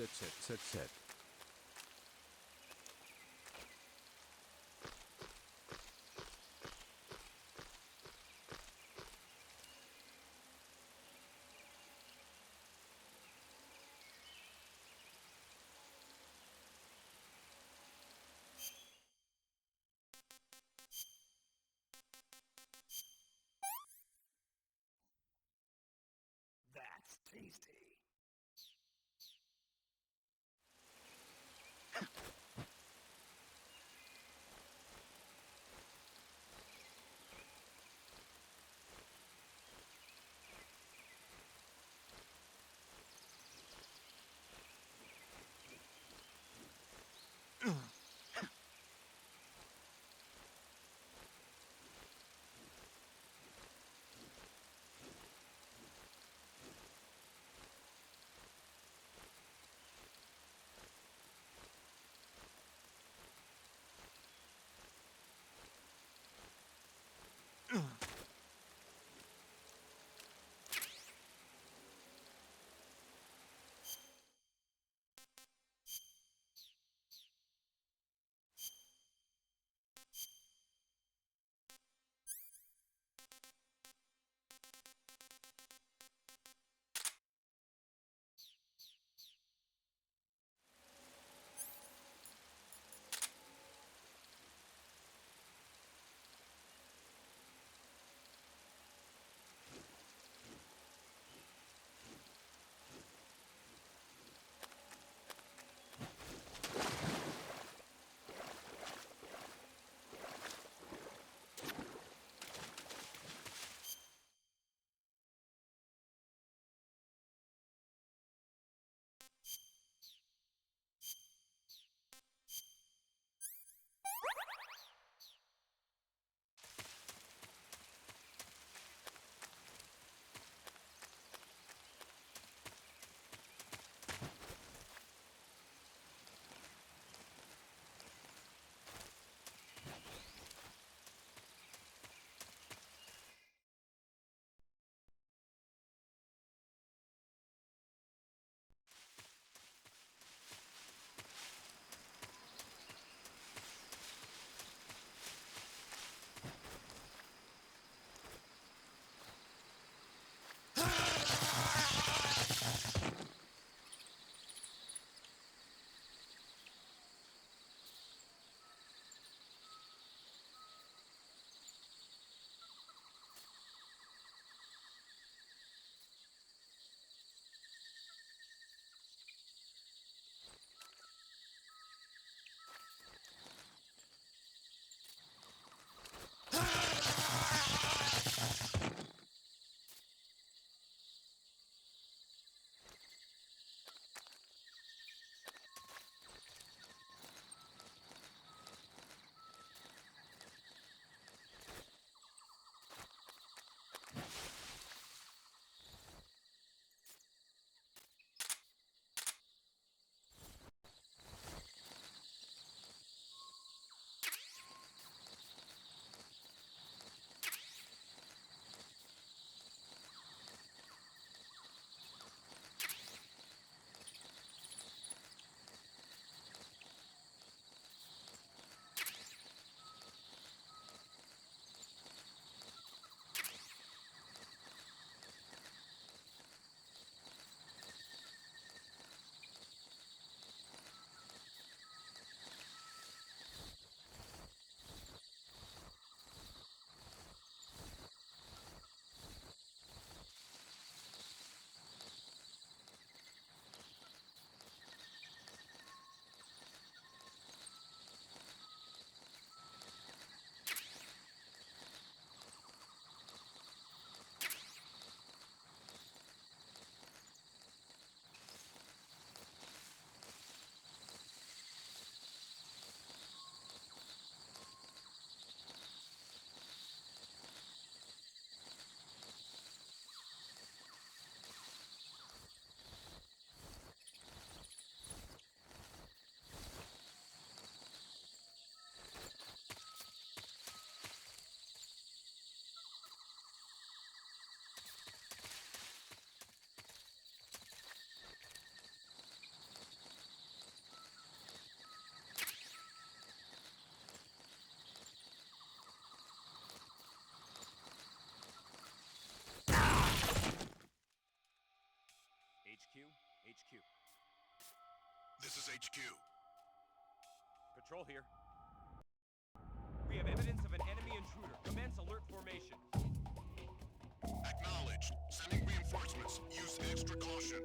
ZZZZ. That's tasty. This is HQ. Patrol here. We have evidence of an enemy intruder. Commence alert formation. Acknowledged. Sending reinforcements. Use extra caution.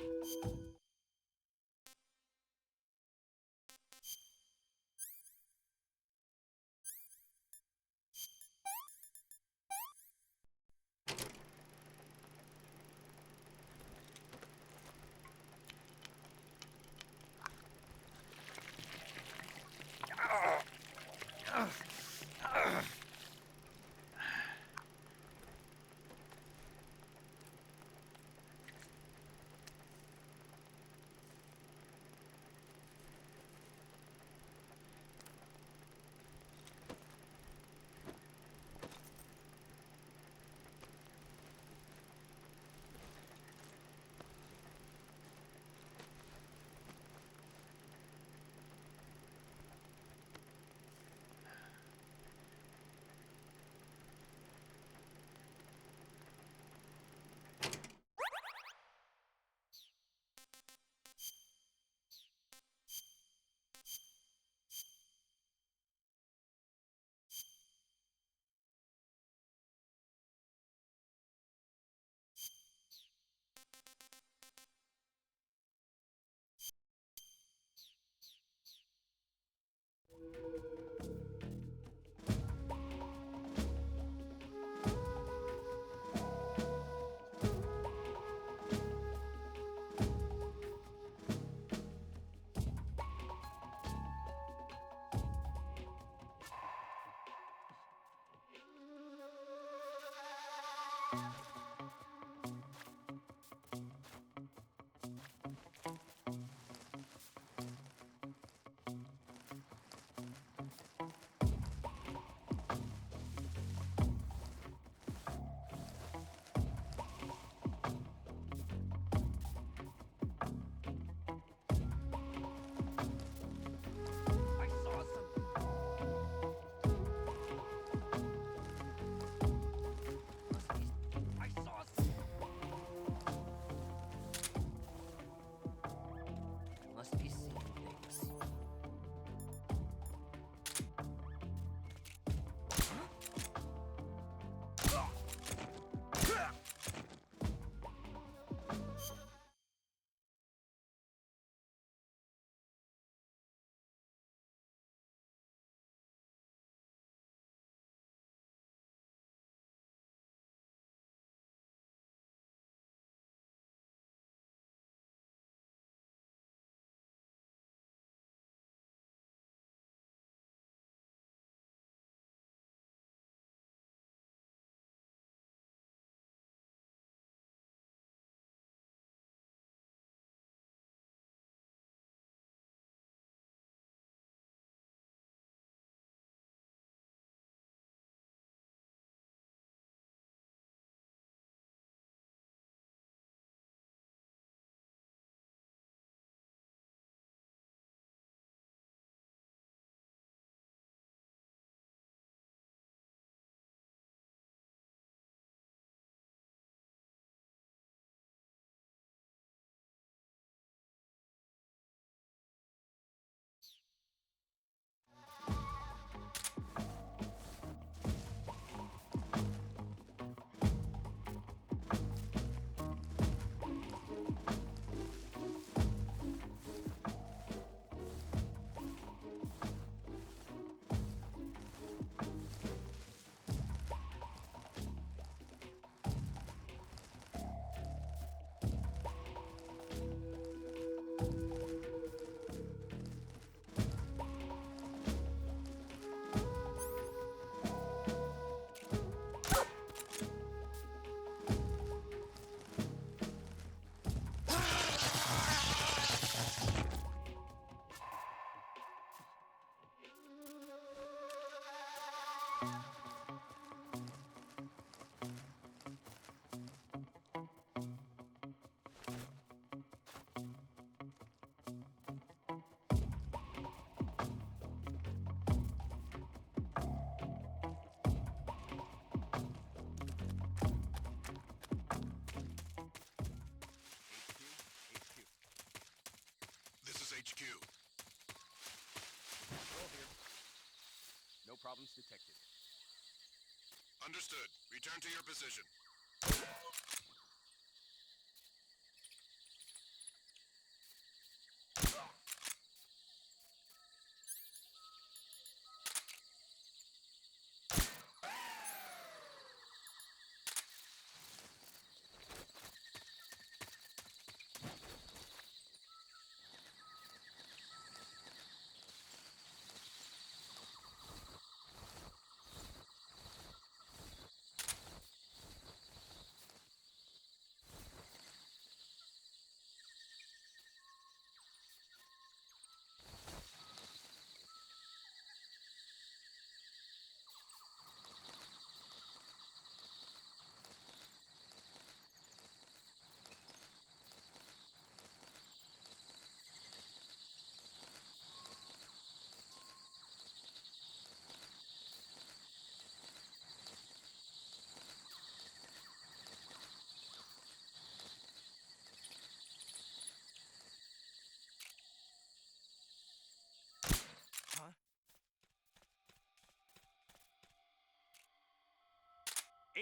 HQ. problems detected. Understood. Return to your position.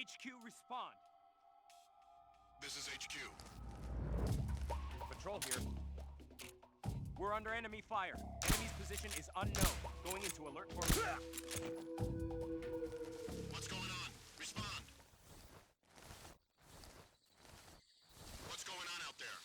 HQ, respond. This is HQ. Patrol here. We're under enemy fire. Enemy's position is unknown. Going into alert formation. What's going on? Respond. What's going on out there?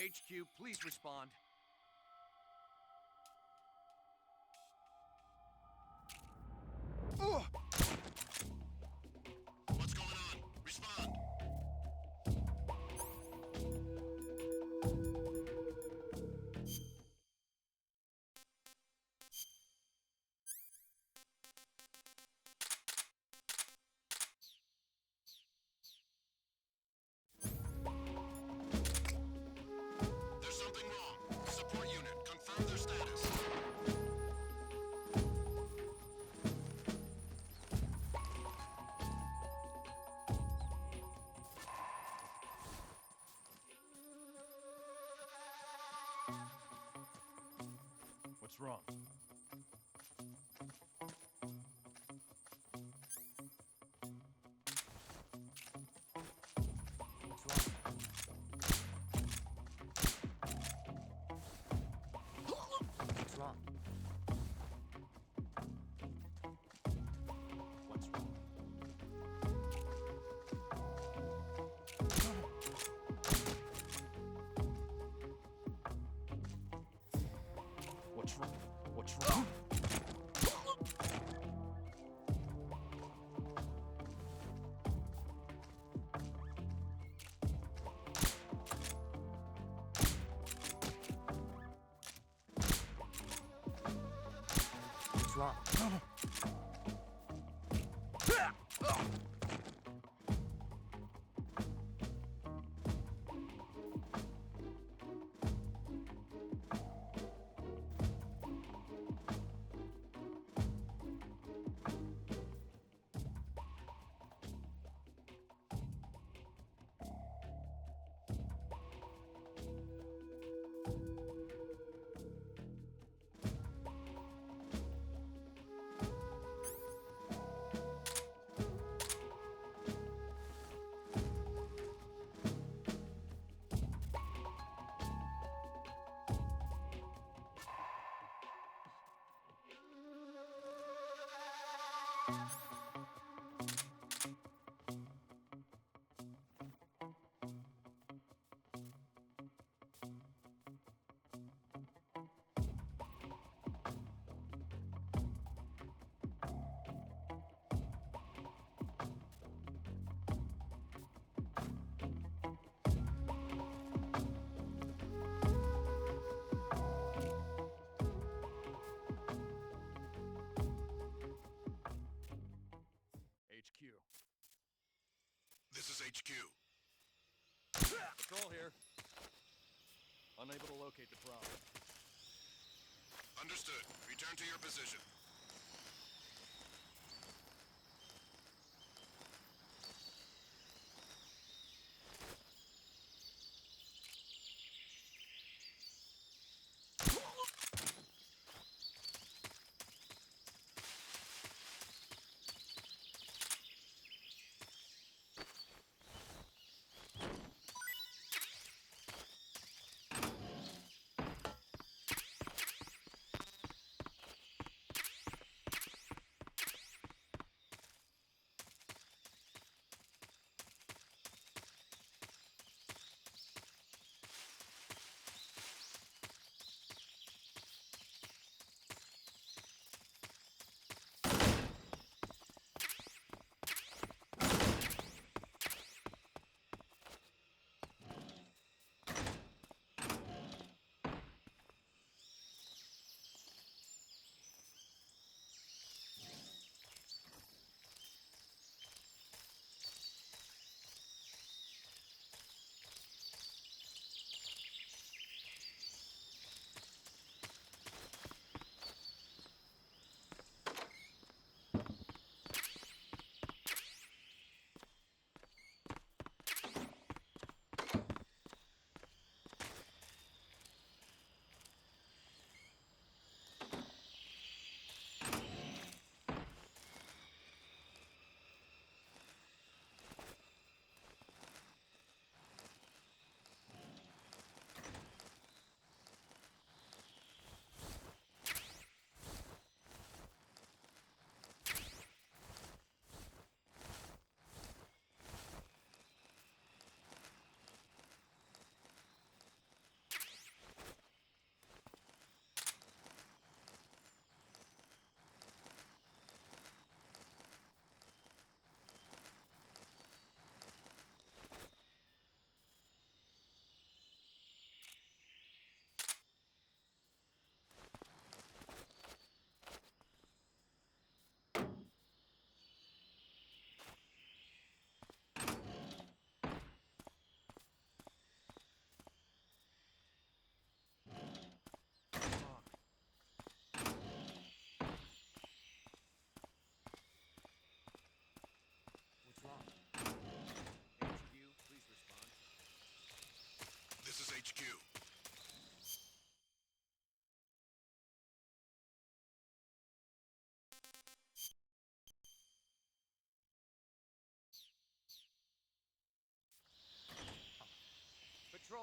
HQ, please respond. What's going on? Respond. There's something wrong. Support unit, confirm their status. What's wrong? What's wrong? What's wrong? What's wrong? What's wrong? What's wrong? HQ. This is HQ. Patrol here. Unable to locate the problem. Understood. Return to your position.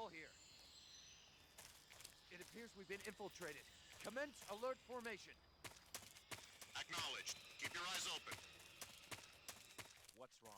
Patrol here. It appears we've been infiltrated. Commence alert formation. Acknowledged. Keep your eyes open. What's wrong?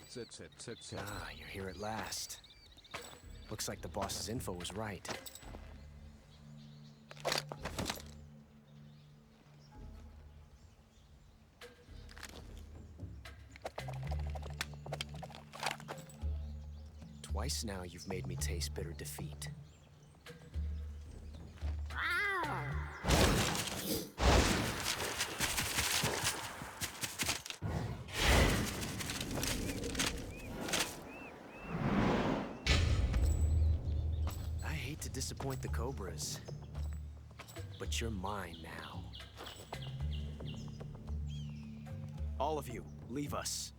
Sit. Ah, you're here at last. Looks like the boss's info was right. Twice now you've made me taste bitter defeat. Disappoint the Cobras, but you're mine now. All of you, leave us.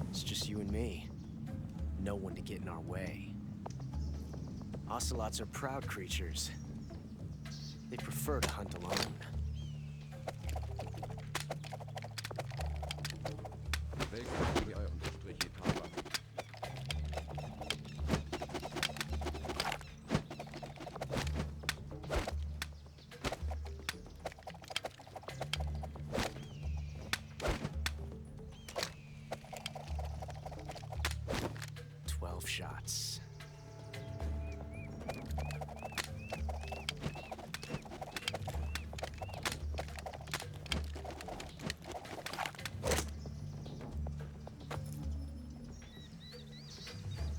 It's just you and me. No one to get in our way. Ocelots are proud creatures. They prefer to hunt alone. Shots.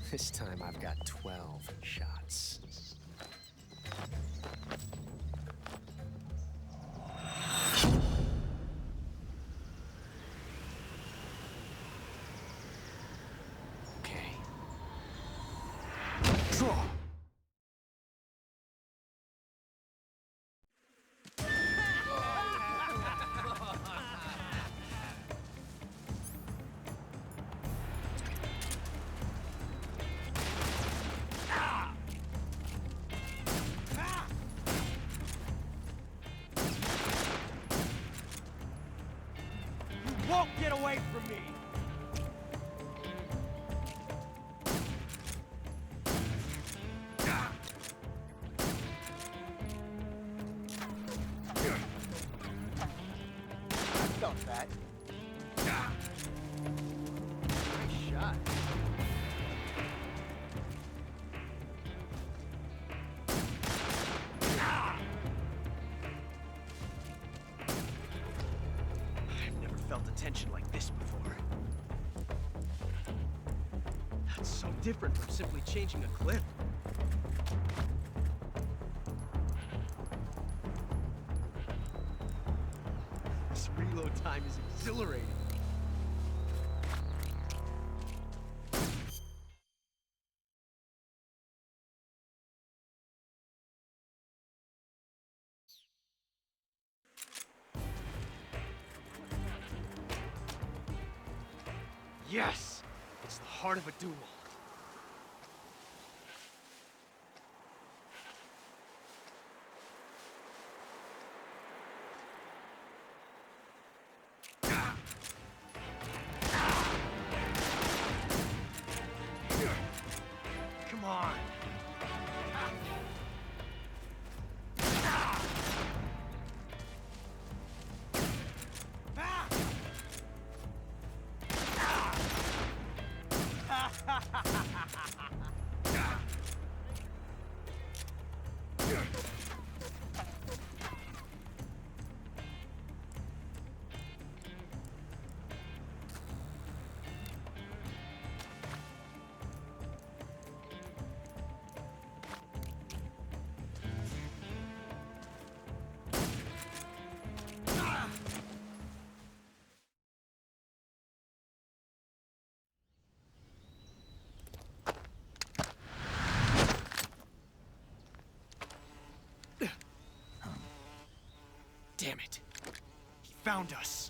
This time I've got 12 shots. Draw. felt that. Nice shot. I've never felt a tension like this before. That's so different from simply changing a clip. This reload time is exhilarating. Yes! It's the heart of a duel. Come on! Damn it. He found us.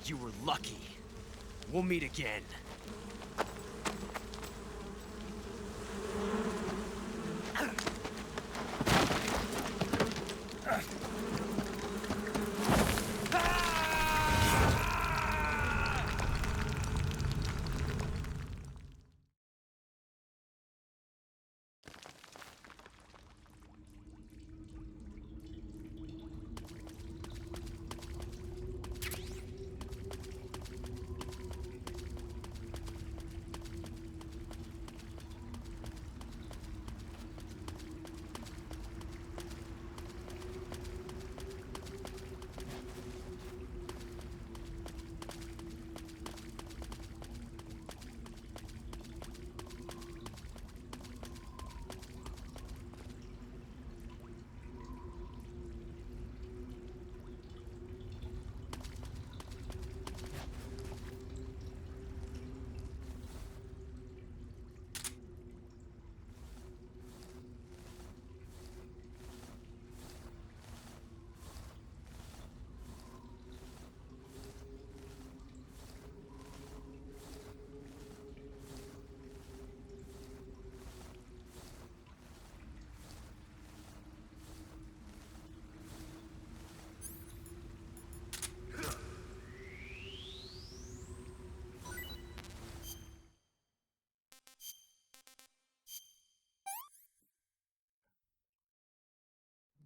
You were lucky. We'll meet again.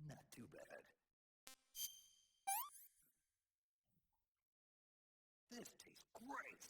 Not too bad. This tastes great.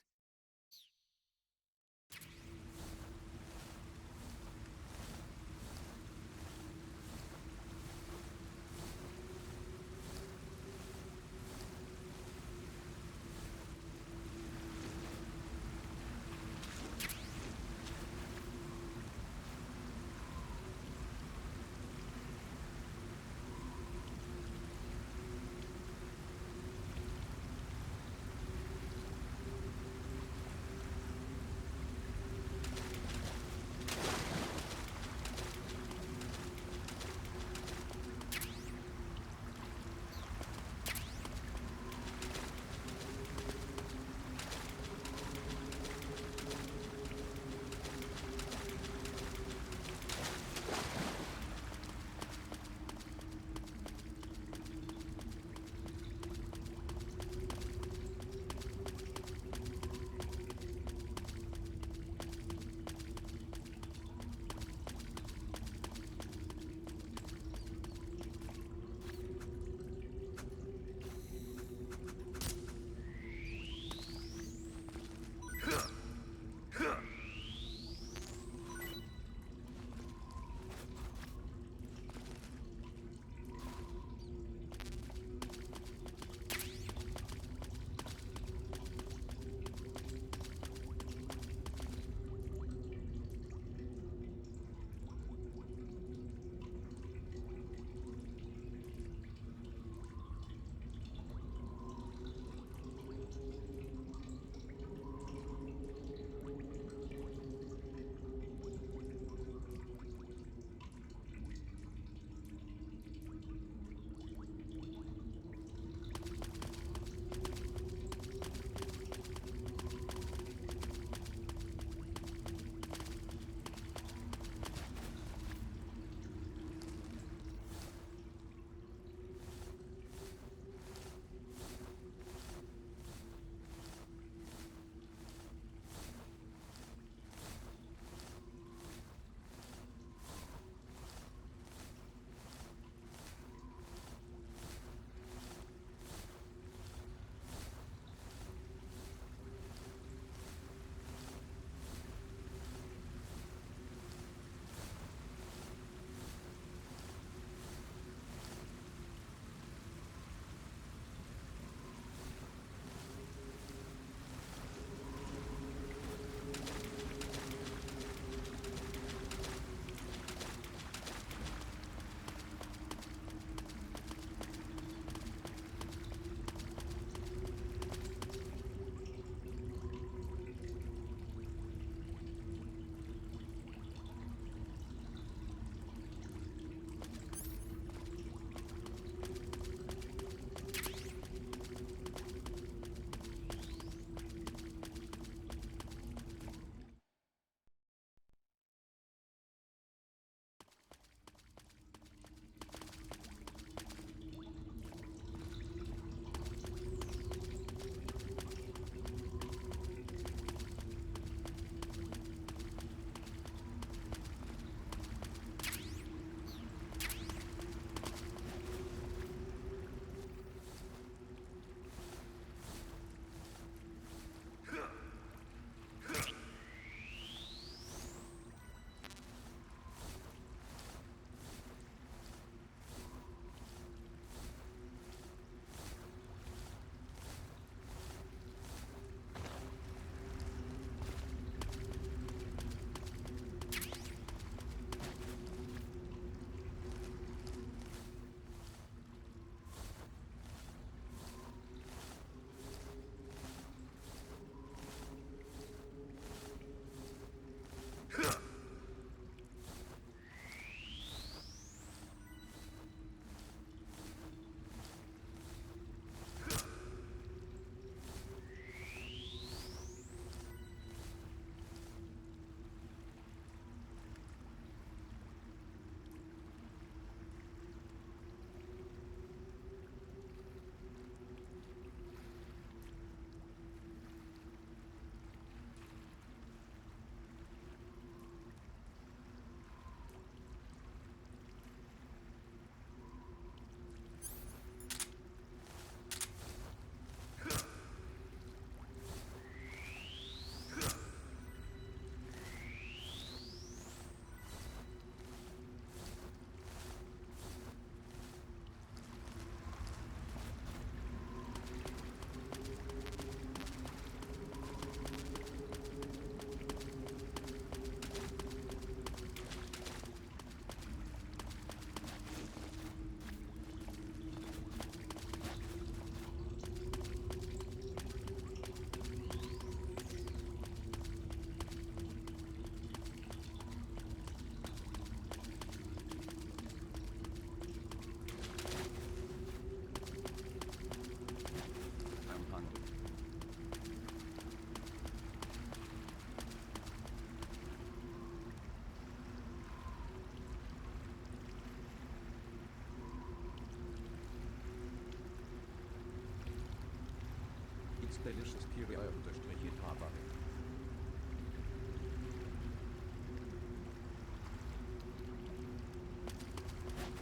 It's delicious Kiri_Tavare.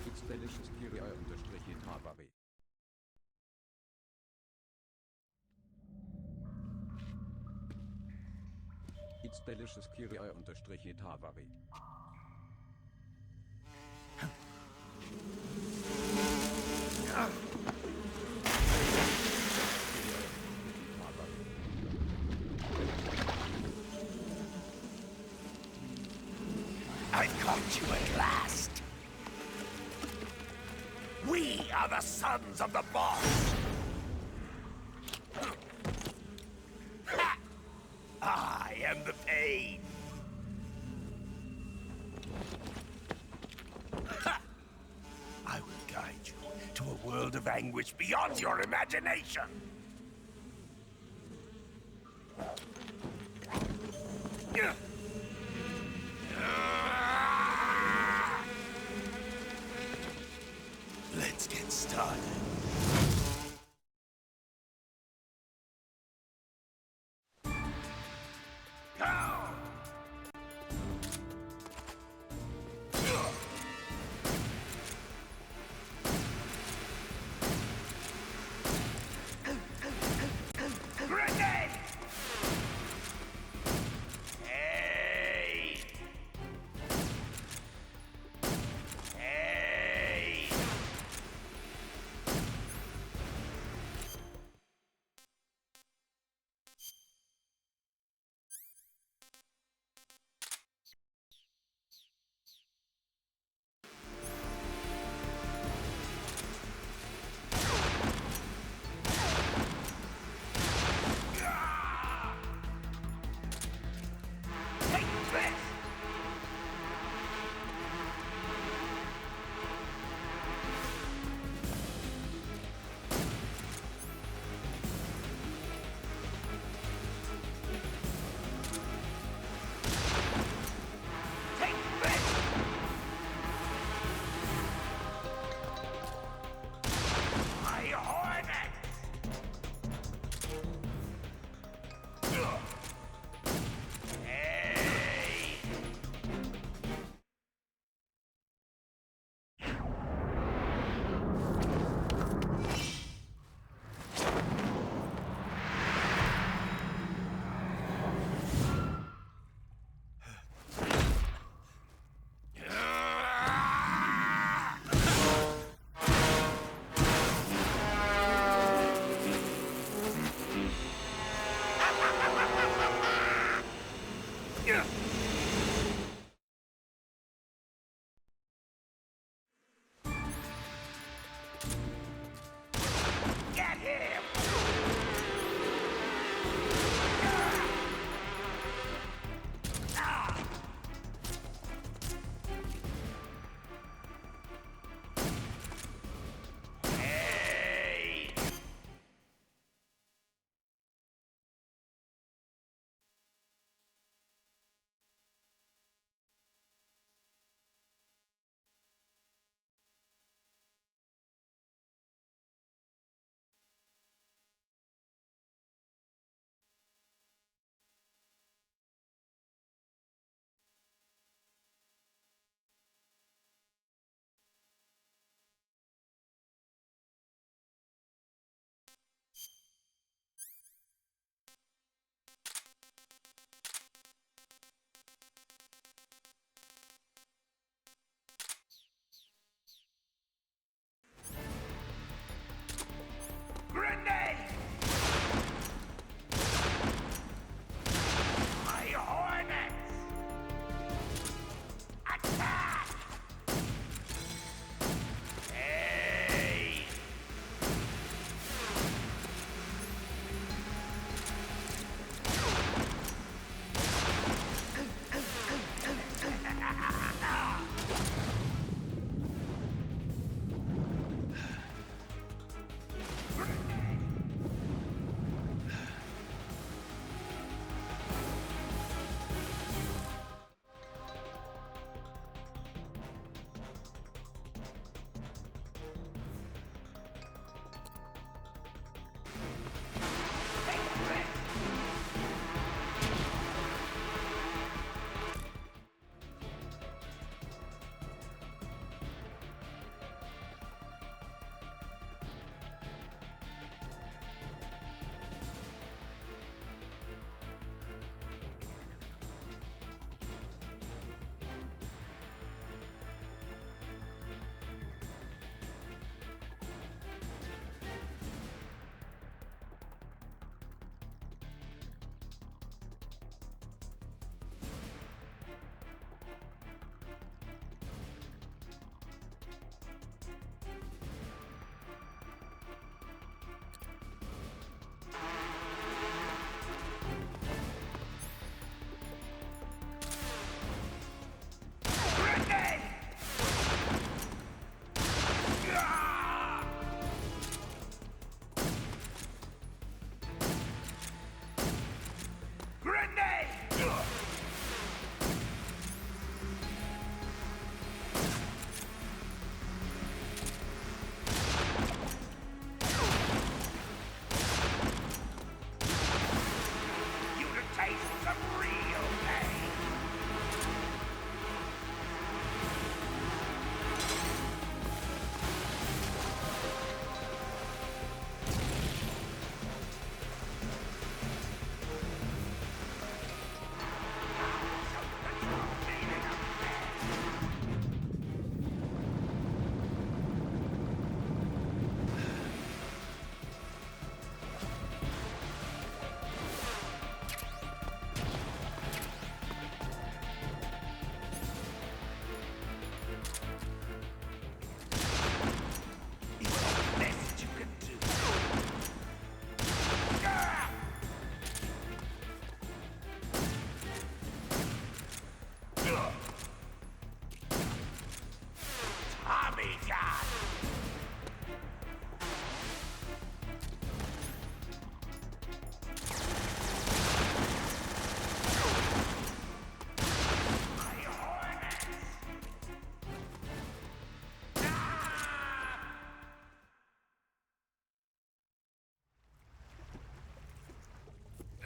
It's delicious Kiri_Tavare. It's delicious Kiri_Tavare. I've caught you at last. We are the sons of the boss. Ha! I am the pain. Ha! I will guide you to a world of anguish beyond your imagination. Let's get started.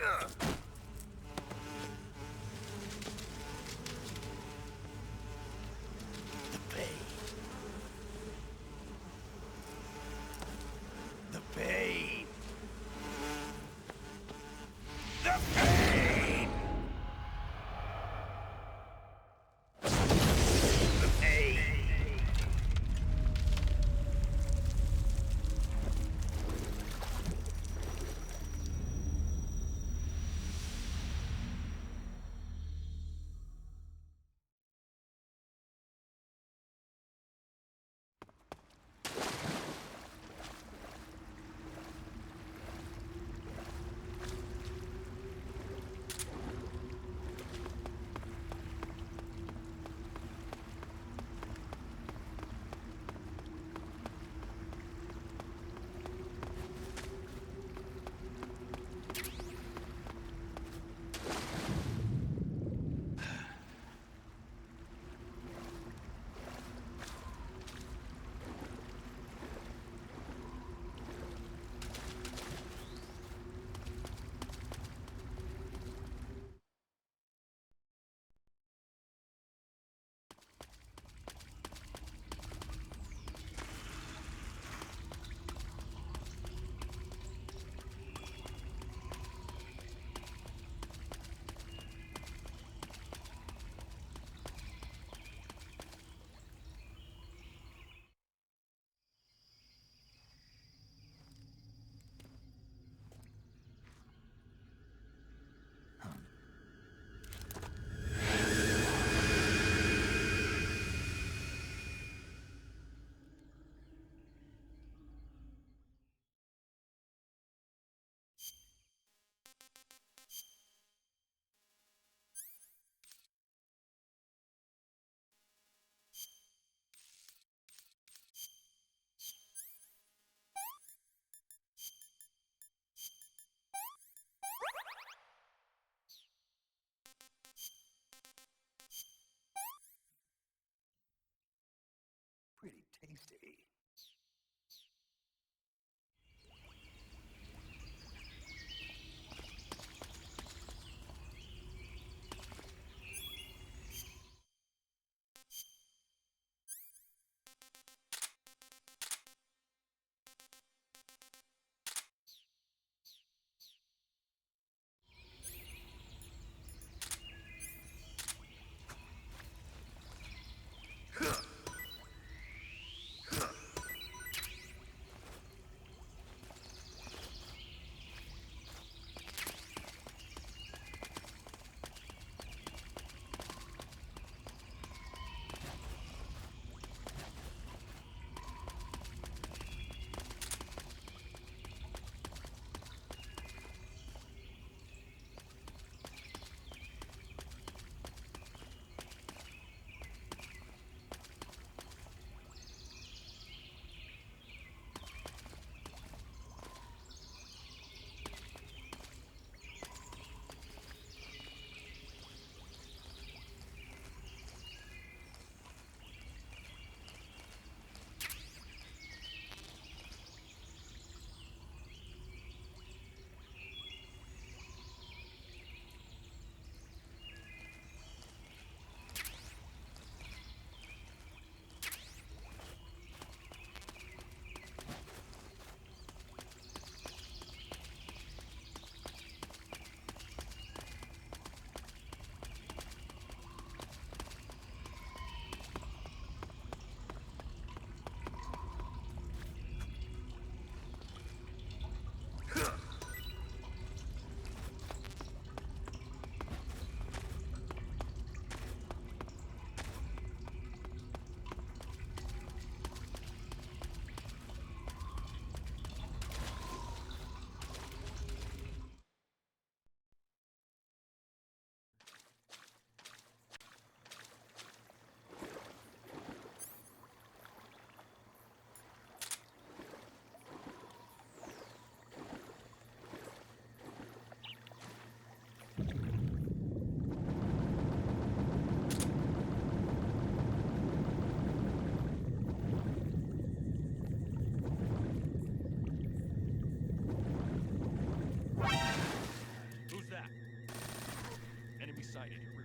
The pain. The pain. The pain. The pain. Pretty tasty.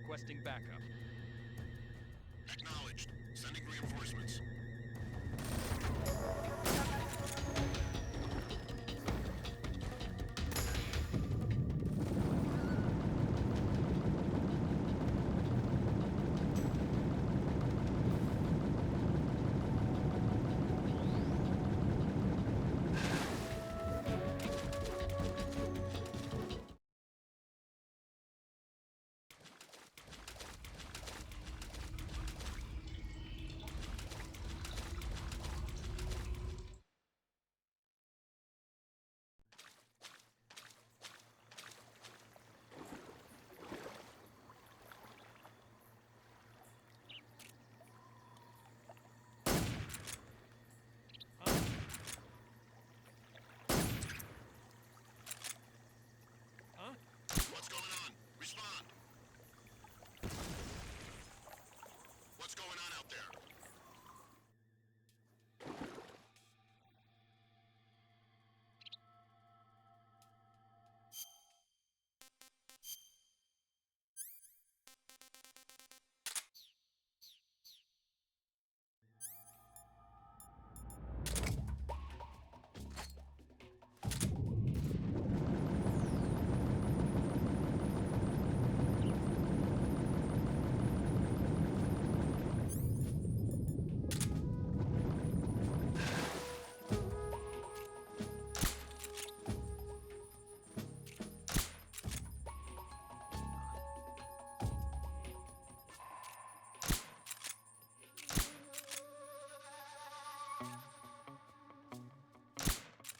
Requesting backup. Acknowledged. Sending reinforcements. What's going on? Respond. What's going on out there?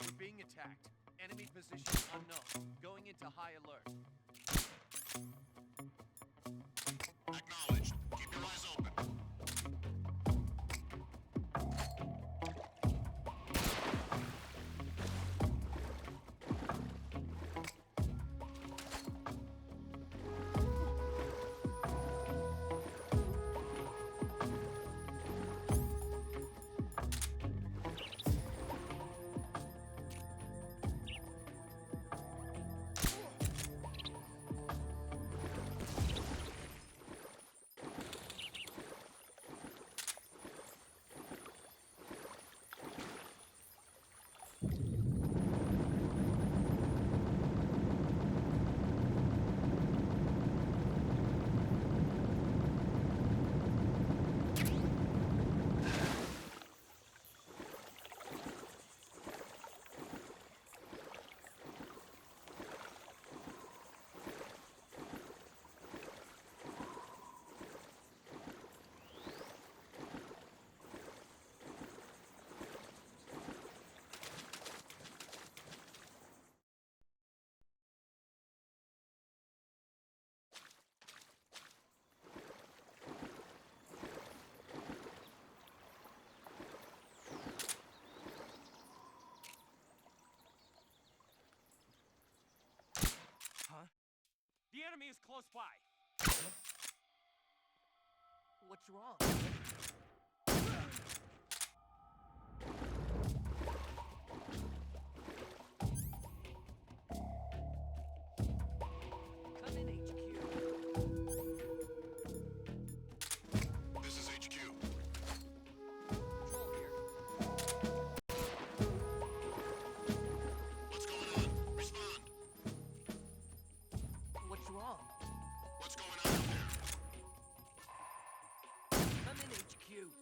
We're being attacked. Enemy position unknown. Going into high alert. Acknowledged. Keep your eyes open. The enemy is close by. What's wrong? Come in, HQ. This is HQ. Control here. What's going on? Respond. What's wrong? What's going on out there? Come in, HQ.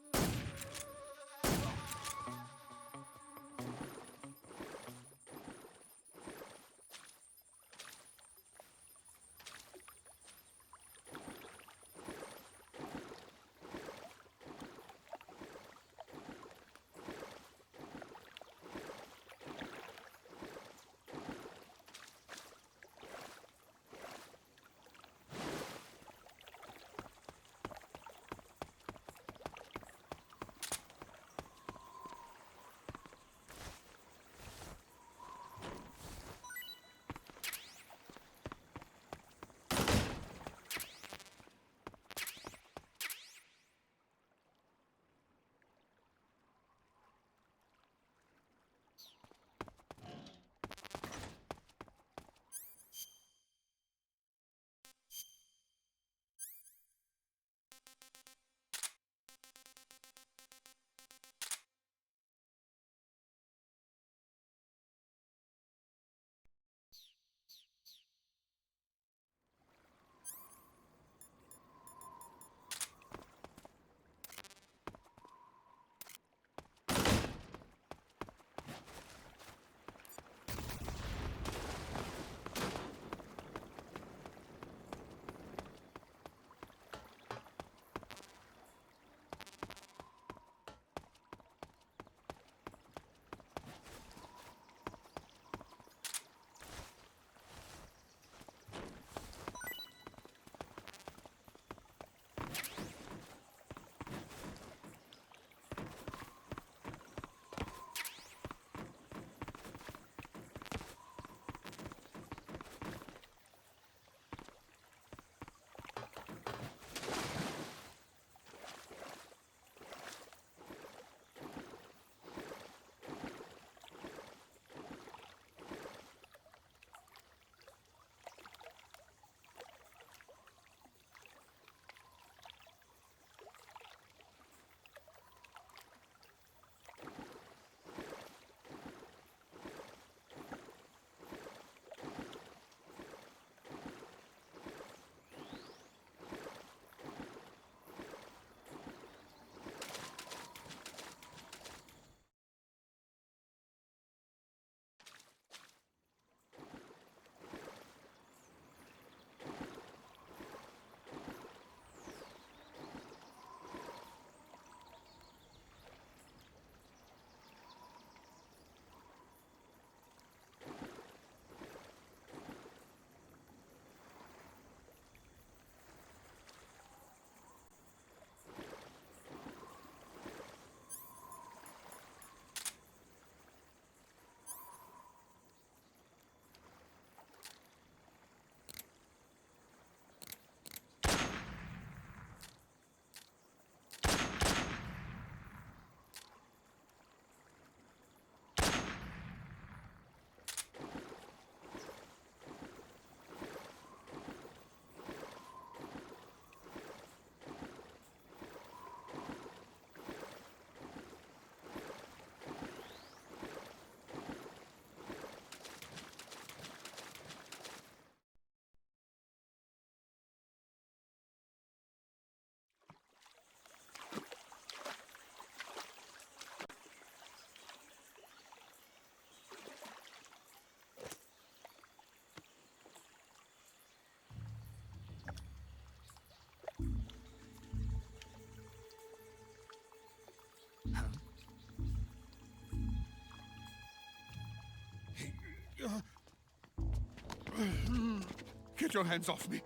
Get your hands off me.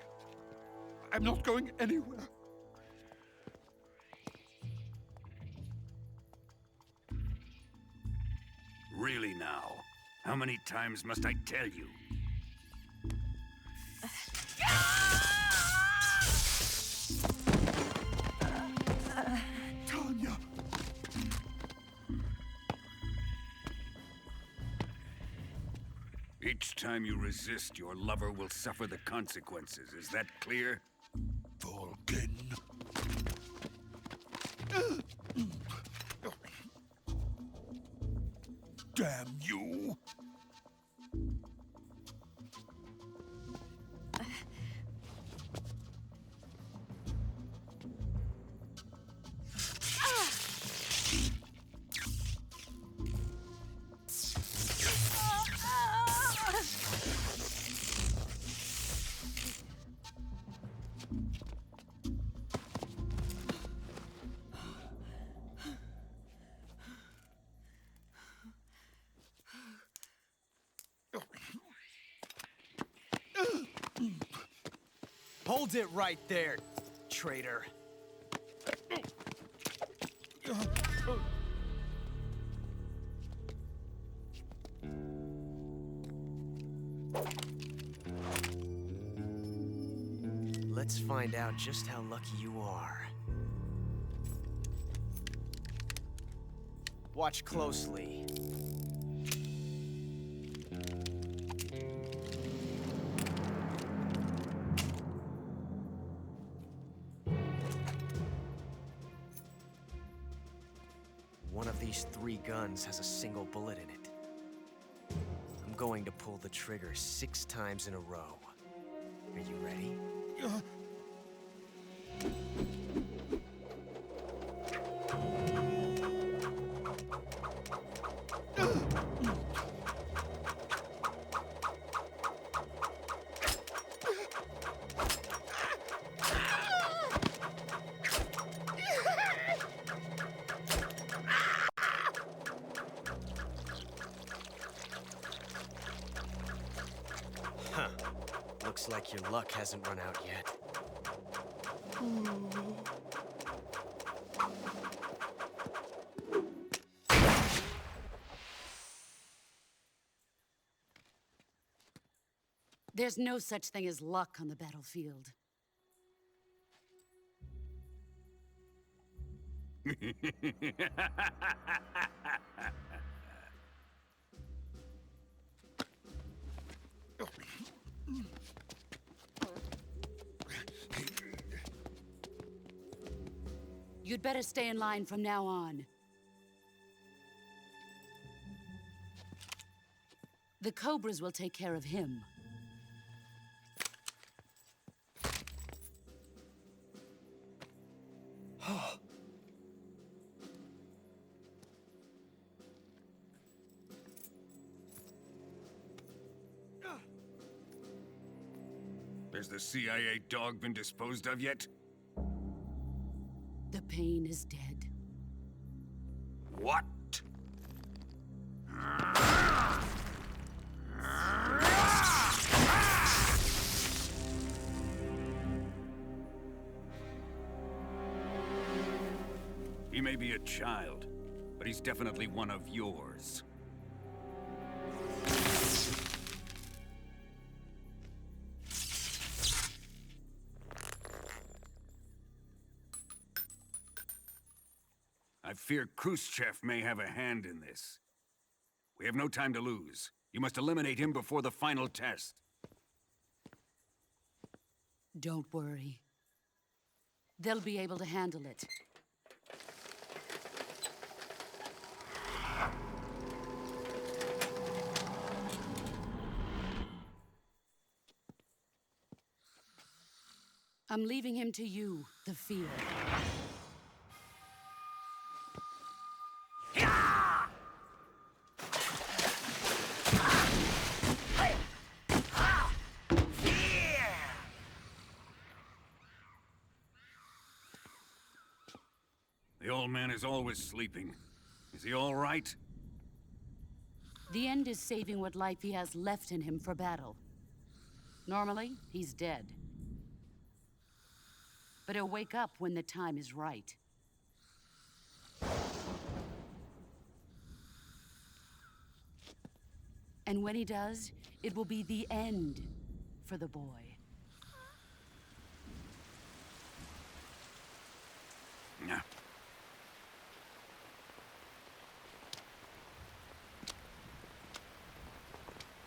I'm not going anywhere. Really now? How many times must I tell you? Tanya! Each time you resist, your lover will suffer the consequences. Is that clear? Volgin. Damn you! Hold it right there, traitor. Let's find out just how lucky you are. Watch closely. One of these 3 guns has a single bullet in it. I'm going to pull the trigger 6 times in a row. Are you ready? Huh. Looks like your luck hasn't run out yet. There's no such thing as luck on the battlefield. You'd better stay in line from now on. The Cobras will take care of him. Has the CIA dog been disposed of yet? The pain is dead. What? He may be a child, but he's definitely one of yours. I fear Khrushchev may have a hand in this. We have no time to lose. You must eliminate him before the final test. Don't worry. They'll be able to handle it. I'm leaving him to you, the field. The old man is always sleeping. Is he all right? The end is saving what life he has left in him for battle. Normally, he's dead. But he'll wake up when the time is right. And when he does, it will be the end for the boy. Yeah.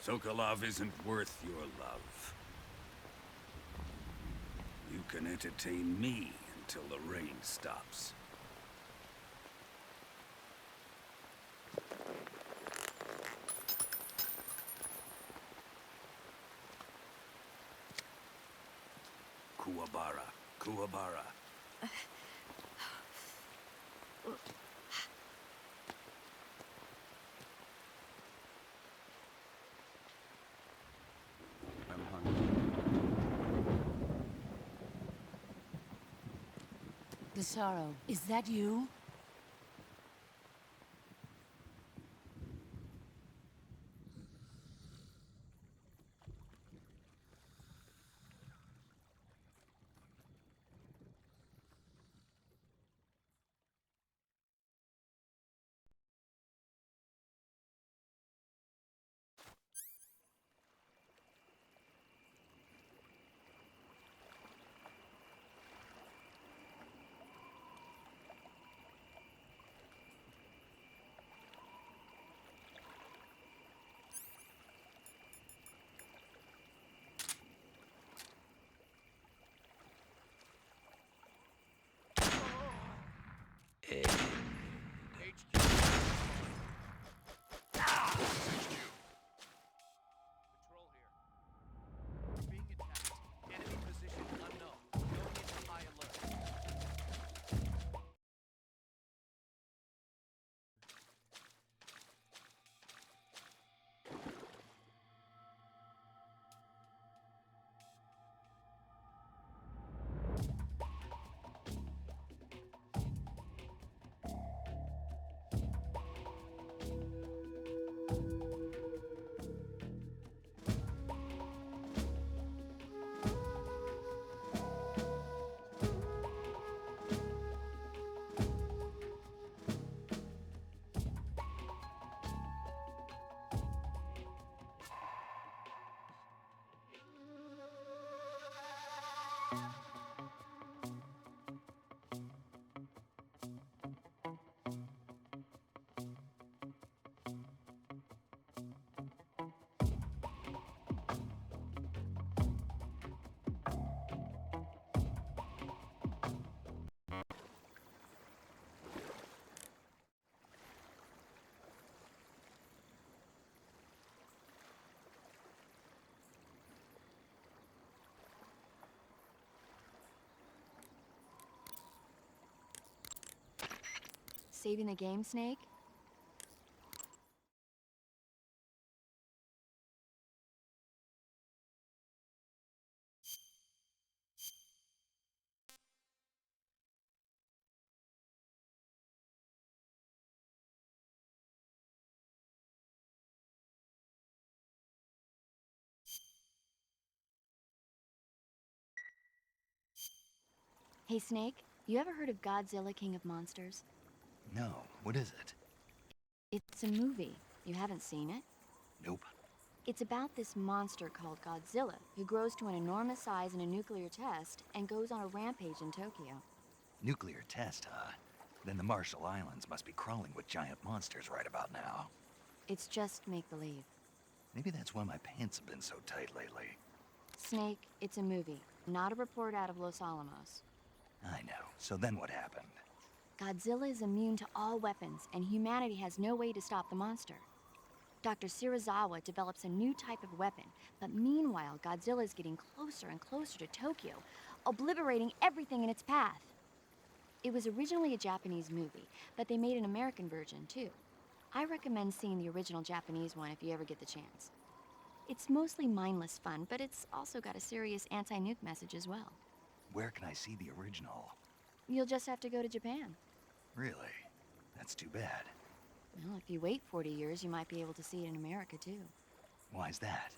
Sokolov isn't worth your love. You can entertain me until the rain stops. Kuwabara. Kuwabara. I'm hungry. Desaro, is that you? Saving the game, Snake? Hey, Snake, you ever heard of Godzilla, King of Monsters? No, what is it? It's a movie. You haven't seen it? Nope. It's about this monster called Godzilla, who grows to an enormous size in a nuclear test and goes on a rampage in Tokyo. Nuclear test, huh? Then the Marshall Islands must be crawling with giant monsters right about now. It's just make-believe. Maybe that's why my pants have been so tight lately. Snake, it's a movie, not a report out of Los Alamos. I know. So then what happened? Godzilla is immune to all weapons, and humanity has no way to stop the monster. Dr. Shirazawa develops a new type of weapon, but meanwhile, Godzilla is getting closer and closer to Tokyo, obliterating everything in its path. It was originally a Japanese movie, but they made an American version, too. I recommend seeing the original Japanese one if you ever get the chance. It's mostly mindless fun, but it's also got a serious anti-nuke message as well. Where can I see the original? You'll just have to go to Japan. Really? That's too bad. Well, if you wait 40 years, you might be able to see it in America, too. Why's that?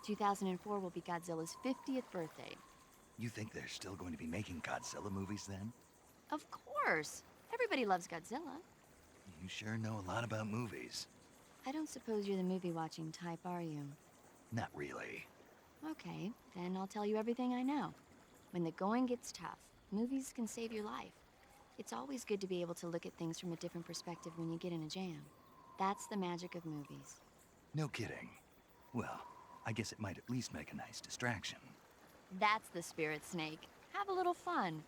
2004 will be Godzilla's 50th birthday. You think they're still going to be making Godzilla movies then? Of course! Everybody loves Godzilla. You sure know a lot about movies. I don't suppose you're the movie-watching type, are you? Not really. Okay, then I'll tell you everything I know. When the going gets tough, movies can save your life. It's always good to be able to look at things from a different perspective when you get in a jam. That's the magic of movies. No kidding. Well, I guess it might at least make a nice distraction. That's the spirit, Snake. Have a little fun.